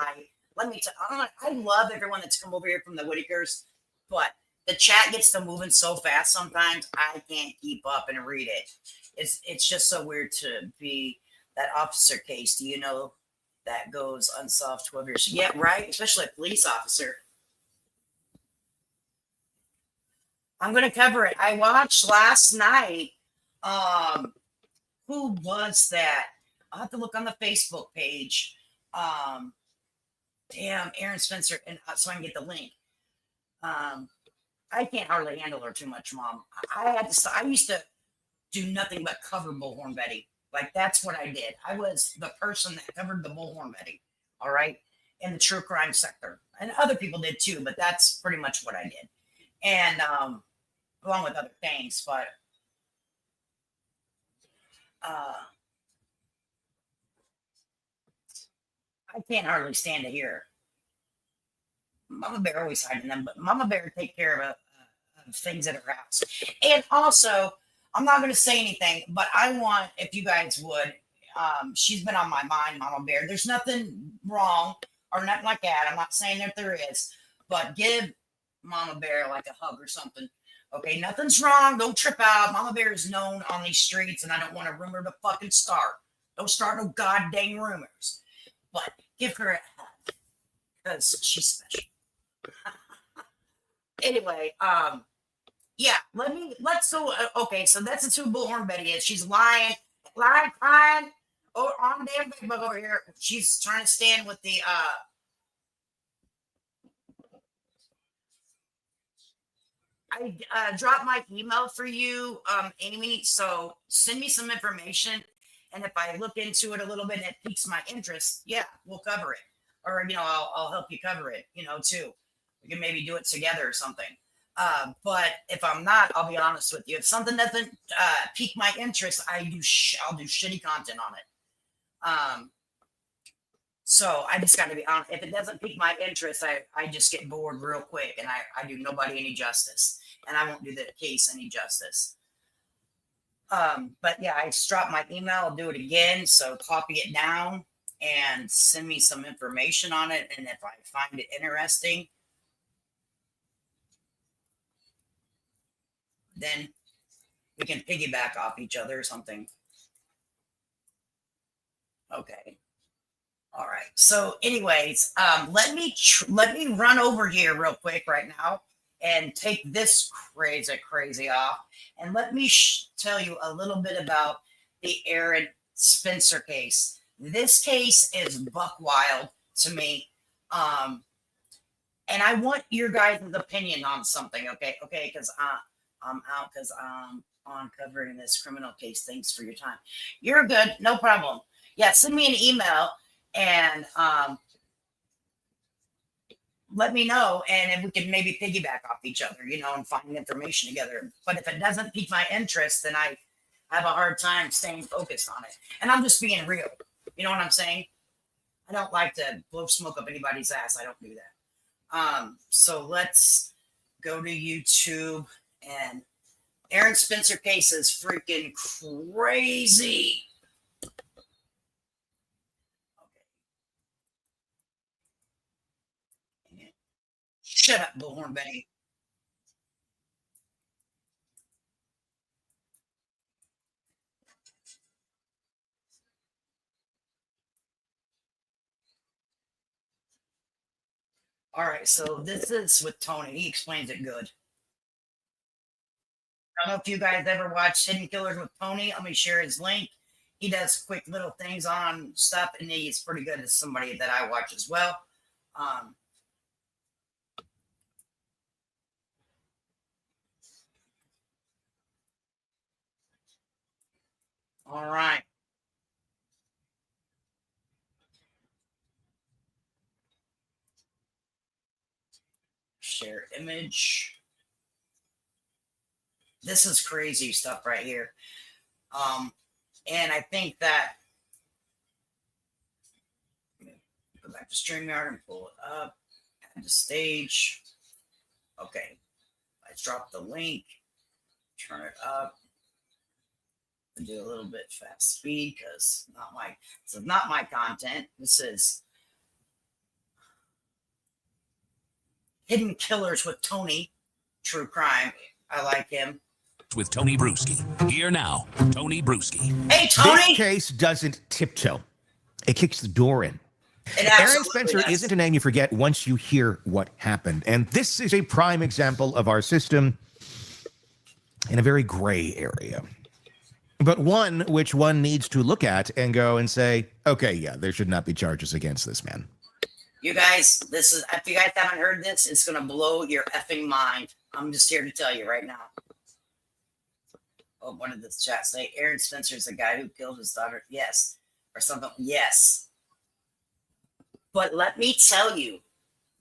let me tell I love everyone that's come over here from the Whitakers, but the chat gets to moving so fast sometimes I can't keep up and read it. It's just so weird to be that officer case. Do you know that goes unsolved 12 years? Yeah, right. Especially a police officer. I'm gonna cover it. I watched last night. Who was that? I'll have to look on the Facebook page. Damn, Aaron Spencer, and so I can get the link. I can't hardly handle her too much, Mom. I used to do nothing but cover Bullhorn Betty. Like that's what I did. I was the person that covered the Bullhorn Betty. All right, in the true crime sector, and other people did too. But that's pretty much what I did. And along with other things, but I can't hardly stand to hear. Mama Bear always hiding them, but Mama Bear take care of things at her house. And also, I'm not going to say anything, but I want, if you guys would, she's been on my mind, Mama Bear. There's nothing wrong or nothing like that. I'm not saying that there is, but give Mama Bear like a hug or something. Okay, nothing's wrong. Don't trip out. Mama Bear is known on these streets, and I don't want a rumor to fucking start. Don't start no goddamn rumors. But give her a hug because she's special. Anyway, yeah, let's go. Okay, so that's the two Bullhorn Betty is. She's lying, crying on damn Big Bug over here. She's trying to stand with the I dropped my email for you, Amy. So send me some information, and if I look into it a little bit and it piques my interest, yeah, we'll cover it. Or I'll help you cover it. Too. We can maybe do it together or something. But if I'm not, I'll be honest with you. If something doesn't pique my interest, I'll do shitty content on it. So I just got to be honest. If it doesn't pique my interest, I just get bored real quick, and I do nobody any justice, and I won't do the case any justice. But yeah, I dropped my email. I'll do it again. So copy it down and send me some information on it. And if I find it interesting, then we can piggyback off each other or something. Okay. All right. So anyways, let me run over here real quick right now and take this crazy off. And let me tell you a little bit about the Aaron Spencer case. This case is buck wild to me. And I want your guys' opinion on something. Okay. Because I'm out because I'm on covering this criminal case. Thanks for your time. You're good. No problem. Yeah. Send me an email and let me know. And if we can maybe piggyback off each other, and find information together. But if it doesn't pique my interest, then I have a hard time staying focused on it. And I'm just being real. You know what I'm saying? I don't like to blow smoke up anybody's ass. I don't do that. So let's go to YouTube. And Aaron Spencer case is freaking crazy. Okay. Shut up, Bullhorn Betty. All right, so this is with Tony. He explains it good. I don't know if you guys ever watched Hidden Killers with Tony. Let me share his link. He does quick little things on stuff, and he's pretty good. As somebody that I watch as well. All right. Share image. This is crazy stuff right here. And I think that go back to StreamYard and pull it up. Add the stage. Okay. I dropped the link. Turn it up. Do a little bit fast speed because this is not my content. This is Hidden Killers with Tony. True crime. I like him. With Tony Bruschi. Here now, Tony Bruschi. Hey, Tony! This case doesn't tiptoe. It kicks the door in. It Aaron absolutely Spencer does. isn't a name you forget once you hear what happened. And this is a prime example of our system in a very gray area. But one which one needs to look at and go and say, okay, yeah, there should not be charges against this man. You guys, this is, if you guys haven't heard this, it's going to blow your effing mind. I'm just here to tell you right now. Oh, one of the chats say Aaron Spencer's the guy who killed his daughter. Yes. Or something. Yes. But let me tell you,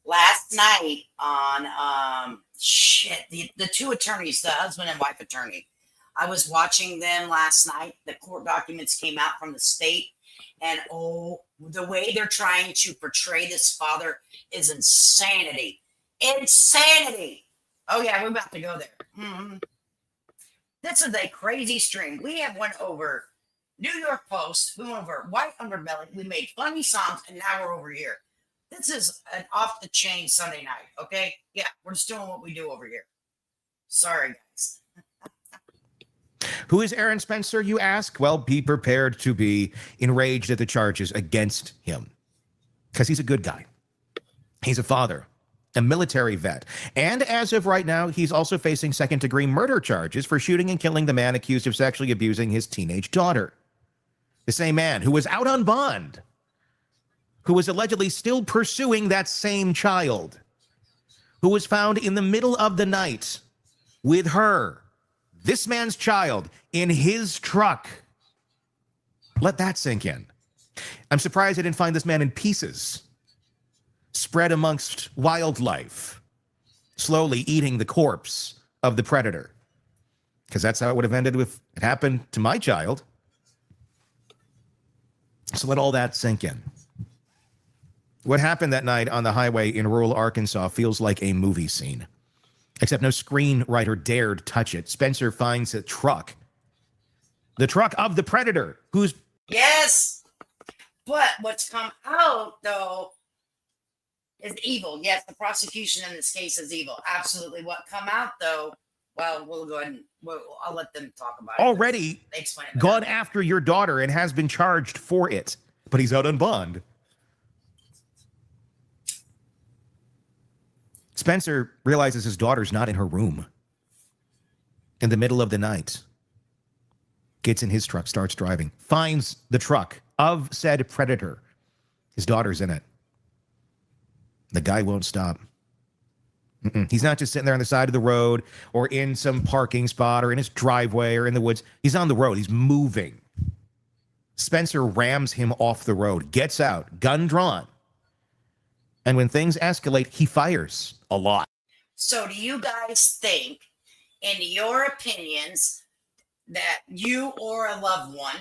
last night on, the two attorneys, the husband and wife attorney, I was watching them last night. The court documents came out from the state. And oh, the way they're trying to portray this father is insanity. Insanity. Oh, yeah, we're about to go there. Mm-hmm. This is a crazy string. We have went over New York Post. We went over White Underbelly. We made funny songs, and now we're over here. This is an off-the-chain Sunday night, okay? Yeah, we're just doing what we do over here. Sorry, guys. Who is Aaron Spencer, you ask? Well, be prepared to be enraged at the charges against him. Because he's a good guy. He's a father, a military vet. And as of right now, he's also facing second-degree murder charges for shooting and killing the man accused of sexually abusing his teenage daughter. The same man who was out on bond, who was allegedly still pursuing that same child, who was found in the middle of the night with her, this man's child, in his truck. Let that sink in. I'm surprised I didn't find this man in pieces, spread amongst wildlife, slowly eating the corpse of the predator. Because that's how it would have ended if it happened to my child. So let all that sink in. What happened that night on the highway in rural Arkansas feels like a movie scene. Except no screenwriter dared touch it. Spencer finds a truck. The truck of the predator, who's... Yes! But what's come out, though, is evil. Yes, the prosecution in this case is evil. Absolutely. What come out, though, well, we'll go ahead and I'll let them talk about it. already They explain it gone better. after your daughter and has been charged for it. But he's out on bond. Spencer realizes his daughter's not in her room. In the middle of the night, gets in his truck, starts driving, finds the truck of said predator. His daughter's in it. The guy won't stop. He's not just sitting there on the side of the road or in some parking spot or in his driveway or in the woods. He's on the road. He's moving. Spencer rams him off the road, gets out, gun drawn. And when things escalate, he fires a lot. So do you guys think, in your opinions, that you or a loved one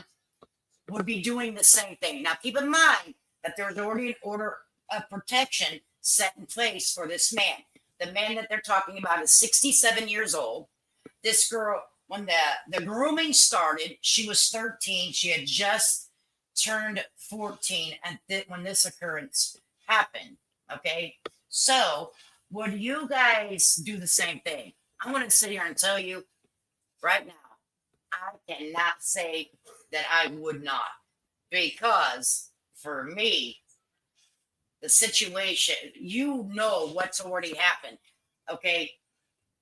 would be doing the same thing? Now, keep in mind that there's already an order of protection set in place for this man. The man that they're talking about is 67 years old. This girl, when the grooming started, she was 13. She had just turned 14 and when this occurrence happened. Okay, so would you guys do the same thing? I'm going to sit here and tell you right now, I cannot say that I would not, because for me, the situation, you know what's already happened. Okay,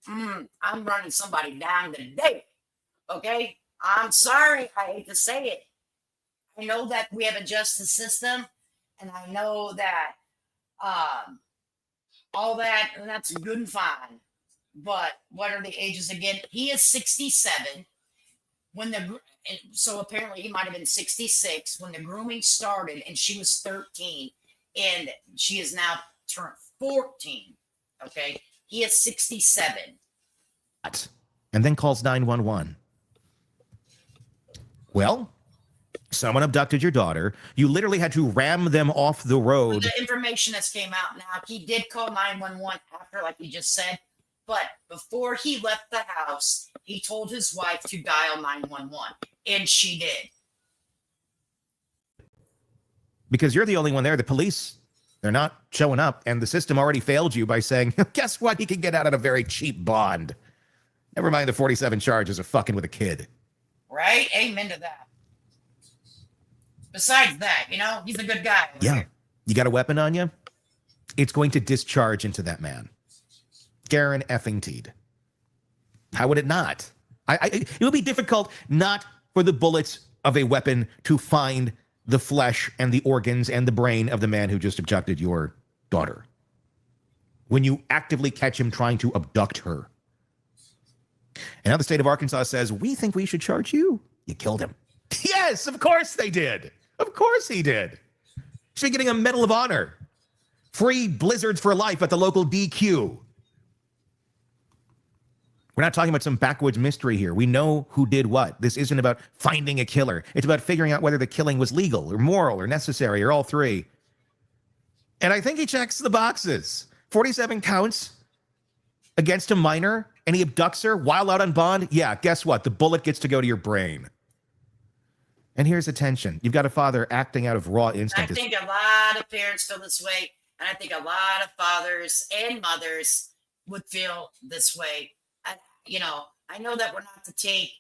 I'm running somebody down today. Okay, I'm sorry, I hate to say it. I know that we have a justice system, and I know that all that, and that's good and fine. But what are the ages again? He is 67. So apparently he might have been 66 when the grooming started, and she was 13, and she is now turned 14. Okay, he is 67. And then calls 911. Well, someone abducted your daughter. You literally had to ram them off the road. The information that's came out now, he did call 911 after, like you just said, But before he left the house, he told his wife to dial 911, and she did. Because you're the only one there. The police, they're not showing up, and the system already failed you by saying, guess what? He can get out on a very cheap bond. Never mind the 47 charges of fucking with a kid. Right? Amen to that. Besides that, you know, he's a good guy. Yeah. You got a weapon on you? It's going to discharge into that man. Garen effing Teed. How would it not? It would be difficult not for the bullets of a weapon to find the flesh and the organs and the brain of the man who just abducted your daughter. When you actively catch him trying to abduct her. And now the state of Arkansas says, we think we should charge you. You killed him. Yes, of course they did. Of course he did. Should be getting a Medal of Honor. Free blizzards for life at the local DQ. We're not talking about some backwoods mystery here. We know who did what. This isn't about finding a killer. It's about figuring out whether the killing was legal or moral or necessary or all three. And I think he checks the boxes. 47 counts against a minor, and he abducts her while out on bond. Yeah, guess what? The bullet gets to go to your brain. And here's the tension. You've got a father acting out of raw instinct. I think a lot of parents feel this way, and I think a lot of fathers and mothers would feel this way. You know, I know that we're not to take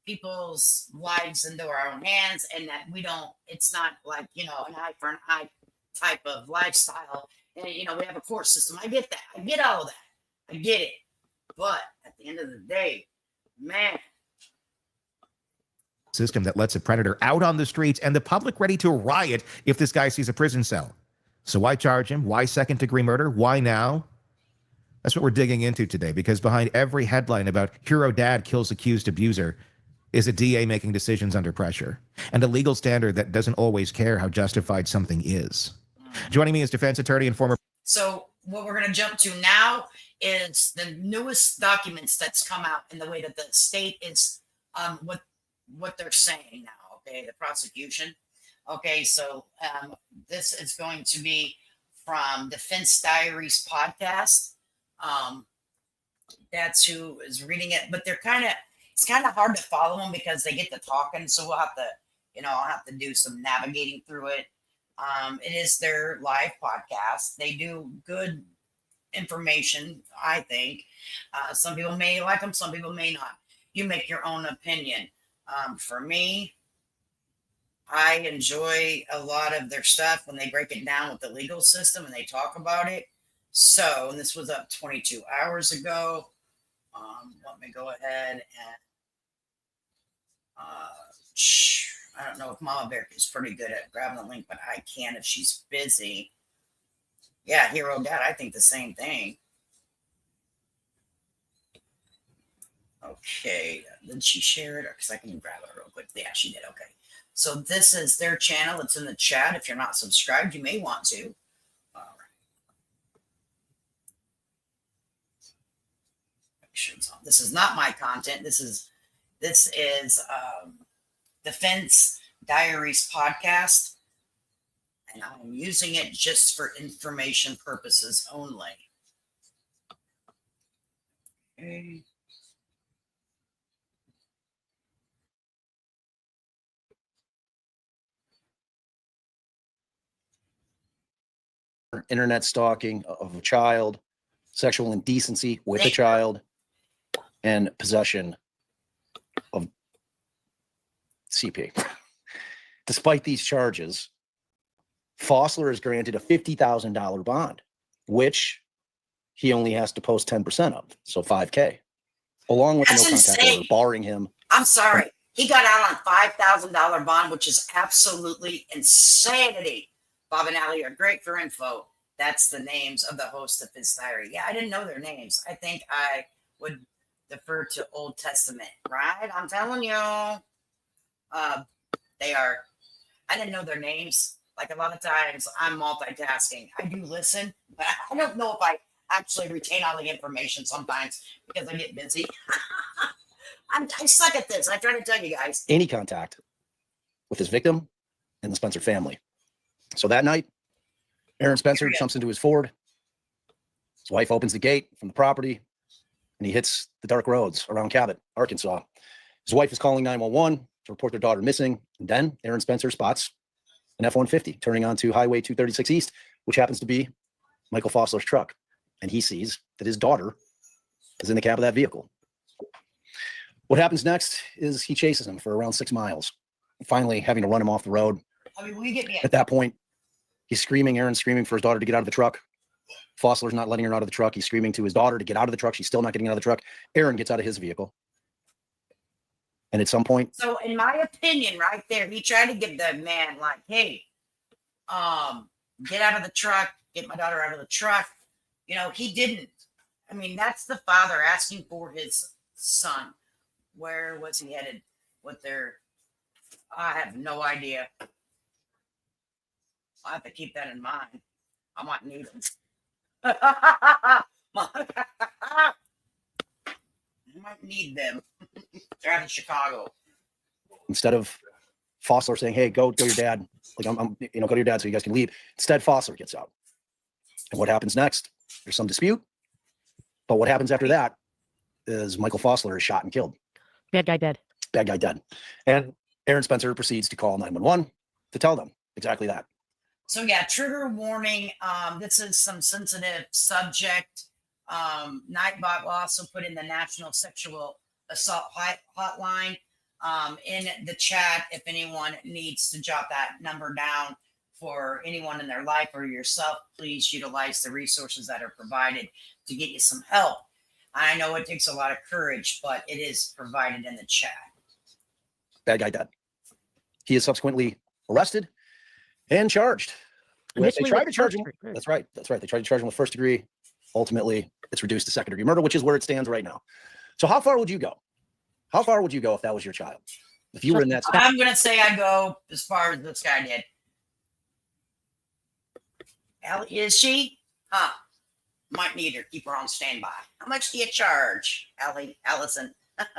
people's lives into our own hands, and that we don't, it's not like, you know, an eye for an eye type of lifestyle. And, you know, we have a court system. I get that. I get all of that. I get it. But at the end of the day, man. System that lets a predator out on the streets and the public ready to riot if this guy sees a prison cell. So why charge him? Why second-degree murder? Why now? That's what we're digging into today, because behind every headline about hero dad kills accused abuser is a DA making decisions under pressure and a legal standard that doesn't always care how justified something is. Joining me is defense attorney and former... So what we're going to jump to now is the newest documents that's come out and the way that the state is, what they're saying now, okay, the prosecution. Okay, so this is going to be from Defense Diaries podcast. That's who is reading it, but they're it's kind of hard to follow them because they get to talking. So we'll have to, you know, I'll have to do some navigating through it. It is their live podcast. They do good information, I think. Some people may like them, some people may not. You make your own opinion. For me, I enjoy a lot of their stuff when they break it down with the legal system and they talk about it. So, and this was up 22 hours ago. Let me go ahead and I don't know if Mama Bear is pretty good at grabbing the link, but I can if she's busy. Yeah, Hero Dad, I think the same thing. Okay, did she share it? Because I can grab it real quick. Yeah, she did. Okay. So this is their channel. It's in the chat. If you're not subscribed, you may want to. All right. This is not my content. This is Defense Diaries podcast, and I'm using it just for information purposes only. Okay. Internet stalking of a child, sexual indecency with a child, and possession of CP. Despite these charges, Fossler is granted a $50,000 bond, which he only has to post 10% of, so $5,000, along with That's no contact insane. order, barring him. I'm sorry. He got out on $5,000 bond, which is absolutely insanity. Bob and Allie are great for info. That's the names of the hosts of his diary. Yeah, I didn't know their names. I think I would defer to Old Testament, right? I'm telling you. They are. I didn't know their names. Like a lot of times I'm multitasking. I do listen, but I don't know if I actually retain all the information sometimes because I get busy. I suck at this. I try to tell you guys. Any contact with his victim and the Spencer family. So that night, Aaron Spencer jumps into his Ford. His wife opens the gate from the property. and he hits the dark roads around Cabot, Arkansas. His wife is calling 911 to report their daughter missing. And then Aaron Spencer spots an F-150 turning onto Highway 236 East, which happens to be Michael Fossler's truck. And he sees that his daughter is in the cab of that vehicle. What happens next is he chases him for around 6 miles, finally having to run him off the road. I mean, will you get me? At that point, he's screaming, Aaron's screaming for his daughter to get out of the truck. Fossler's not letting her out of the truck. He's screaming to his daughter to get out of the truck. She's still not getting out of the truck. Aaron gets out of his vehicle. And at some point, So in my opinion, right there, he tried to give the man like, hey, get out of the truck, get my daughter out of the truck. You know, he didn't. I mean, that's the father asking for his son. Where was he headed with their? I have no idea. I have to keep that in mind. I might need them. I might need them. They're out of Chicago. instead of Fossler saying, hey, go to your dad, like I'm go to your dad so you guys can leave. Instead, Fossler gets out. And what happens next? There's some dispute. But what happens after that is Michael Fossler is shot and killed. Bad guy dead. Bad guy dead. And Aaron Spencer proceeds to call 911 to tell them exactly that. So yeah, trigger warning. This is some sensitive subject. Nightbot will also put in the National Sexual Assault Hotline in the chat if anyone needs to jot that number down for anyone in their life or yourself. Please utilize the resources that are provided to get you some help. I know it takes a lot of courage, but it is provided in the chat. Bad guy dead. He is subsequently arrested and charged. They tried to charge him. That's right. That's right. They tried to charge him with first degree. Ultimately, it's reduced to second degree murder, which is where it stands right now. So how far would you go? How far would you go if that was your child? If you were in that spot? I'm going to say I go as far as this guy did. Allie, is she? Huh. Might need her. Keep her on standby. How much do you charge, Allison?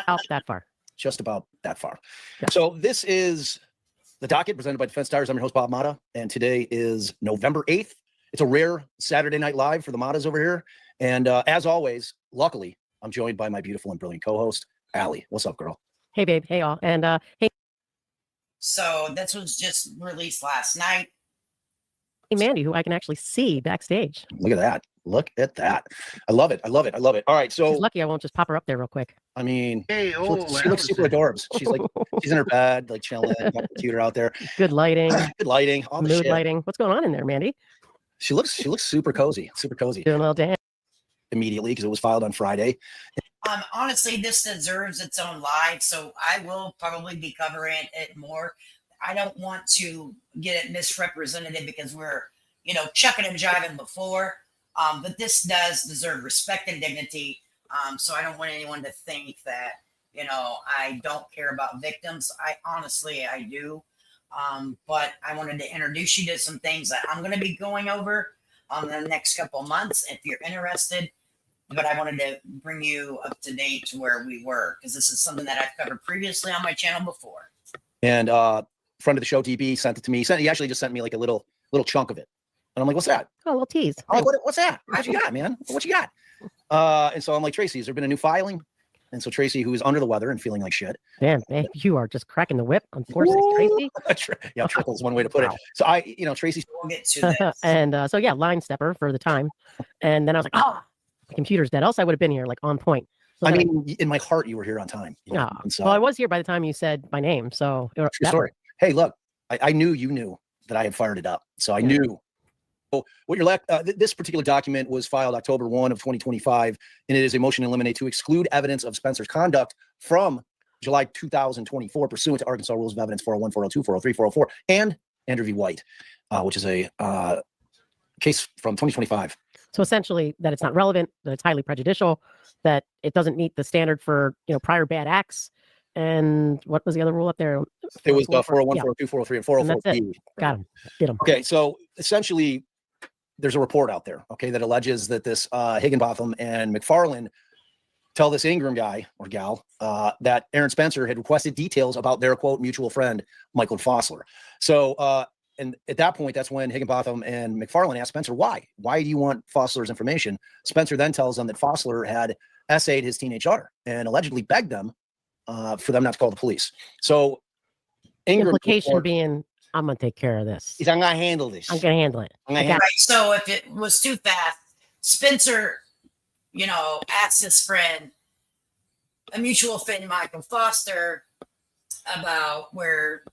Out that far. Just about that far. Yeah. So this is the docket presented by Defense Tires. I'm your host, Bob Mata, and today is November 8th. It's a rare Saturday Night Live for the Matas over here. And as always, luckily, I'm joined by my beautiful and brilliant co-host, Allie. What's up, girl? Hey, babe. Hey, all. And hey. So this was just released last night. Hey, Mandy, who I can actually see backstage. Look at that. Look at that. I love it. I love it. I love it. All right. So she's lucky I won't just pop her up there real quick. I mean, she looks super adorbs. She's like, she's in her bed, like chilling, got the computer out there. Good lighting. Good lighting. All the mood shit. lighting. What's going on in there, Mandy? She looks super cozy. Super cozy. Doing a little dance. Immediately, because it was filed on Friday. Honestly, this deserves its own live, so I will probably be covering it more. I don't want to get it misrepresented because we're, chucking and jiving before. But this does deserve respect and dignity. So I don't want anyone to think that, I don't care about victims. I do. But I wanted to introduce you to some things that I'm going to be going over the next couple of months if you're interested. But I wanted to bring you up to date to where we were, because this is something that I've covered previously on my channel before. And friend of the show, DB, sent it to me. He actually just sent me like a little chunk of it. And I'm like, what's that? Oh, a little tease. I'm like, what's that? What you got, man? What you got? And so I'm like, Tracy, has there been a new filing? And so Tracy, who is under the weather and feeling like shit. Damn, man, you are just cracking the whip on 4-6 Tracy. Yeah, trickle is one way to put it. So Tracy's. We'll get to this. And so yeah, line stepper for the time. And then I was like, oh, my computer's dead. Else I would have been here like on point. So in my heart, you were here on time. Well, I was here by the time you said my name. So true story. Hey, look, I knew you knew that I had fired it up. So I knew. What you're this particular document was filed October 1 of 2025, and it is a motion to eliminate to exclude evidence of Spencer's conduct from July 2024 pursuant to Arkansas Rules of Evidence 401, 402, 403, 404, and Andrew v. White, which is a case from 2025. So essentially that it's not relevant, that it's highly prejudicial, that it doesn't meet the standard for, prior bad acts. And what was the other rule up there? It was 401, 402, 403, and 404. Got him. Did him. Okay, so essentially there's a report out there, okay, that alleges that this Higginbotham and McFarland tell this Ingram guy or gal that Aaron Spencer had requested details about their, quote, mutual friend, Michael Fossler. So, and at that point, that's when Higginbotham and McFarland asked Spencer, why? Why do you want Fossler's information? Spencer then tells them that Fossler had essayed his teenage daughter and allegedly begged them for them not to call the police. So Ingram Implication being, I'm going to take care of this. I'm going to handle this. I'm going to handle it. Right. So if it was too fast, Spencer, asked his friend, a mutual friend, Michael Foster, about where,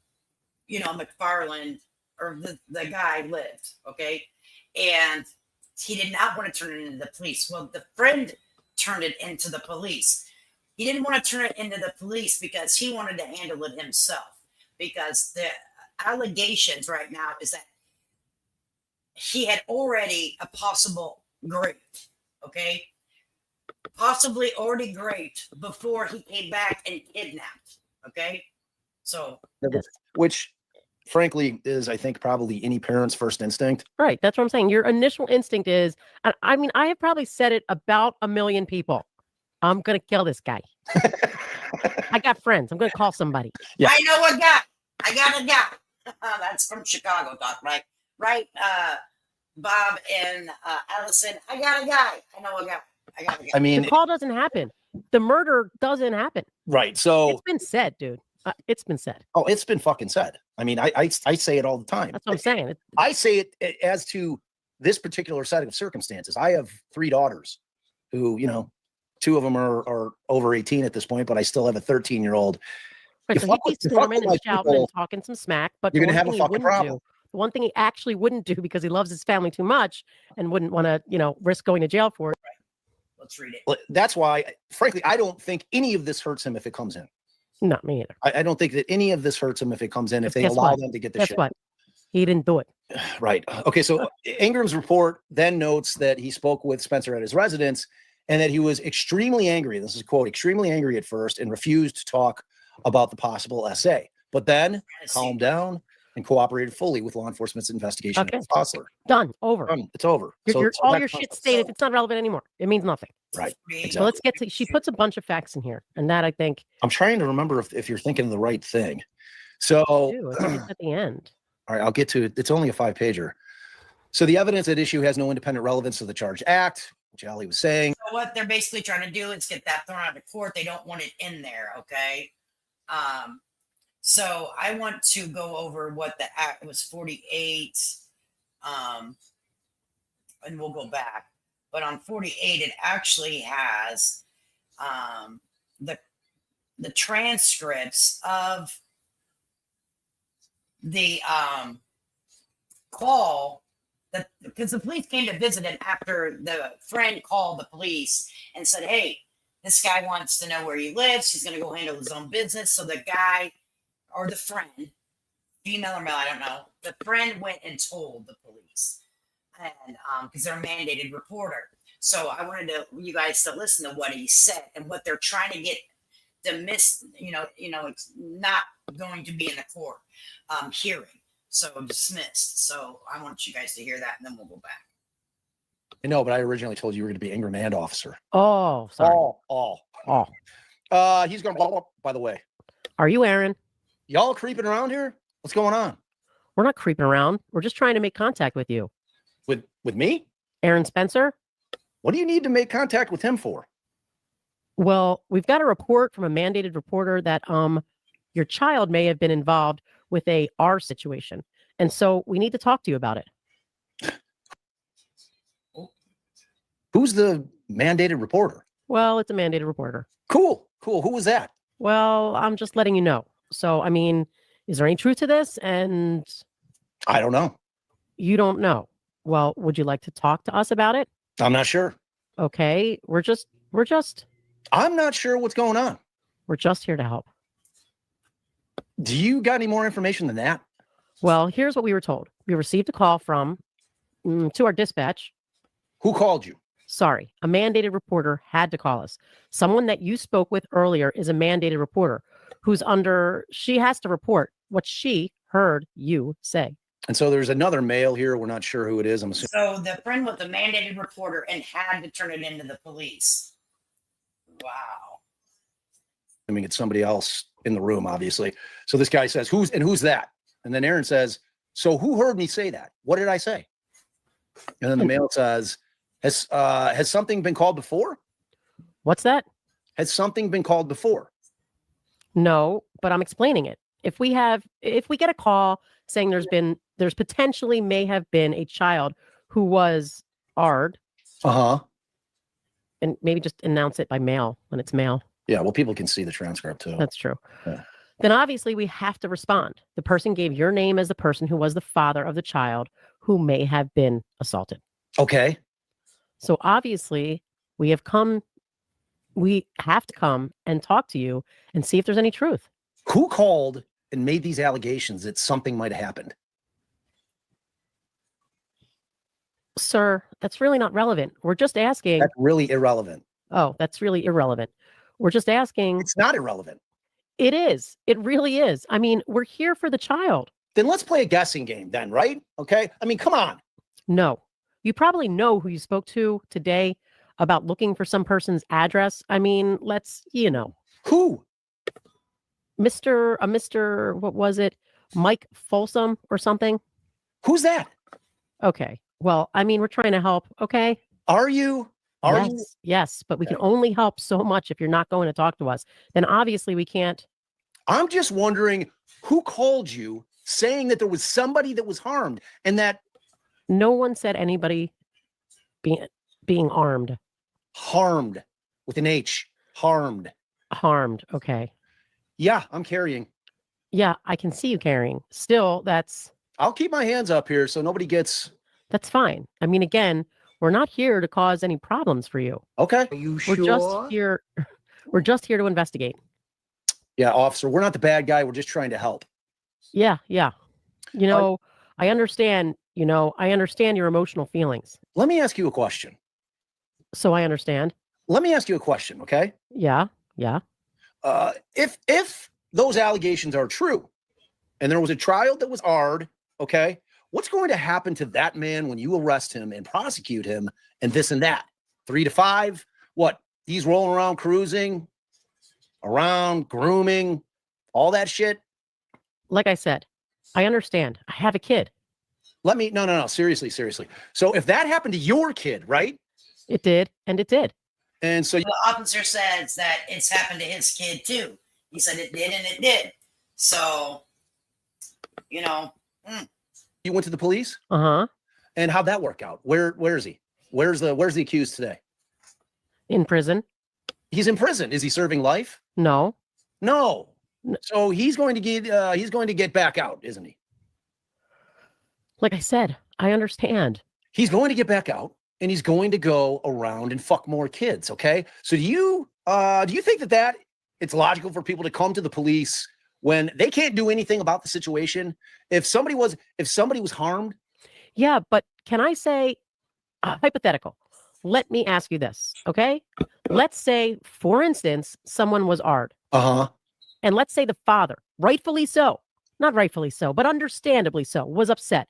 McFarland or the guy lived. Okay. And he did not want to turn it into the police. Well, the friend turned it into the police. He didn't want to turn it into the police because he wanted to handle it himself. Because the allegations right now is that he had already a possible grape, okay? Possibly already graped before he came back and kidnapped, okay? So, which frankly is, I think, probably any parent's first instinct. Right. That's what I'm saying. Your initial instinct is, I mean, I have probably said it about 1 million people. I'm going to kill this guy. I got friends. I'm going to call somebody. Yeah. I know a guy. I got a guy. That's from Chicago, Doc, right? Right, Bob and Allison. I got a guy. I know a guy. I got a guy. I mean, the call doesn't happen. The murder doesn't happen. Right. So it's been said, dude. It's been said. Oh, it's been fucking said. I mean, I say it all the time. That's what I'm saying. I say it as to this particular set of circumstances. I have 3 daughters who, 2 of them are over 18 at this point, but I still have a 13-year-old. Right, so he'd be storming and shouting and talking some smack, but you're going to have a fucking problem. The one thing he actually wouldn't do because he loves his family too much and wouldn't want to, risk going to jail for it. Right. Let's read it. Well, that's why, frankly, I don't think any of this hurts him if it comes in. Not me either. I don't think that any of this hurts him if it comes in, if they allow them to get this shit. Guess what? He didn't do it. Right. Okay, so Ingram's report then notes that he spoke with Spencer at his residence and that he was extremely angry. This is a quote, extremely angry at first and refused to talk about the possible SA, but then calmed down and cooperated fully with law enforcement's investigation of Fosler. Done. Over. Done. It's over. All your shit stated. It's not relevant anymore. It means nothing. Right. Exactly. So let's get to. She puts a bunch of facts in here, and that I think. I'm trying to remember if you're thinking of the right thing. So it's at the end. All right, I'll get to it. It's only a 5-pager. So the evidence at issue has no independent relevance to the charged act, which Ali was saying. So what they're basically trying to do is get that thrown out of court. They don't want it in there. Okay. So I want to go over what the act was 48. And we'll go back. But on 48, it actually has the transcripts of the call that because the police came to visit him after the friend called the police and said, hey, this guy wants to know where he lives. He's going to go handle his own business. So the guy or the friend, female or male, I don't know, the friend went and told the police. And because they're a mandated reporter. So I wanted you guys to listen to what he said and what they're trying to get it's not going to be in the court hearing. So dismissed. So I want you guys to hear that and then we'll go back. I know, but I originally told you were going to be Ingram and officer. Oh, sorry. He's going to blow up, by the way. Are you Aaron? Y'all creeping around here? What's going on? We're not creeping around. We're just trying to make contact with you. With me? Aaron Spencer? What do you need to make contact with him for? Well, we've got a report from a mandated reporter that your child may have been involved with a R situation. And so we need to talk to you about it. Who's the mandated reporter? Well, it's a mandated reporter. Cool. Who was that? Well, I'm just letting you know. So, I mean, is there any truth to this? And I don't know. You don't know. Well, would you like to talk to us about it? I'm not sure. Okay. We're just I'm not sure what's going on. We're just here to help. Do you got any more information than that? Well, here's what we were told. We received a call from to our dispatch. Who called you? Sorry, a mandated reporter had to call us. Someone that you spoke with earlier is a mandated reporter she has to report what she heard you say. And so there's another male here. We're not sure who it is. I'm assuming. So the friend was a mandated reporter and had to turn it into the police. Wow. I mean, it's somebody else in the room, obviously. So this guy says, who's that? And then Aaron says, so who heard me say that? What did I say? And then the male says, has something been called before? What's that? Has something been called before? No, but I'm explaining it. If we get a call saying there's potentially may have been a child who was AR'd, and maybe just announce it by mail when it's mail. Yeah, well, people can see the transcript too. That's true. Yeah. Then obviously we have to respond. The person gave your name as the person who was the father of the child who may have been assaulted. Okay. So obviously we have to come and talk to you and see if there's any truth. Who called and made these allegations that something might have happened? Sir, that's really not relevant. We're just asking. That's really irrelevant. Oh, that's really irrelevant. We're just asking. It's not irrelevant. It is. It really is. I mean, we're here for the child. Then let's play a guessing game then, right? Okay. I mean, come on. No. You probably know who you spoke to today about looking for some person's address. I mean, Who? Mr. What was it? Mike Folsom or something? Who's that? Okay. Well, I mean, we're trying to help. Okay. Are you? Yes, but we can only help so much if you're not going to talk to us. Then obviously we can't. I'm just wondering who called you saying that there was somebody that was harmed and that no one said anybody being armed. Harmed with an H. Harmed. Harmed. Okay. Yeah, I'm carrying. Yeah, I can see you carrying. Still, I'll keep my hands up here so nobody gets. That's fine. I mean, again, we're not here to cause any problems for you. Okay. Are you We're just here. We're just here to investigate. Yeah, officer, we're not the bad guy. We're just trying to help. Yeah. I understand. I understand your emotional feelings. Let me ask you a question. So I understand. Let me ask you a question, okay? Yeah. If those allegations are true, and there was a child that was AR'd, okay, what's going to happen to that man when you arrest him and prosecute him and this and that? 3 to 5? What? He's rolling around cruising, around grooming, all that shit? Like I said, I understand. I have a kid. No. Seriously. So if that happened to your kid, right? It did. And so the officer says that it's happened to his kid too. He said it did and it did. So, you went to the police? Uh-huh. And how'd that work out? Where is he? Where's the accused today? In prison. He's in prison. Is he serving life? No. So he's going to get back out, isn't he? Like I said, I understand. He's going to get back out and he's going to go around and fuck more kids. Okay. So do you think that it's logical for people to come to the police when they can't do anything about the situation? If somebody was harmed? Yeah, but can I say hypothetical? Let me ask you this, okay? Let's say, for instance, someone was AR'd. Uh-huh. And let's say the father, rightfully so, not rightfully so, but understandably so, was upset.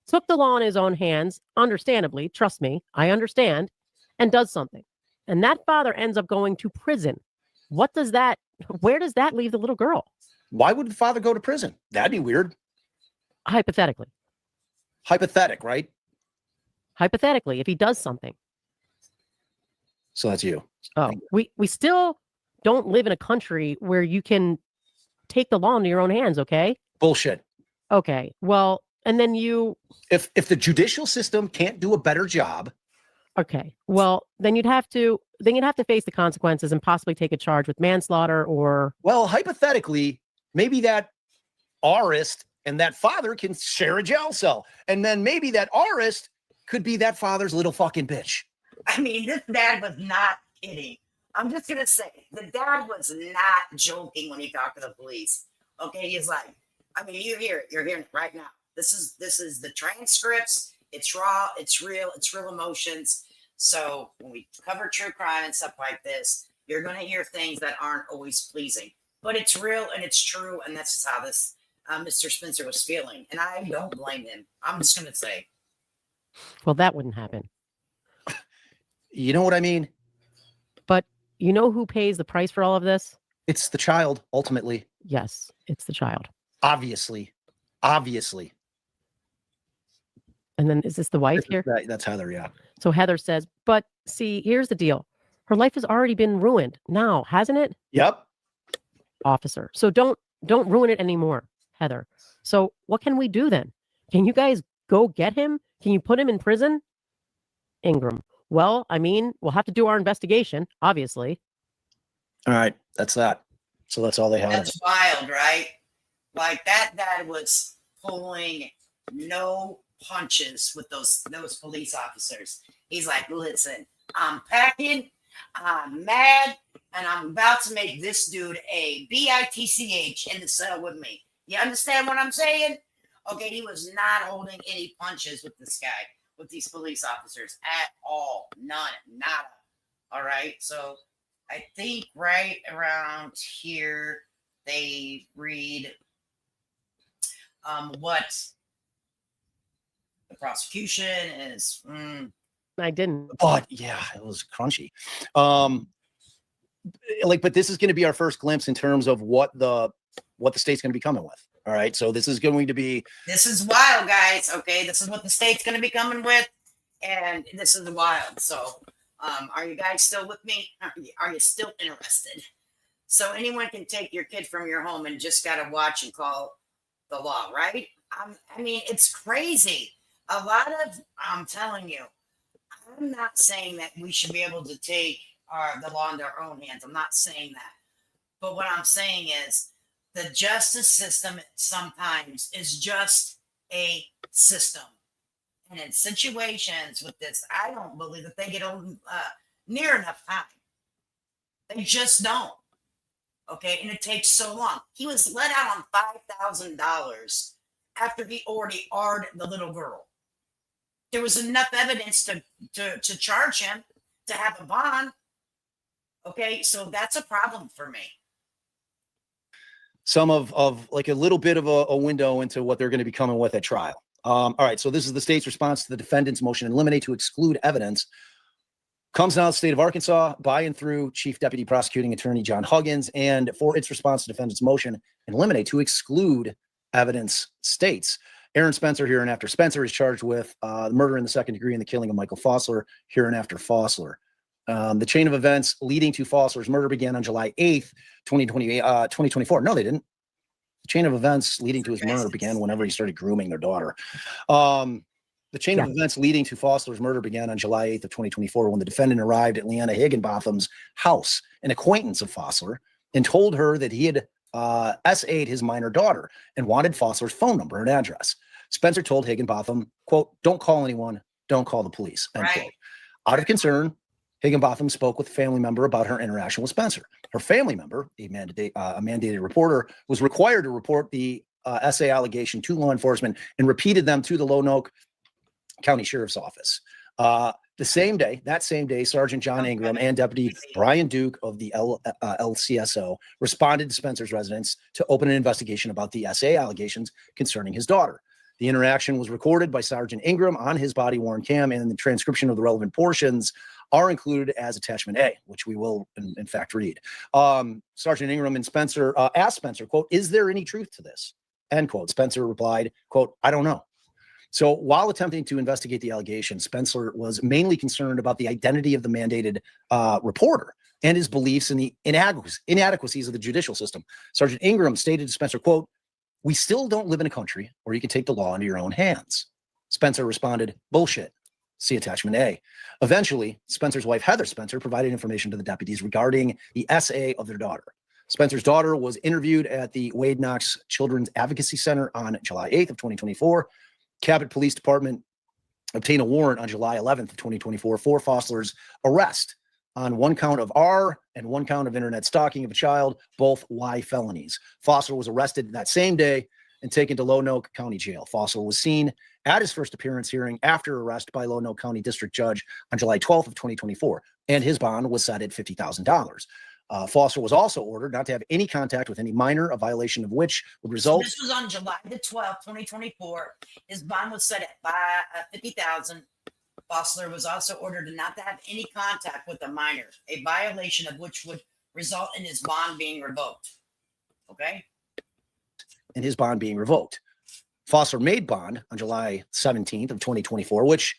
Took the law in his own hands, understandably, trust me, I understand, and does something. And that father ends up going to prison. Where does that leave the little girl? Why would the father go to prison? That'd be weird. Hypothetically, right? Hypothetically, if he does something. So that's you. Oh, we still don't live in a country where you can take the law into your own hands, okay? Bullshit. Okay, well, and then if the judicial system can't do a better job. Okay, well, then you'd have to face the consequences and possibly take a charge with manslaughter or. Well, hypothetically, maybe that arist and that father can share a jail cell. And then maybe that arist could be that father's little fucking bitch. I mean, this dad was not kidding. I'm just going to say, the dad was not joking when he talked to the police. Okay, he's like, I mean, you hear it. You're hearing it right now. This is the transcripts. It's raw. It's real emotions. So when we cover true crime and stuff like this, you're going to hear things that aren't always pleasing. But it's real and it's true. And that's just how this Mr. Spencer was feeling. And I don't blame him. I'm just going to say. Well, that wouldn't happen. You know what I mean? But you know who pays the price for all of this? It's the child, ultimately. Yes, it's the child. Obviously. And then is this the wife here? That's Heather, yeah. So Heather says, but see, here's the deal. Her life has already been ruined now, hasn't it? Yep. Officer. So don't ruin it anymore, Heather. So what can we do then? Can you guys go get him? Can you put him in prison? Ingram. Well, I mean, we'll have to do our investigation, obviously. All right. That's that. So that's all they had. That's wild, right? Like that guy was pulling no punches with those police officers. He's like, listen, I'm packing, I'm mad, and I'm about to make this dude a bitch in the cell with me. You understand what I'm saying? Okay, he was not holding any punches with this guy, with these police officers at all. None, nada. All right, so I think right around here they read what the prosecution is. I didn't. But yeah, it was crunchy. But this is going to be our first glimpse in terms of what the state's going to be coming with. All right, so this is going to be. This is wild, guys. Okay, this is what the state's going to be coming with, and this is wild. So, are you guys still with me? Are you still interested? So anyone can take your kid from your home and just got to watch and call the law, right? I mean, it's crazy. A lot of, I'm telling you, I'm not saying that we should be able to take the law into our own hands. I'm not saying that. But what I'm saying is the justice system sometimes is just a system. And in situations with this, I don't believe that they get near enough time. They just don't. Okay, and it takes so long. He was let out on $5,000 after he already AR'd the little girl. There was enough evidence to charge him, to have a bond. Okay, so that's a problem for me. Some of like a little bit of a window into what they're going to be coming with at trial. All right, so this is the state's response to the defendant's motion to eliminate to exclude evidence. Comes out of the state of Arkansas by and through Chief Deputy Prosecuting Attorney John Huggins, and for its response to defendant's motion and eliminate to exclude evidence states. Aaron Spencer, hereinafter Spencer, is charged with the murder in the second degree and the killing of Michael Fossler, hereinafter Fossler. The chain of events leading to Fossler's murder began on July 8th, 2024. No, they didn't. The chain of events leading to his murder began whenever he started grooming their daughter. The chain of events leading to Fossler's murder began on July 8th of 2024 when the defendant arrived at Leanna Higginbotham's house, an acquaintance of Fossler, and told her that he had SA'd his minor daughter and wanted Fossler's phone number and address. Spencer told Higginbotham, quote, "Don't call anyone, don't call the police," end quote. Out of concern, Higginbotham spoke with a family member about her interaction with Spencer. Her family member, a mandated reporter, was required to report the SA allegation to law enforcement and repeated them to the Lonoke County Sheriff's Office. That same day, Sergeant John Ingram and Deputy Brian Duke of the LCSO responded to Spencer's residence to open an investigation about the SA allegations concerning his daughter. The interaction was recorded by Sergeant Ingram on his body-worn cam, and the transcription of the relevant portions are included as attachment A, which we will, in fact, read. Sergeant Ingram and Spencer asked Spencer, quote, "Is there any truth to this?" End quote. Spencer replied, quote, "I don't know." So while attempting to investigate the allegation, Spencer was mainly concerned about the identity of the mandated reporter and his beliefs in the inadequacies of the judicial system. Sergeant Ingram stated to Spencer, quote, "We still don't live in a country where you can take the law into your own hands." Spencer responded, "Bullshit. See attachment A." Eventually, Spencer's wife, Heather Spencer, provided information to the deputies regarding the SA of their daughter. Spencer's daughter was interviewed at the Wade Knox Children's Advocacy Center on July 8th of 2024. Cabot Police Department obtained a warrant on July 11th of 2024 for Fossler's arrest on one count of R and one count of internet stalking of a child, both Y felonies. Fossler was arrested that same day and taken to Lonoke County Jail. Fossler was seen at his first appearance hearing after arrest by Lonoke County District Judge on July 12th of 2024, and his bond was set at $50,000. Fossler was also ordered not to have any contact with any minor, a violation of which would result. So this was on July the 12th, 2024. His bond was set at $50,000. Fossler was also ordered not to have any contact with a minor, a violation of which would result in his bond being revoked. Okay? And his bond being revoked. Fossler made bond on July 17th of 2024, which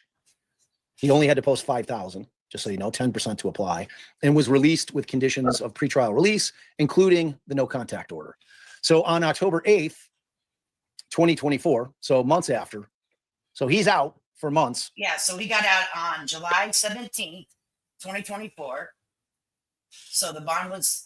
he only had to post $5,000. just so you know, 10% to apply, and was released with conditions of pretrial release, including the no contact order. So on October 8th, 2024, so months after, so he's out for months. Yeah, so he got out on July 17th, 2024. So the bond was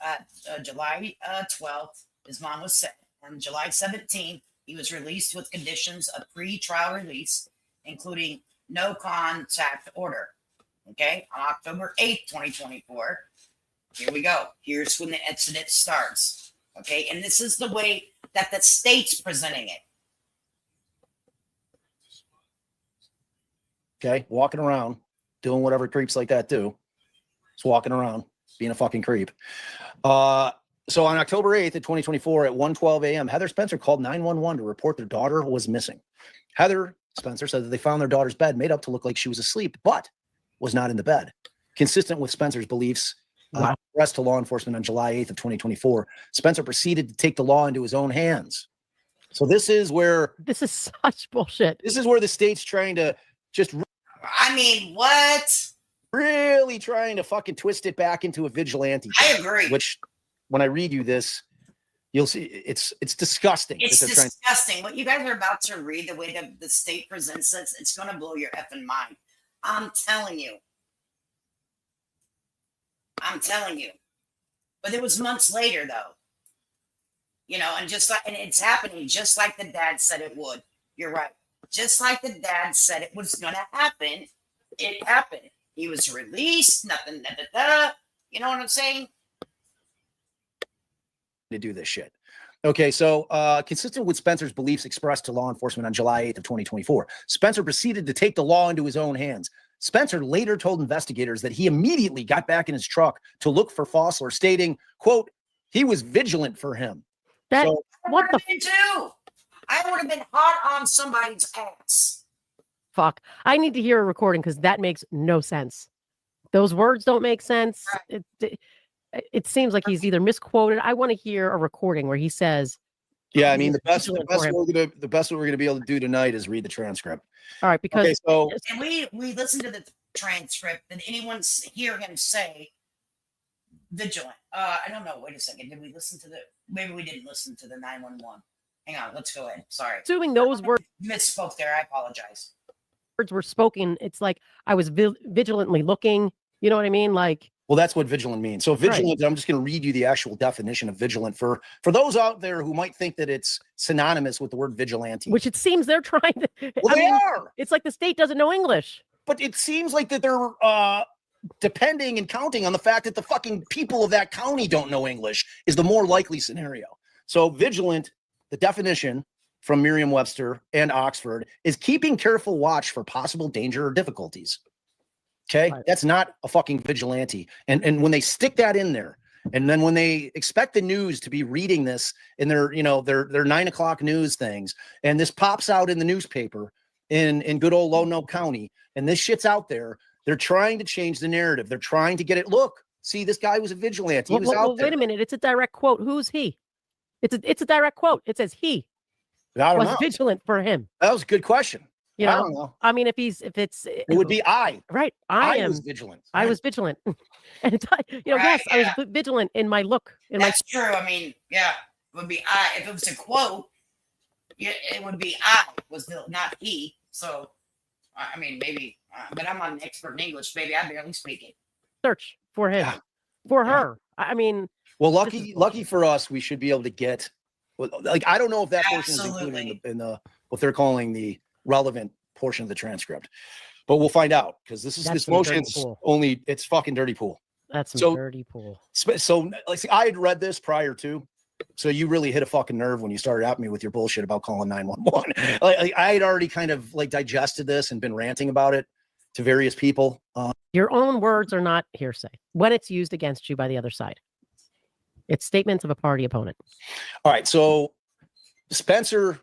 July 12th. His bond was set. On July 17th, he was released with conditions of pre-trial release, including no contact order. Okay, on October 8th, 2024, here we go. Here's when the incident starts. Okay, and this is the way that the state's presenting it. Okay, walking around, doing whatever creeps like that do. Just walking around, being a fucking creep. So on October 8th of 2024 at 1:12 a.m., Heather Spencer called 911 to report their daughter was missing. Heather Spencer said that they found their daughter's bed made up to look like she was asleep, but was not in the bed. Consistent with Spencer's beliefs, arrest to law enforcement on July 8th of 2024, Spencer proceeded to take the law into his own hands. So this is where... This is such bullshit. This is where the state's trying to just... I mean, what? Really trying to fucking twist it back into a vigilante. I agree. Which, when I read you this, you'll see it's disgusting. It's disgusting. What you guys are about to read, the way that the state presents it, it's going to blow your effing mind. I'm telling you. I'm telling you. But it was months later, though. You know, and it's happening just like the dad said it would. You're right. Just like the dad said it was going to happen, it happened. He was released, nothing, You know what I'm saying? To do this shit. Okay, so consistent with Spencer's beliefs expressed to law enforcement on July 8th of 2024, Spencer proceeded to take the law into his own hands. Spencer later told investigators that he immediately got back in his truck to look for Fossler, stating, quote, he was vigilant for him. What the too? I would have been hot on somebody's ass. Fuck. I need to hear a recording because that makes no sense. Those words don't make sense. It seems like he's either misquoted. I want to hear a recording where he says, yeah, I mean, the best we're gonna be able to do tonight is read the transcript. All right, because and we listened to the transcript. Did anyone hear him say vigilant? I don't know. Wait a second. Did we listen to maybe we didn't listen to the 911. Hang on, let's go ahead. Sorry. Assuming those words misspoke there, I apologize. Words were spoken. It's like I was vigilantly looking. You know what I mean? Like, well, that's what vigilant means. So vigilant, right. I'm just going to read you the actual definition of vigilant for those out there who might think that it's synonymous with the word vigilante. Which it seems they're trying to. Well, they are. It's like the state doesn't know English. But it seems like that they're depending and counting on the fact that the fucking people of that county don't know English is the more likely scenario. So vigilant, the definition from Merriam-Webster and Oxford, is keeping careful watch for possible danger or difficulties. Okay, right. That's not a fucking vigilante. And when they stick that in there, and then when they expect the news to be reading this in their 9 o'clock news things, and this pops out in the newspaper in good old Lono County, and this shit's out there, they're trying to change the narrative. They're trying to get it. Look, see, this guy was a vigilante. He was out there. Wait a minute, it's a direct quote. Who's he? It's a direct quote. It says he was vigilant for him. That was a good question. I don't know. I mean, it would be I. Right. I was vigilant. I was vigilant. And it's, yes, I was vigilant in my look. That's true. I mean, yeah, it would be I. If it was a quote, it would be I, not he. So, I mean, maybe, but I'm not an expert in English, baby. I barely speak it. Search for him, for her. I mean. Well, lucky for us, we should be able to get, like, I don't know if that portion is included in the what they're calling the relevant portion of the transcript, but we'll find out because this motion is only, it's fucking dirty pool. That's some dirty pool. So like, I had read this prior to, so you really hit a fucking nerve when you started at me with your bullshit about calling 911. Like, I had already kind of like digested this and been ranting about it to various people. Your own words are not hearsay when it's used against you by the other side. It's statements of a party opponent. All right. So Spencer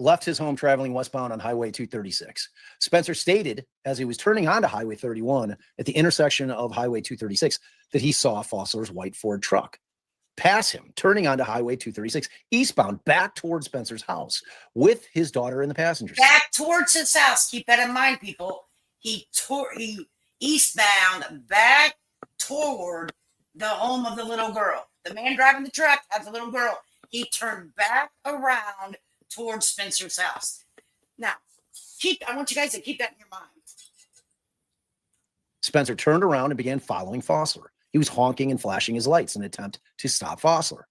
left his home traveling westbound on Highway 236. Spencer stated as he was turning onto Highway 31 at the intersection of Highway 236 that he saw Fossler's white Ford truck pass him, turning onto Highway 236 eastbound back towards Spencer's house with his daughter in the passenger seat. Back towards his house. Keep that in mind, people. He eastbound back toward the home of the little girl. The man driving the truck has a little girl. He turned back around towards Spencer's house. Now, I want you guys to keep that in your mind. Spencer turned around and began following Fossler. He was honking and flashing his lights in an attempt to stop Fossler.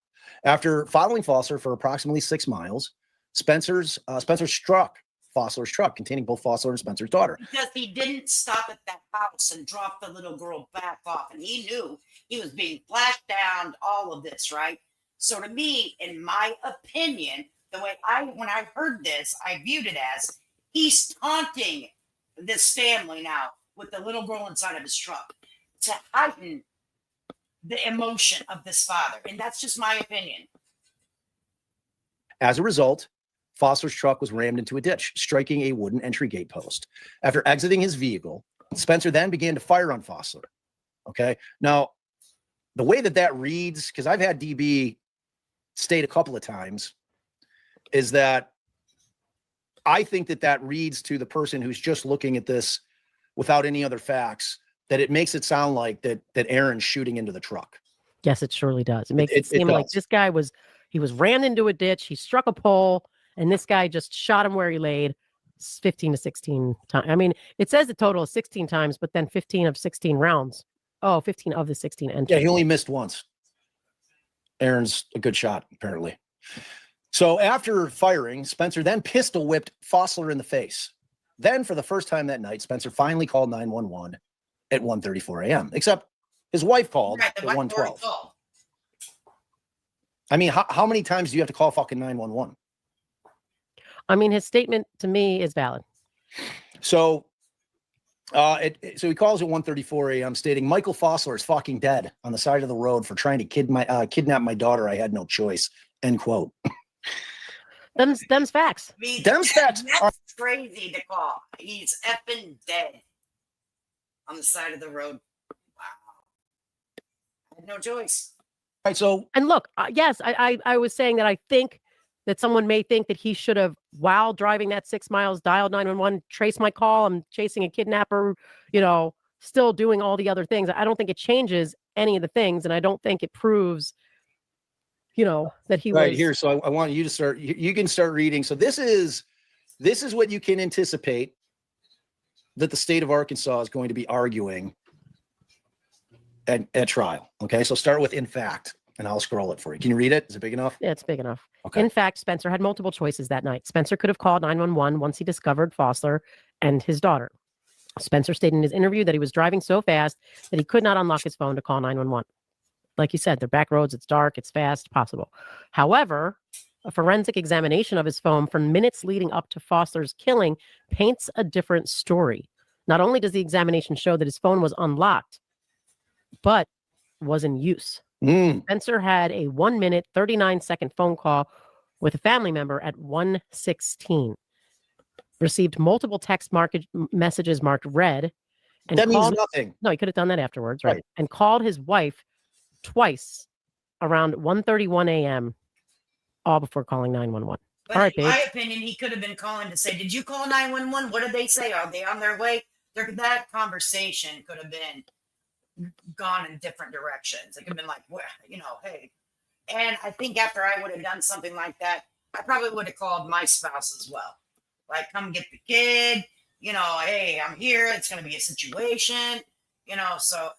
After following Fossler for approximately 6 miles, Spencer struck Fossler's truck containing both Fossler and Spencer's daughter. Because he didn't stop at that house and drop the little girl back off. And he knew he was being flashed down, all of this, right? So to me, in my opinion, when I heard this, I viewed it as he's taunting this family now with the little girl inside of his truck to heighten the emotion of this father. And that's just my opinion. As a result, Fossler's truck was rammed into a ditch, striking a wooden entry gate post. After exiting his vehicle, Spencer then began to fire on Fossler. Okay. Now, the way that reads, because I've had DB state a couple of times, is that I think that reads to the person who's just looking at this without any other facts, that it makes it sound like that Aaron's shooting into the truck. Yes, it surely does. It makes it seem like this guy was rammed into a ditch. He struck a pole, and this guy just shot him where he laid 15 to 16 times. I mean, it says a total of 16 times, but then 15 of 16 rounds. Oh, 15 of the 16 entries. Yeah, he only missed once. Aaron's a good shot, apparently. So after firing, Spencer then pistol whipped Fossler in the face. Then, for the first time that night, Spencer finally called 911 at 1:34 a.m., except his wife called at 1:12. I mean, how many times do you have to call fucking 911? I mean, his statement to me is valid. So, so he calls at 1:34 a.m. stating, Michael Fossler is fucking dead on the side of the road for trying to kidnap my daughter. I had no choice. End quote. Them's facts. Them's facts. That's crazy to call. He's effing dead on the side of the road. Wow. I had no choice. All right. So, and look, yes, I was saying that I think that someone may think that he should have, while driving that 6 miles, dialed 911, traced my call. I'm chasing a kidnapper, still doing all the other things. I don't think it changes any of the things. And I don't think it proves, that he right was here. So I want you to start, you can start reading. So this is what you can anticipate that the state of Arkansas is going to be arguing at trial. Okay. So start with in fact, and I'll scroll it for you. Can you read it? Is it big enough? Yeah, it's big enough. Okay. In fact, Spencer had multiple choices that night. Spencer could have called 911 once he discovered Fossler and his daughter. Spencer stated in his interview that he was driving so fast that he could not unlock his phone to call 911. Like you said, they're back roads, it's dark, it's fast, possible. However, a forensic examination of his phone from minutes leading up to Fossler's killing paints a different story. Not only does the examination show that his phone was unlocked, but was in use. Spencer had a 1-minute, 39-second phone call with a family member at 1:16. Received multiple text messages marked red. And that means nothing. No, he could have done that afterwards, right? And called his wife twice around 1:31 a.m., all before calling 911. But all right, in babe. my opinion, he could have been calling to say, did you call 911? What did they say? Are they on their way? That conversation could have been gone in different directions. It could have been like, well, hey. And I think after I would have done something like that, I probably would have called my spouse as well. Like, come get the kid. Hey, I'm here. It's going to be a situation. So,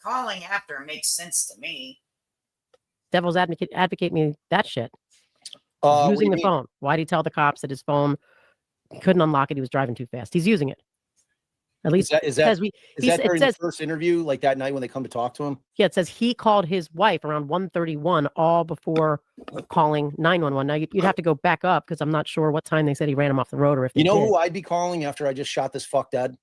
calling after makes sense to me. Devil's advocate me that shit. Using the phone. Why did he tell the cops that his phone couldn't unlock it? He was driving too fast. He's using it. At least is that during the first interview, like that night when they come to talk to him? Yeah, it says he called his wife around 1:31, all before calling 911. Now you'd have to go back up because I'm not sure what time they said he ran him off the road, or if who I'd be calling after I just shot this fuck dead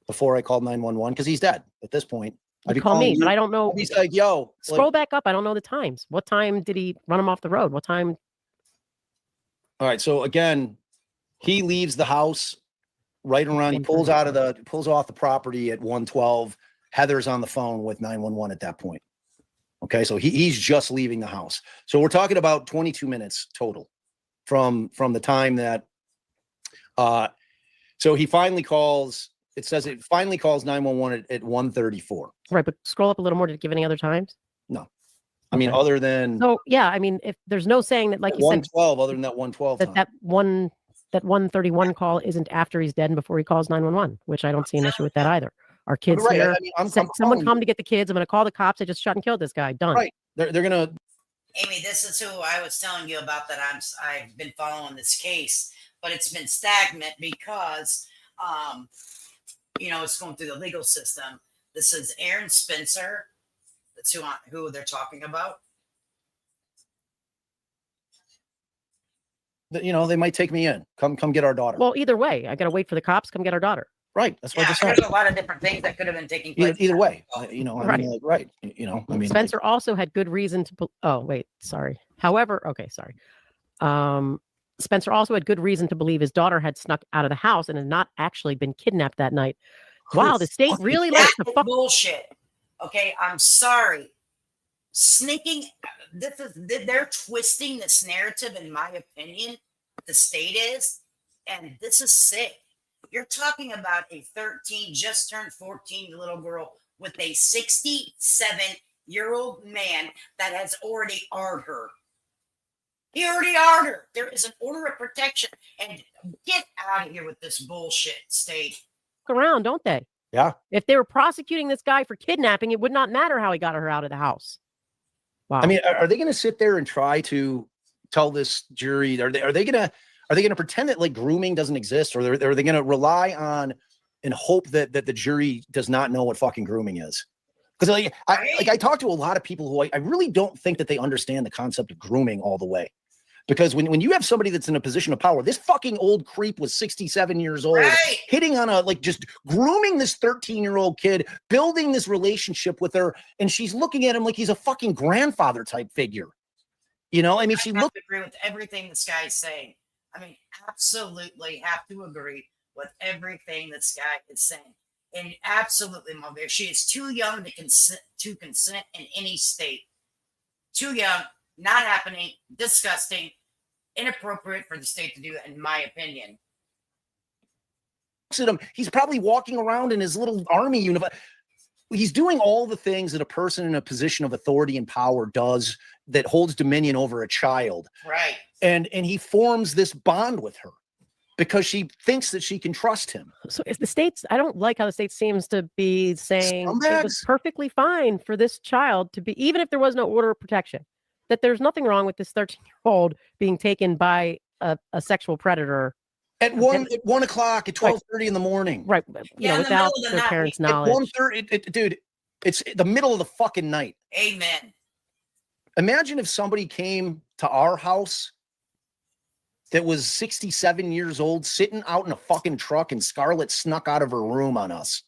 before I called 911, because he's dead at this point. I'd be calling me, but I don't know. He's like, yo, scroll back up. I don't know the times. What time did he run him off the road? What time? All right. So again, he leaves the house right around. He pulls off the property at 1:12. Heather's on the phone with 911 at that point. Okay. So he's just leaving the house. So we're talking about 22 minutes total from the time that, so he finally calls It says it finally calls 911 at 1:34. Right, but scroll up a little more. Did it give any other times? No. I mean, Okay. other than So yeah, I mean, if there's no saying that, like you said, 112, other than that 112 time. that 131 call isn't after he's dead and before he calls 911, which I don't see an issue with that either. Our kids right. here. I mean, I'm someone calling come you. to get the kids. I'm going to call the cops. I just shot and killed this guy. Done. Right. They're gonna. Amy, this is who I was telling you about that I've been following this case, but it's been stagnant because it's going through the legal system. This is Aaron Spencer. That's who they're talking about. They might take me in. Come get our daughter. Well, either way, I got to wait for the cops. Come get our daughter. Right. That's what I just There's said. a lot of different things that could have been taking place. Either way, I Right. mean, like, right. I mean, Spencer also had good reason to. Oh, wait, sorry. However, okay, sorry. Spencer also had good reason to believe his daughter had snuck out of the house and had not actually been kidnapped that night. Wow, the state really likes to fuck. Bullshit. Okay, I'm sorry. Sneaking. They're twisting this narrative, in my opinion. The state is, and this is sick. You're talking about a 13, just turned 14 little girl with a 67-year-old man that has already AR'd her. He already AR'd her. There is an order of protection. And get out of here with this bullshit, state. Look around, don't they? Yeah. If they were prosecuting this guy for kidnapping, it would not matter how he got her out of the house. Wow. I mean, are they going to sit there and try to tell this jury? Are they going to pretend that like grooming doesn't exist, or are they going to rely on and hope that the jury does not know what fucking grooming is? Because I talk to a lot of people who I really don't think that they understand the concept of grooming all the way. Because when you have somebody that's in a position of power, this fucking old creep was 67 years old, hitting on just grooming this 13-year-old kid, building this relationship with her, and she's looking at him like he's a fucking grandfather type figure. I mean, she looked. I agree with everything this guy is saying. I mean, absolutely have to agree with everything this guy is saying. And absolutely, my dear, she is too young to consent in any state. Too young, not happening, disgusting, inappropriate for the state to do that, in my opinion. At him, he's probably walking around in his little army uniform. He's doing all the things that a person in a position of authority and power does that holds dominion over a child. Right. And he forms this bond with her because she thinks that she can trust him. So if the states, I don't like how the state seems to be saying it was Scumbags. perfectly fine for this child to be, even if there was no order of protection, that there's nothing wrong with this 13-year-old being taken by a sexual predator. At 1 o'clock, at 12:30 in the morning. Right. Without their parents' knowledge. At 1:30, dude, it's the middle of the fucking night. Amen. Imagine if somebody came to our house that was 67 years old, sitting out in a fucking truck, and Scarlett snuck out of her room on us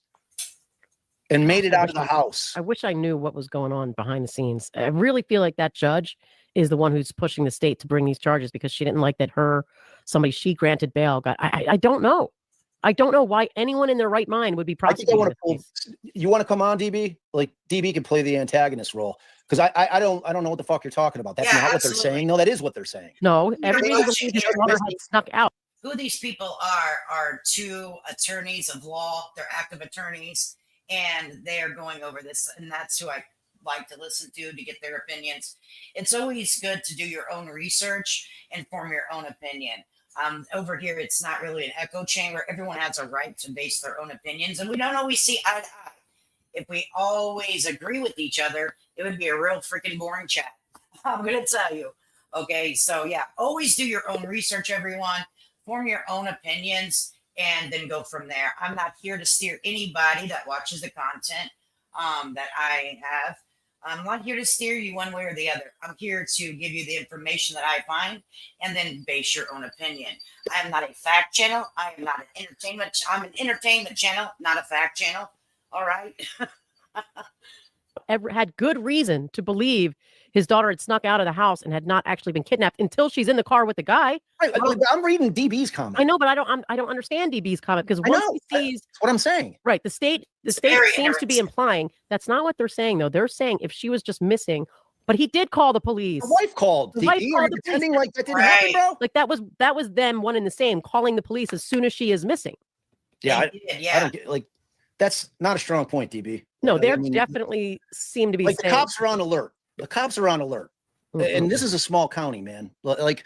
and made it out of the house. I wish I knew what was going on behind the scenes. I really feel like that judge is the one who's pushing the state to bring these charges because she didn't like that somebody she granted bail got. I don't know. I don't know why anyone in their right mind would be prosecuting. You want to come on, DB? Like DB can play the antagonist role because I don't know what the fuck you're talking about. That's not what they're saying. No, that is what they're saying. No, everybody believes his mother had snuck out. Who these people are two attorneys of law. They're active attorneys, and they are going over this, and that's who I like to listen to get their opinions. It's always good to do your own research and form your own opinion. Over here, it's not really an echo chamber. Everyone has a right to base their own opinions, and we don't always see eye to eye. If we always agree with each other, it would be a real freaking boring chat. I'm going to tell you. Okay, so yeah, always do your own research, everyone. Form your own opinions, and then go from there. I'm not here to steer anybody that watches the content that I have. I'm not here to steer you one way or the other. I'm here to give you the information that I find and then base your own opinion. I am not a fact channel. I am not an entertainment. I'm an entertainment channel, not a fact channel. All right. Ever had good reason to believe his daughter had snuck out of the house and had not actually been kidnapped until she's in the car with the guy. Right, I'm reading DB's comment. I know, but I don't understand DB's comment because once he sees, that's what I'm saying. Right, the state seems to be implying that's not what they're saying though. They're saying if she was just missing, but he did call the police. The wife called. The wife called the pretending police. like that didn't happen, bro. Like that was them one and the same, calling the police as soon as she is missing. Yeah, They did, I yeah. don't get like that's not a strong point, DB. No, I there mean, definitely seem to be like the saying, cops are on alert. The cops are on alert. And this is a small county, man. Like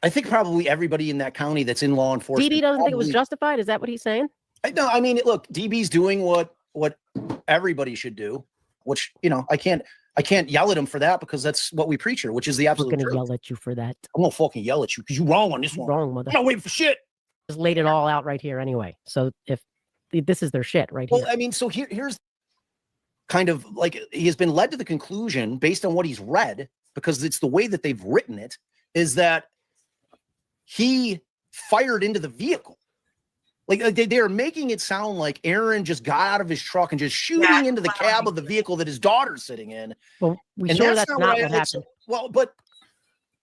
I think probably everybody in that county that's in law enforcement. DB doesn't think it was probably- justified. Is that what he's saying? No, I mean, look, DB's doing what everybody should do, which, you know, I can't yell at him for that because that's what we preach here, which is the We're absolute going to truth. yell at you for that. I'm gonna fucking yell at you because you're wrong on this one. Wrong, mother. I'm not waiting for shit. Just laid it all out right here anyway. So if this is their shit right here. Well, I mean, so here's kind of like he has been led to the conclusion based on what he's read, because it's the way that they've written it, is that he fired into the vehicle. Like they're making it sound like Aaron just got out of his truck and just shooting into the cab of the vehicle that his daughter's sitting in. Well, we And sure that's not what I- happened. Well, but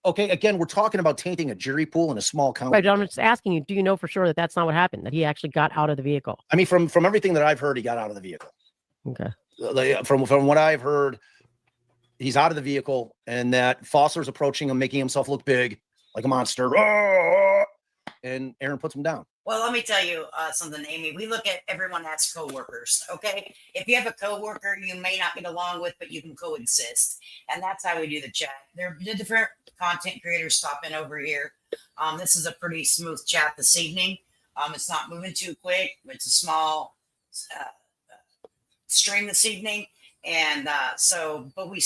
okay, again, we're talking about tainting a jury pool in a small county. Right, I'm just asking you, do you know for sure that that's not what happened? That he actually got out of the vehicle? I mean, from everything that I've heard, he got out of the vehicle. Okay. Like, from what I've heard, he's out of the vehicle, and that Foster's approaching him, making himself look big, like a monster. And Aaron puts him down. Well, let me tell you something, Amy. We look at everyone as coworkers, okay? If you have a coworker you may not get along with, but you can coexist, and that's how we do the chat. There are different content creators stopping over here. This is a pretty smooth chat this evening. It's not moving too quick. It's a small stream this evening, and but we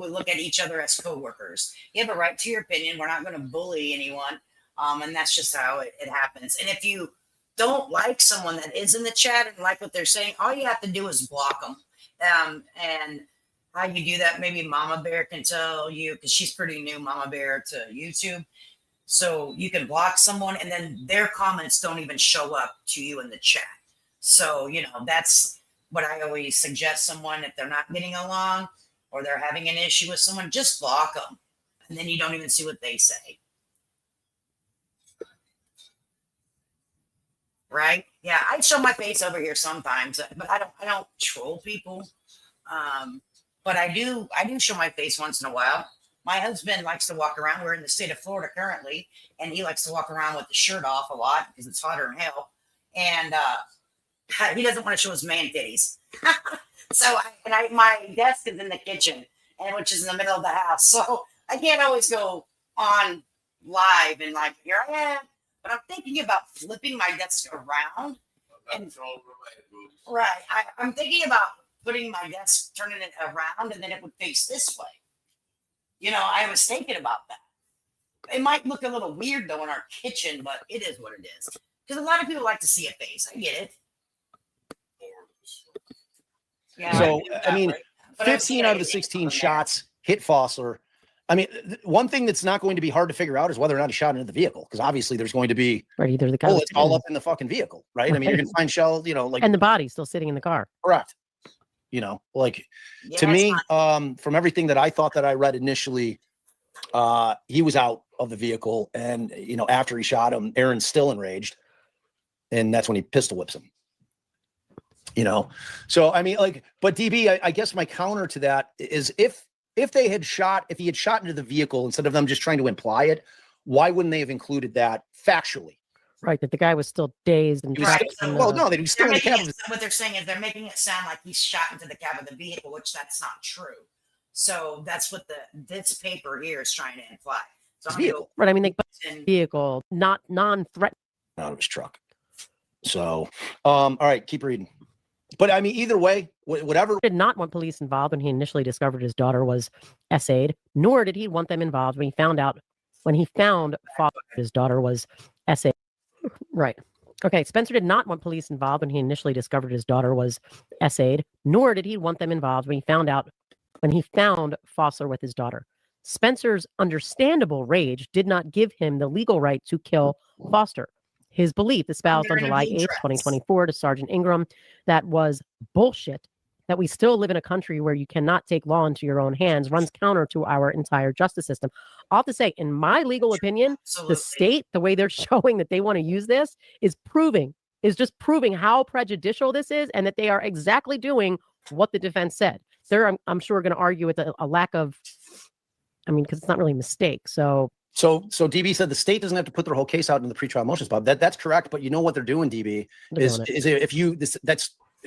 look at each other as coworkers. You have a right to your opinion. We're not going to bully anyone. And that's just how it happens. And if you don't like someone that is in the chat and like what they're saying, all you have to do is block them. And how you do that, maybe Mama Bear can tell you, because she's pretty new, Mama Bear, to YouTube. So you can block someone and then their comments don't even show up to you in the chat. So, you know, that's what I always suggest someone, if they're not getting along or they're having an issue with someone, just block them. And then you don't even see what they say. Right? Yeah, I show my face over here sometimes, but I don't troll people. But I do show my face once in a while. My husband likes to walk around. We're in the state of Florida currently, and he likes to walk around with the shirt off a lot because it's hotter than hell. And he doesn't want to show his man titties. So my desk is in the kitchen, and which is in the middle of the house. So I can't always go on live and like, here I am. But I'm thinking about flipping my desk around. And, right. I'm thinking about putting my desk, turning it around, and then it would face this way. You know, I was thinking about that. It might look a little weird, though, in our kitchen, but it is what it is. Because a lot of people like to see a face. I get it. Yeah, So, I mean, But I've 15 seen out of the everything 16 from shots hit Fossler. I mean, one thing that's not going to be hard to figure out is whether or not he shot into the vehicle, because obviously there's going to be Right, either the guy bullets all up in the fucking vehicle, right? I mean, you're going to find shells, you know, like and the body still sitting in the car. correct. You know, like Yeah, to it's me, not- from everything that I thought that I read initially, he was out of the vehicle, and you know, after he shot him, Aaron's still enraged, and that's when he pistol whips him. You know, so I mean, like, but DB, I guess my counter to that is if he had shot into the vehicle instead of them just trying to imply it, why wouldn't they have included that factually? Right, that the guy was still dazed and He was trapped still- in well, the- no, they were still in the cab of his. What they're saying is they're making it sound like he's shot into the cab of the vehicle, which that's not true. So that's what this paper here is trying to imply. So I'm gonna Vehicle. Right, I mean, they and vehicle, not non-threatening. Out of his truck. So, all right, keep reading. But I mean, either way, whatever. Did not want police involved when he initially discovered his daughter was essayed, nor did he want them involved when he found his daughter was essayed. Right. Okay. Spencer did not want police involved when he initially discovered his daughter was essayed, nor did he want them involved when he found Fossler with his daughter. Spencer's understandable rage did not give him the legal right to kill Foster. His belief, espoused on July 8th, 2024, to Sergeant Ingram, that was bullshit, that we still live in a country where you cannot take law into your own hands, runs counter to our entire justice system. I'll have to say, in my legal opinion, the state, the way they're showing that they want to use this is just proving how prejudicial this is, and that they are exactly doing what the defense said. They're, I'm sure, going to argue with a lack of, I mean, because it's not really a mistake. So So DB said the state doesn't have to put their whole case out in the pretrial motions, Bob. That's correct. But you know what they're doing, DB, is if you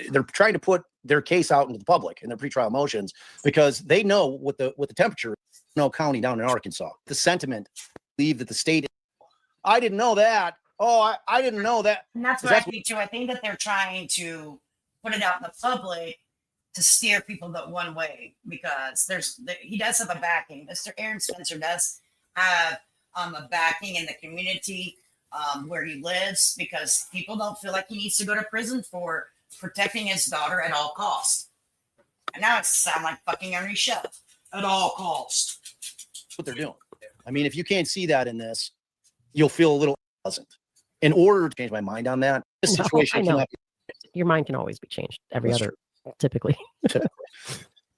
they're trying to put their case out into the public in their pretrial motions because they know what the temperature is in County down in Arkansas. The sentiment believe that the state. I didn't know that. Oh, I didn't know that. And that's what I think too. I think that they're trying to put it out in the public to steer people that one way because he does have a backing. Mr. Aaron Spencer does have a backing in the community where he lives because people don't feel like he needs to go to prison for protecting his daughter at all costs. And now it sounds like fucking Ernie Shell at all costs. That's what they're doing. I mean, if you can't see that in this, you'll feel a little pleasant. In order to change my mind on that, this situation cannot be. Your mind can always be changed every other, typically.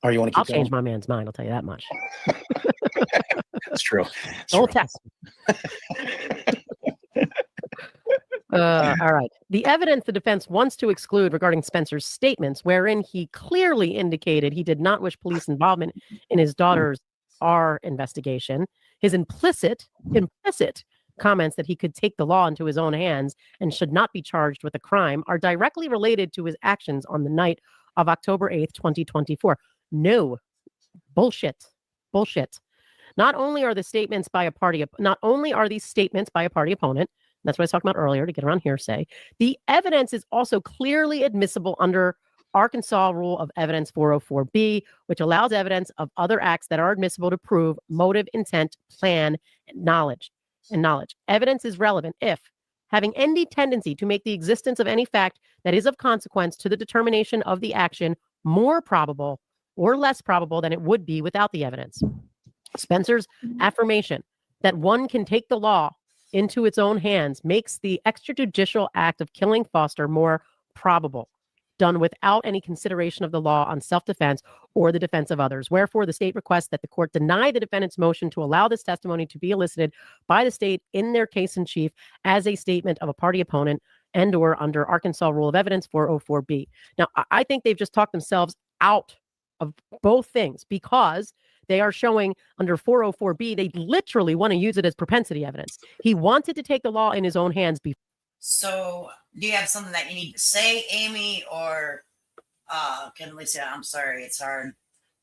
Or you want to I'll keep change going? my man's mind, I'll tell you that much. That's true. Don't test me. All right. The evidence the defense wants to exclude regarding Spencer's statements, wherein he clearly indicated he did not wish police involvement in his daughter's R investigation, his implicit comments that he could take the law into his own hands and should not be charged with a crime, are directly related to his actions on the night of October 8th, 2024. No. Bullshit. Not only are these statements by a party opponent, that's what I was talking about earlier to get around hearsay, the evidence is also clearly admissible under Arkansas Rule of Evidence 404B, which allows evidence of other acts that are admissible to prove motive, intent, plan, and knowledge. Evidence is relevant if having any tendency to make the existence of any fact that is of consequence to the determination of the action more probable or less probable than it would be without the evidence. Spencer's affirmation that one can take the law into its own hands makes the extrajudicial act of killing Foster more probable, done without any consideration of the law on self-defense or the defense of others. Wherefore, the state requests that the court deny the defendant's motion to allow this testimony to be elicited by the state in their case in chief as a statement of a party opponent and or under Arkansas Rule of Evidence 404B. Now, I think they've just talked themselves out of both things because they are showing under 404B, they literally want to use it as propensity evidence. He wanted to take the law in his own hands before. So, do you have something that you need to say, Amy, or can Lisa? I'm sorry, it's hard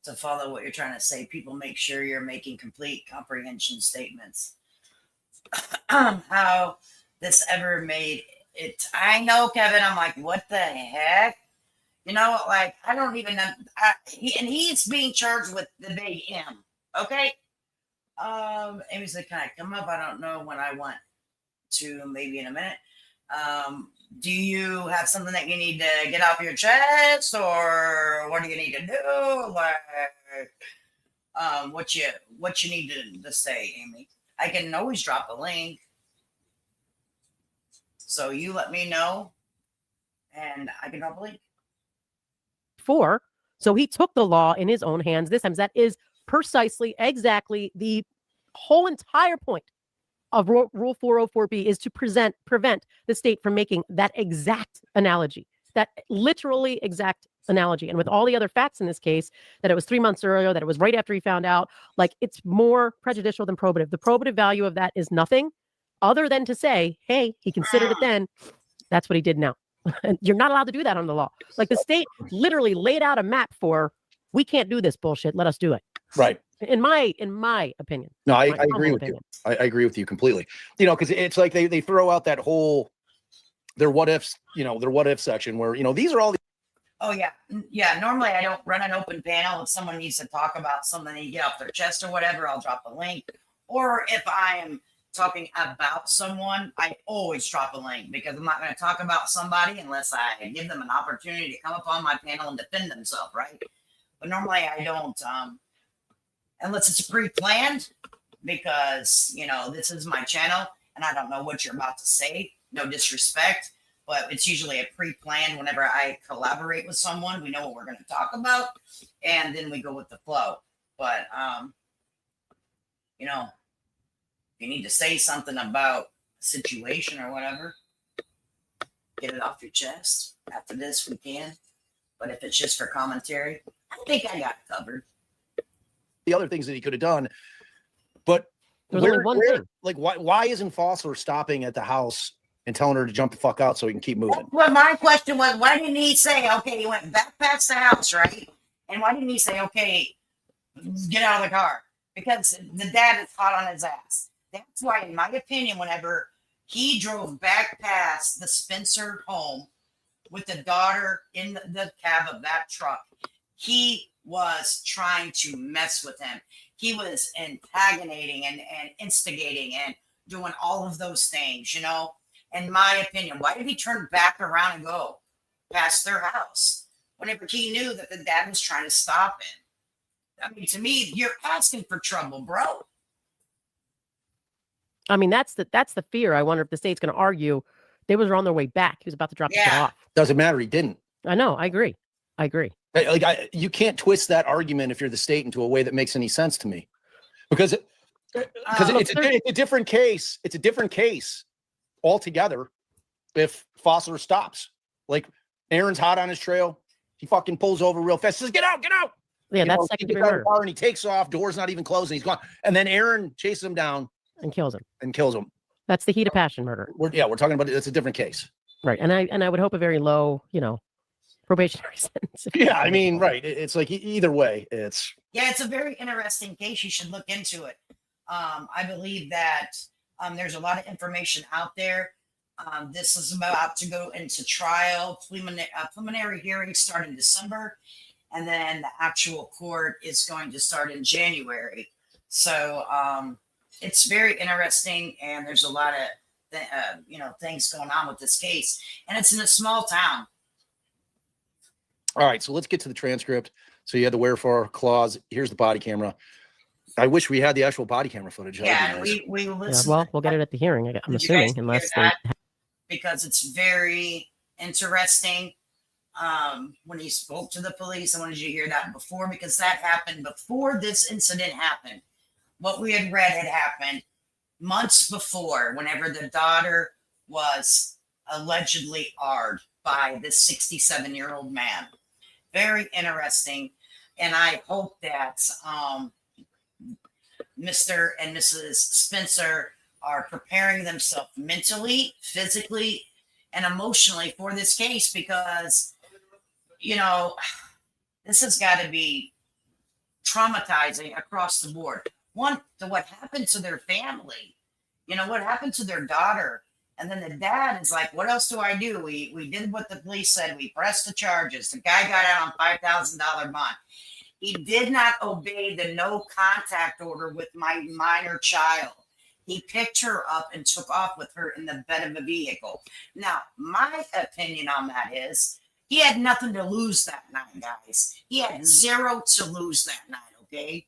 to follow what you're trying to say. People, make sure you're making complete comprehension statements. How this ever made it? I know, Kevin. I'm like, what the heck? You know, like I don't even know. He's being charged with the big M. Okay. Amy's like, can I come up? I don't know when I want to. Maybe in a minute. Do you have something that you need to get off your chest, or what do you need to do? Like, what you need to say, Amy? I can always drop a link. So you let me know, and I can drop a link. So he took the law in his own hands this time. That is precisely, exactly the whole entire point of Rule 404B is to prevent the state from making that exact analogy, that literally exact analogy. And with all the other facts in this case, that it was 3 months earlier, that it was right after he found out, like it's more prejudicial than probative. The probative value of that is nothing other than to say, hey, he considered it then. That's what he did now. And you're not allowed to do that under the law. Like the state literally laid out a map for, we can't do this bullshit. Let us do it. Right. In my opinion. No, I agree with you. I agree with you completely. You know, because it's like they throw out that whole their what ifs, their what if section where, these are all the. Oh yeah. Yeah. Normally I don't run an open panel. If someone needs to talk about something and get off their chest or whatever, I'll drop a link. Or if I am talking about someone, I always drop a link because I'm not going to talk about somebody unless I give them an opportunity to come up on my panel and defend themselves, right? But normally I don't, unless it's pre-planned, because this is my channel and I don't know what you're about to say. No disrespect, but it's usually a pre-planned. Whenever I collaborate with someone, we know what we're going to talk about, and then we go with the flow. But you need to say something about a situation or whatever, get it off your chest. After this, we can. But if it's just for commentary, I think I got it covered. The other things that he could have done, but There's only one thing. Like, why isn't Foster stopping at the house and telling her to jump the fuck out so he can keep moving? Well, my question was, why didn't he say, okay, he went back past the house, right? And why didn't he say, okay, get out of the car? Because the dad is hot on his ass. That's why, in my opinion, whenever he drove back past the Spencer home with the daughter in the cab of that truck, he was trying to mess with him. He was antagonating and instigating and doing all of those things, you know. In my opinion, why did he turn back around and go past their house whenever he knew that the dad was trying to stop him? I mean, to me, you're asking for trouble, bro. I mean, that's the fear. I wonder if the state's going to argue they was on their way back. He was about to drop the kid off. Doesn't matter. He didn't. I know. I agree. You can't twist that argument if you're the state into a way that makes any sense to me, because it's a different case. It's a different case altogether. If Foster stops, like Aaron's hot on his trail, he fucking pulls over real fast. Says, "Get out, get out!" Yeah, that's second degree murder. And he takes off. Door's not even closing. He's gone. And then Aaron chases him down and kills him. That's the heat of passion murder. We're talking about it. It's a different case, right? And I would hope a very low, probationary sentence. Yeah, I mean, right. It's like either way, it's a very interesting case. You should look into it. I believe that there's a lot of information out there. This is about to go into trial. Preliminary hearings start in December, and then the actual court is going to start in January. So it's very interesting, and there's a lot of things going on with this case, and it's in a small town. All right, so let's get to the transcript. So you had the wherefore clause. Here's the body camera. I wish we had the actual body camera footage. Yeah, we listen. Well, we'll get it at the hearing. I'm assuming, unless they. Because it's very interesting. When he spoke to the police, I wanted you to hear that before, because that happened before this incident happened. What we had read had happened months before, whenever the daughter was allegedly arred by this 67-year-old man. Very interesting. And I hope that Mr. and Mrs. Spencer are preparing themselves mentally, physically, and emotionally for this case, because, this has got to be traumatizing across the board. One, to what happened to their family, what happened to their daughter. And then the dad is like, what else do I do? We did what the police said. We pressed the charges. The guy got out on $5,000 bond. He did not obey the no contact order with my minor child. He picked her up and took off with her in the bed of a vehicle. Now, my opinion on that is he had nothing to lose that night, guys. He had zero to lose that night, okay?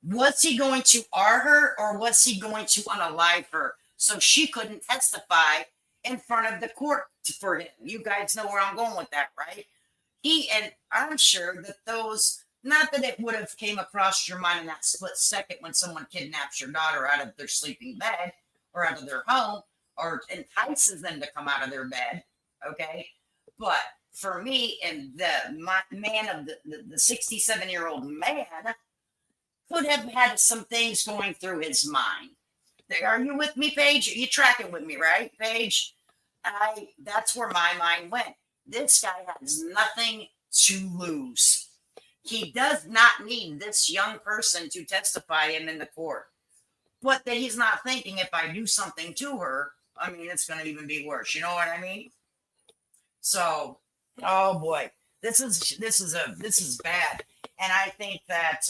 Was he going to R her, or was he going to unalive her so she couldn't testify in front of the court for him? You guys know where I'm going with that, right? And I'm sure that those, not that it would have came across your mind in that split second when someone kidnaps your daughter out of their sleeping bed or out of their home or entices them to come out of their bed, okay? But for me, and the man of the 67-year-old man could have had some things going through his mind. Are you with me, Paige? Are you tracking with me, right, Paige? That's where my mind went. This guy has nothing to lose. He does not need this young person to testify him in the court. But that he's not thinking, if I do something to her, it's going to even be worse. You know what I mean? So, oh boy, this is bad. And I think that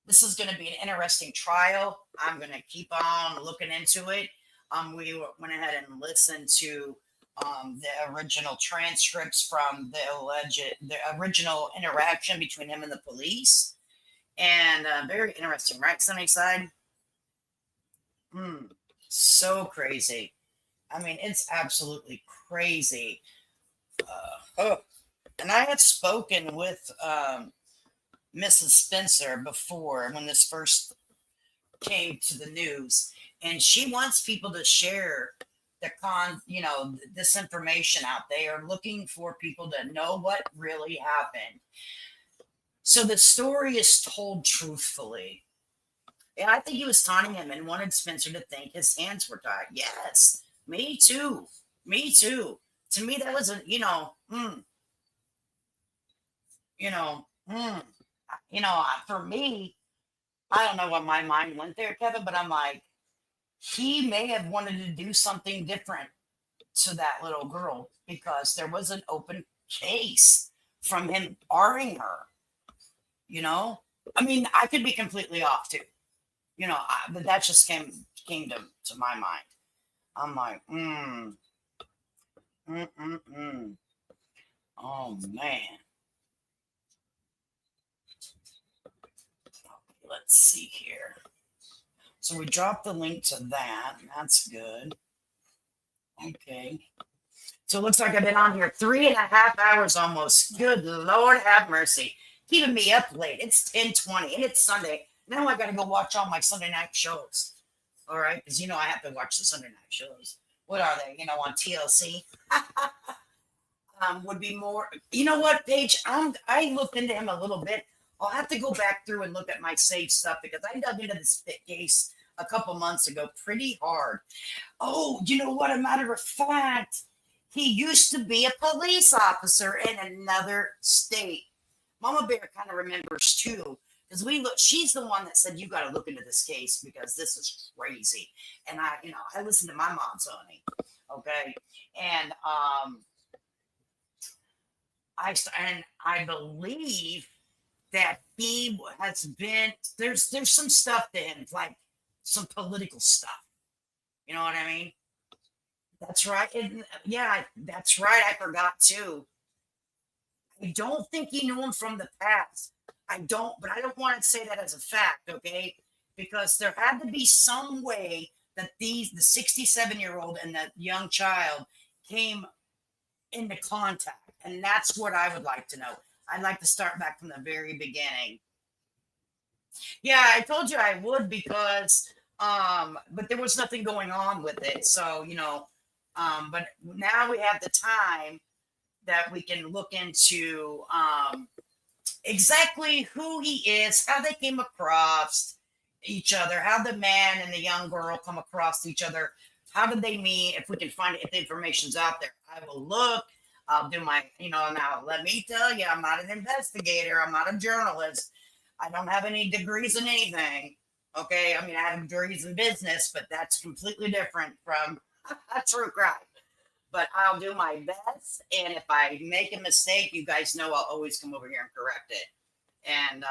this is going to be an interesting trial. I'm going to keep on looking into it. We went ahead and listened to the original transcripts from the original interaction between him and the police. And very interesting, right, Sunnyside? So crazy. It's absolutely crazy. And I had spoken with Mrs. Spencer before when this first came to the news, and she wants people to share this information out. They are looking for people to know what really happened. So the story is told truthfully. Yeah, I think he was taunting him and wanted Spencer to think his hands were tied. Yes, me too. Me too. To me, that was a, you know, for me, I don't know what my mind went there, Kevin, but I'm like, he may have wanted to do something different to that little girl because there was an open case from him barring her. I mean, I could be completely off too. But that just came to my mind. I'm like, oh man. Okay, let's see here. So we dropped the link to that. That's good. Okay. So it looks like I've been on here 3.5 hours almost. Good Lord have mercy. Keeping me up late. It's 10:20 and it's Sunday. Now I got to go watch all my Sunday night shows. All right. Because, I have to watch the Sunday night shows. What are they? On TLC. Would be more. You know what, Paige? I looked into him a little bit. I'll have to go back through and look at my saved stuff because I dug into this case a couple months ago pretty hard. Oh, you know what? A matter of fact, he used to be a police officer in another state. Mama Bear kind of remembers too, because she's the one that said, you got to look into this case because this is crazy. And I listened to my mom's honey. Okay. And, I believe that he has been, there's some stuff to him, like some political stuff. You know what I mean? That's right. That's right. I forgot too. I don't think he knew him from the past. But I don't want to say that as a fact, okay? Because there had to be some way that the 67-year-old and that young child came into contact. And that's what I would like to know. I'd like to start back from the very beginning. Yeah, I told you I would because, but there was nothing going on with it. So, but now we have the time that we can look into exactly who he is, how they came across each other, how the man and the young girl come across each other, how did they meet, if we can find it, if the information's out there. I will look. I'll do my, now let me tell you, I'm not an investigator. I'm not a journalist. I don't have any degrees in anything. Okay. I mean, I have degrees in business, but that's completely different from true crime. But I'll do my best. And if I make a mistake, you guys know I'll always come over here and correct it. And,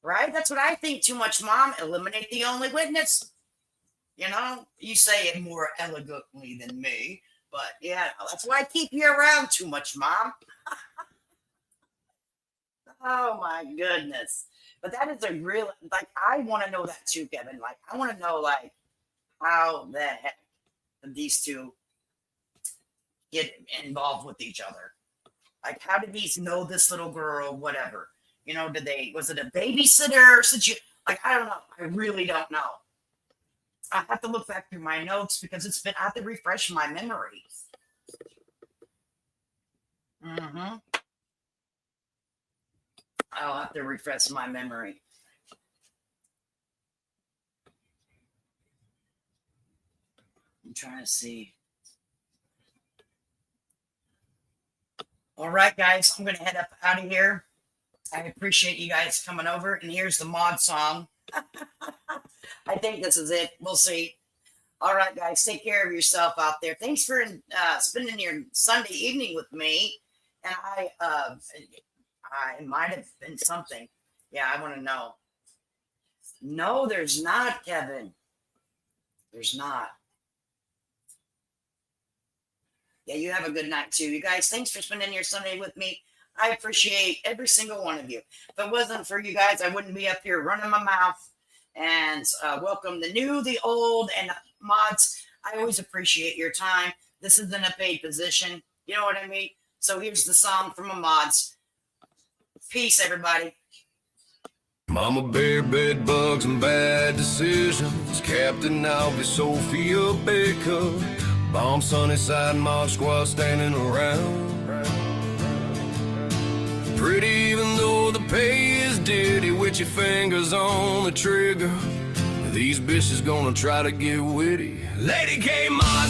right. That's what I think. Too much, Mom. Eliminate the only witness. You say it more elegantly than me. But yeah, that's why I keep you around too much, Mom. Oh my goodness. But that is a real, I want to know that too, Kevin. I want to know, how the heck did these two get involved with each other? How did these know this little girl, whatever? Was it a babysitter situation? I don't know. I really don't know. I have to look back through my notes because I have to refresh my memory. I'll have to refresh my memory. I'm trying to see. All right, guys, I'm going to head up out of here. I appreciate you guys coming over. And here's the mod song. I think this is it. We'll see. All right, guys, take care of yourself out there. Thanks for spending your Sunday evening with me. And it might have been something. Yeah, I want to know. No, there's not, Kevin. There's not. Yeah, you have a good night, too. You guys, thanks for spending your Sunday with me. I appreciate every single one of you. If it wasn't for you guys, I wouldn't be up here running my mouth. And welcome the new, the old, and mods. I always appreciate your time. This isn't a paid position. You know what I mean? So here's the song from my mods. Peace, everybody. Mama Bear, bed bugs, and bad decisions. Captain Alvy, Sophia Baker. Bomb Sunnyside, Mod Squad standing around. pretty even though the pay is ditty. With your fingers on the trigger, these bitches gonna try to get witty. Lady came on.